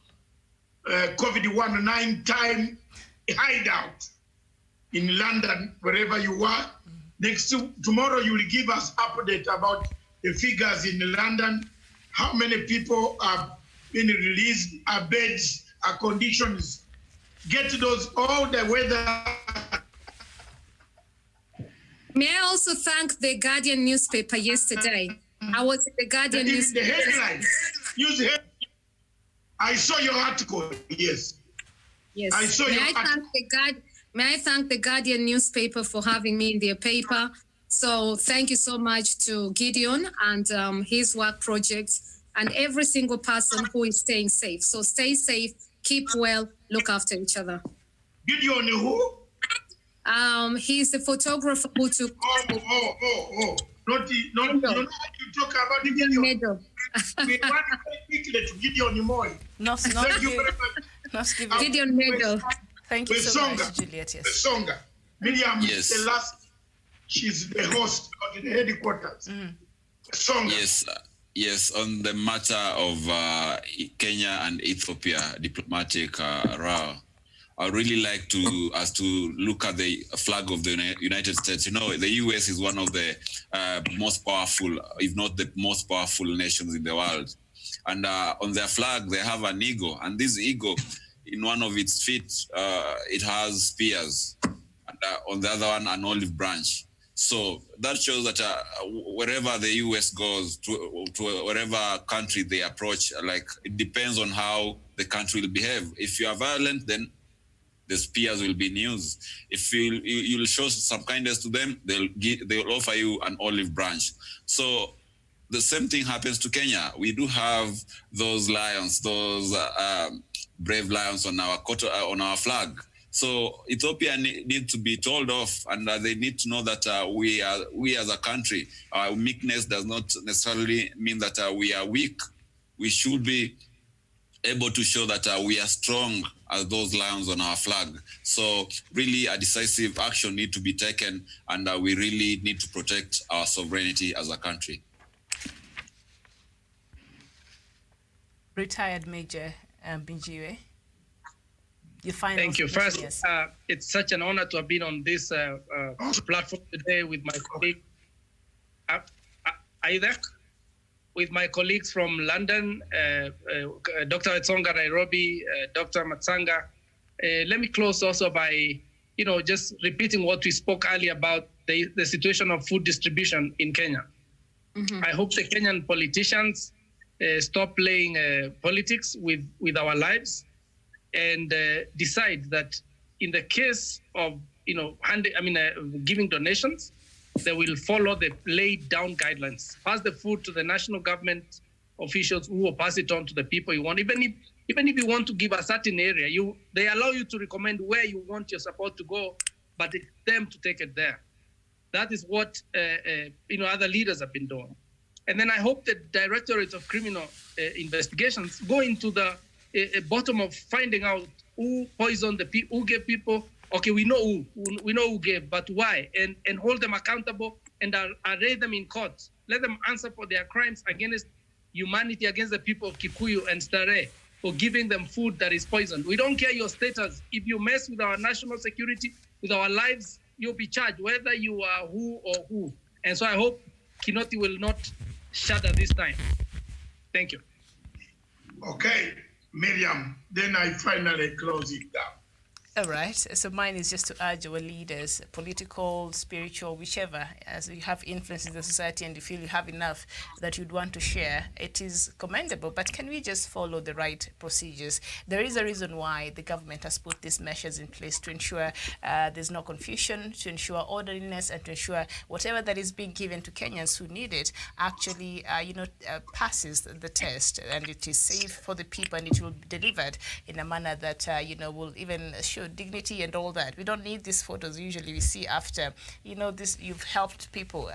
S3: COVID-19 time hideout in London, wherever you are. Tomorrow, you will give us update about the figures in London, how many people have been released, our beds, our conditions. Get those, all the weather.
S8: May I also thank the Guardian newspaper yesterday. I was in the Guardian newspaper.
S3: The headlines. I saw your article, yes.
S8: Yes.
S3: I saw your article.
S8: May I thank the Guardian newspaper for having me in their paper. So thank you so much to Gideon and his work project and every single person who is staying safe. So stay safe, keep well, look after each other.
S3: Gideon who?
S8: He's the photographer who took.
S3: Not you talk about Gideon.
S8: Medal.
S3: We want quickly to Gideon Moy. Thank you very much.
S8: Gideon Medal.
S4: Thank you so much, Juliet. Yes.
S3: Songa. Miriam
S5: Yes.
S3: is the last. She's the host of the headquarters. Songa.
S5: Yes. On the matter of Kenya and Ethiopia diplomatic row, I would really like us to look at the flag of the United States. You know, the U.S. is one of the most powerful, if not the most powerful nations in the world. And on their flag, they have an eagle. And this eagle, in one of its feet, it has spears. And on the other one, an olive branch. So that shows that wherever the U.S. goes, to wherever country they approach, like it depends on how the country will behave. If you are violent, then the spears will be news. If you'll show some kindness to them, they'll offer you an olive branch. So the same thing happens to Kenya. We do have those lions, those brave lions on our flag. So Ethiopia need to be told off, and they need to know that we as a country, our meekness does not necessarily mean that we are weak. We should be able to show that we are strong as those lions on our flag. So really a decisive action need to be taken, and we really need to protect our sovereignty as a country.
S4: Retired Major Binjiwe.
S6: Thank you. First, it's such an honor to have been on this platform today with my colleague. Are you there? With my colleagues from London, Dr. Etsonga Nairobi, Dr. Matsanga. Let me close also by, just repeating what we spoke earlier about the situation of food distribution in Kenya. I hope the Kenyan politicians stop playing politics with our lives and decide that in the case of, giving donations, they will follow the laid down guidelines. Pass the food to the national government officials who will pass it on to the people you want. Even if you want to give a certain area, they allow you to recommend where you want your support to go, but it's them to take it there. That is what other leaders have been doing. And then I hope the Directorate of Criminal Investigations go into the bottom of finding out who poisoned the people, who gave people. Okay, we know who gave, but why? And hold them accountable and array them in court. let them answer for their crimes against humanity, against the people of Kikuyu and Stare, for giving them food that is poisoned. We don't care your status. If you mess with our national security, with our lives, you'll be charged, whether you are who or who. And so I hope Kinoti will not shudder this time. Thank you.
S3: Okay, Miriam, then I finally close it down.
S4: All right. So mine is just to urge our leaders, political, spiritual, whichever, as you have influence in the society and you feel you have enough that you'd want to share, it is commendable. But can we just follow the right procedures? There is a reason why the government has put these measures in place to ensure there's no confusion, to ensure orderliness, and to ensure whatever that is being given to Kenyans who need it actually, passes the test, and it is safe for the people, and it will be delivered in a manner that, will even show dignity and all that. We don't need these photos usually we see after, this, you've helped people.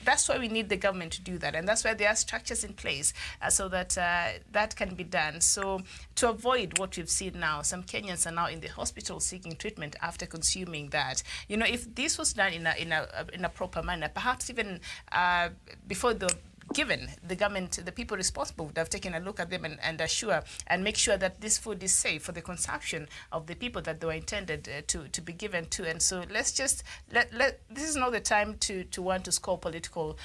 S4: That's why we need the government to do that, and that's why there are structures in place so that that can be done. So to avoid what we've seen now, some Kenyans are now in the hospital seeking treatment after consuming that. If this was done in a proper manner, perhaps even before the given, the government, the people responsible would have taken a look at them and assure and make sure that this food is safe for the consumption of the people that they were intended to be given to. And so let's just this is not the time to want to score political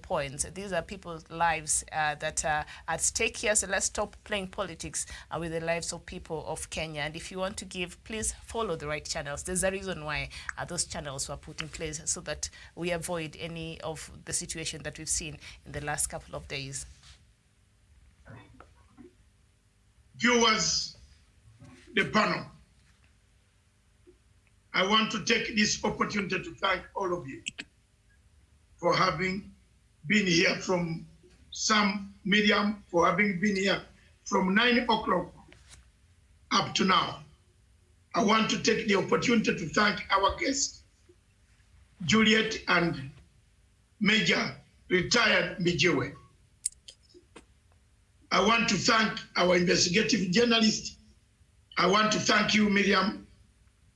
S4: points. These are people's lives that are at stake here. So let's stop playing politics with the lives of people of Kenya. And if you want to give, please follow the right channels. There's a reason why those channels were put in place, so that we avoid any of the situation that we've seen in the last couple of days.
S3: Viewers, the panel, I want to take this opportunity to thank all of you for having been here from some medium, for having been here from 9 o'clock up to now. I want to take the opportunity to thank our guests, Juliet and Major Retired Mijiwe. I want to thank our investigative journalist. I want to thank you, Miriam.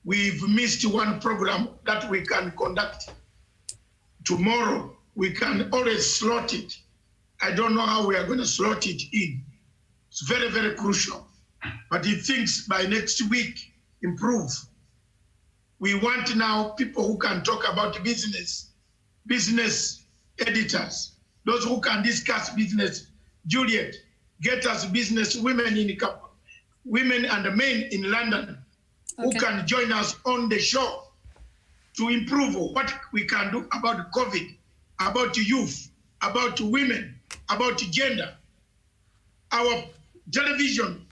S3: We've missed one program that we can conduct tomorrow. We can always slot it. I don't know how we are going to slot it in. It's very, very crucial. But if things by next week improve, we want now people who can talk about business editors, those who can discuss business. Juliet, get us business women in the women and men in London who can join us on the show to improve what we can do about COVID, about youth, about women, about gender. Our television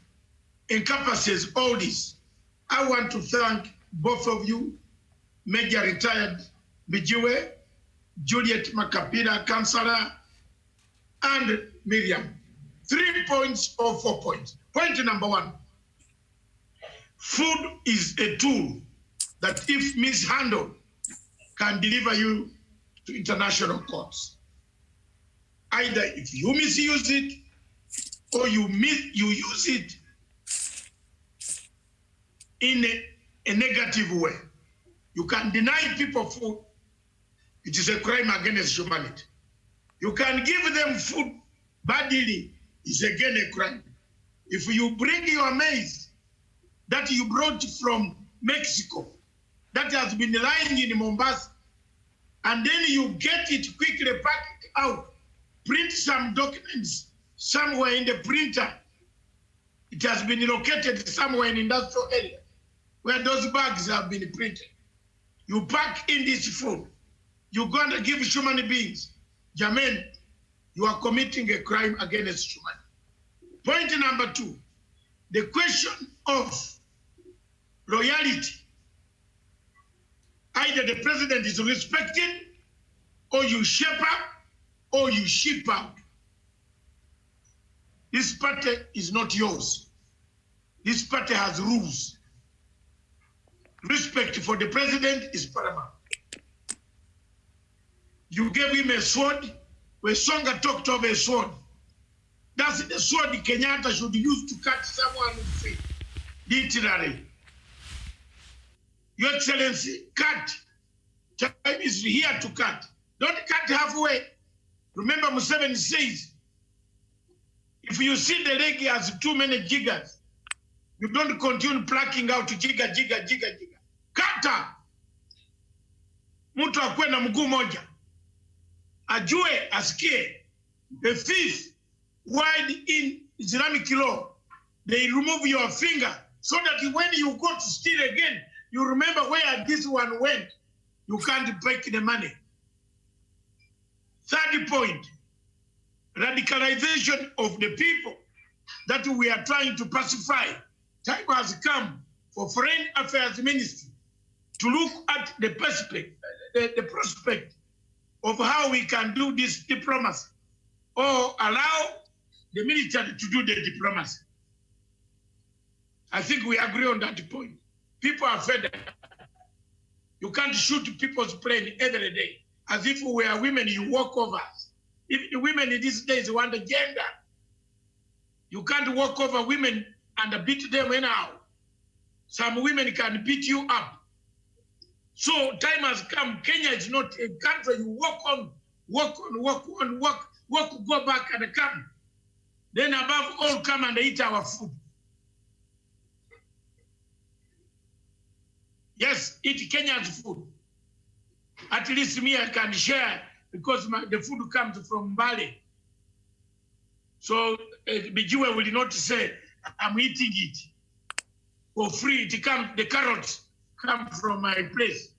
S3: encompasses all this. I want to thank both of you, Major Retired Mijiwe, Juliet Makapira, Councillor, and Miriam. 3 points or 4 points. Point number 1, food is a tool that, if mishandled, can deliver you to international courts. Either if you misuse it or you use it in a negative way. You can deny people food. It is a crime against humanity. You can give them food badly. It's again a crime. If you bring your maize that you brought from Mexico, that has been lying in Mombasa, and then you get it quickly, pack it out, print some documents somewhere in the printer. It has been located somewhere in industrial area where those bags have been printed. You pack in this food. You're going to give human beings. Jermaine, you are committing a crime against humanity. Point number 2, the question of loyalty. Either the president is respected, or you shape up, or you ship out. This party is not yours. This party has rules. Respect for the president is paramount. You gave him a sword. When Songa talked of a sword, that's the sword Kenyatta should use to cut someone's feet. Literally. Your Excellency, cut. Time is here to cut. Don't cut halfway. Remember, Museveni says, if you see the leg has too many jiggers, you don't continue plucking out jigger. Kata! Mtu akwe na mguu moja. Ajue, asikie. The fifth wide in Islamic law, they remove your finger so that when you go to steal again, you remember where this one went. You can't take the money. Third point, radicalization of the people that we are trying to pacify. Time has come for Foreign Affairs Ministry to look at the prospect of how we can do this diplomacy or allow the military to do the diplomacy. I think we agree on that point. People are fed up. You can't shoot people's plane every day. As if we are women, you walk over us. If the women in these days want a gender, you can't walk over women and beat them anyhow. Some women can beat you up. So time has come. Kenya is not a country you walk on, go back and come. Then above all, come and eat our food. Yes, eat Kenya's food. At least me, I can share because the food comes from Mbale. So Bijiwe will not say, I'm eating it for free. It comes, the carrots come from my place.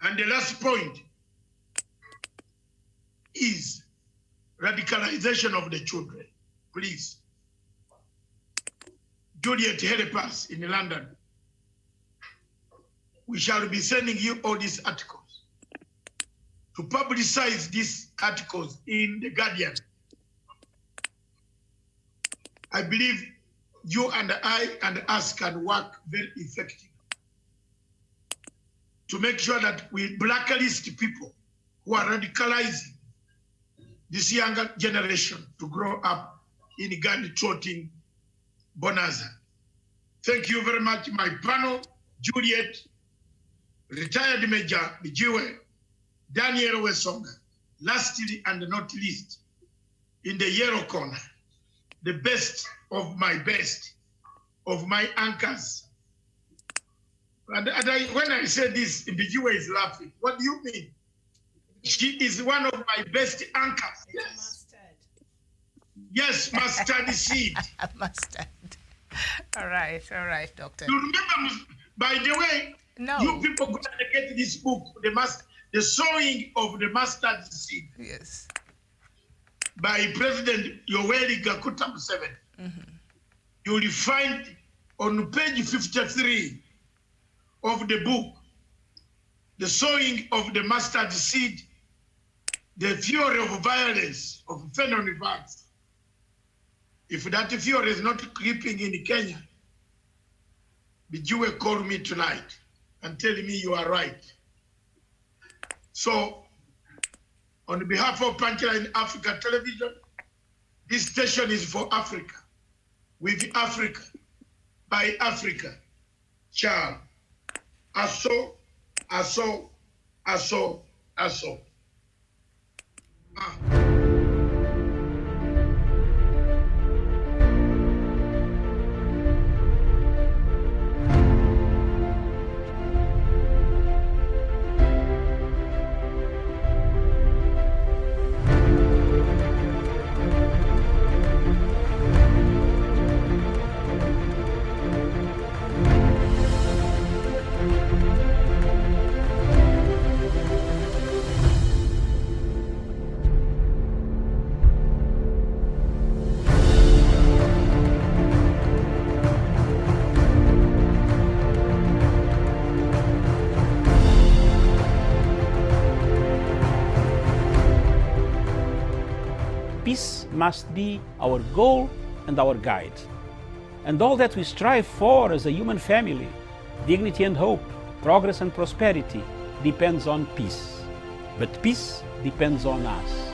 S3: And the last point is radicalization of the children. Please. Juliet, help us in London. We shall be sending you all these articles to publicize these articles in The Guardian. I believe you and I and us can work very effectively to make sure that we blacklist people who are radicalizing this younger generation to grow up in gun-trotting bonanza. Thank you very much, my panel, Juliet, retired Major Bijiwe, Daniel Wesonga, lastly and not least, in the yellow corner, the best of my anchors. And when I say this, Bijiwe is laughing. What do you mean? She is one of my best anchors. Yes. Yes, mustard seed.
S4: Mustard. All right, doctor.
S3: You remember, by the way, you people go and get this book, The Sowing of the Mustard Seed.
S4: Yes.
S3: By President Yoweri Kaguta Museveni. You will find on page 53 of the book, The Sowing of the Mustard Seed, the Fury of Violence of Fenton Vance. If that fury is not creeping in Kenya, Bijiwe call me tonight and tell me you are right. So, on behalf of Punchline Africa Television, this station is for Africa, with Africa, by Africa. Ciao. Aso.
S1: Peace must be our goal and our guide. And all that we strive for as a human family, dignity and hope, progress and prosperity, depends on peace. But peace depends on us.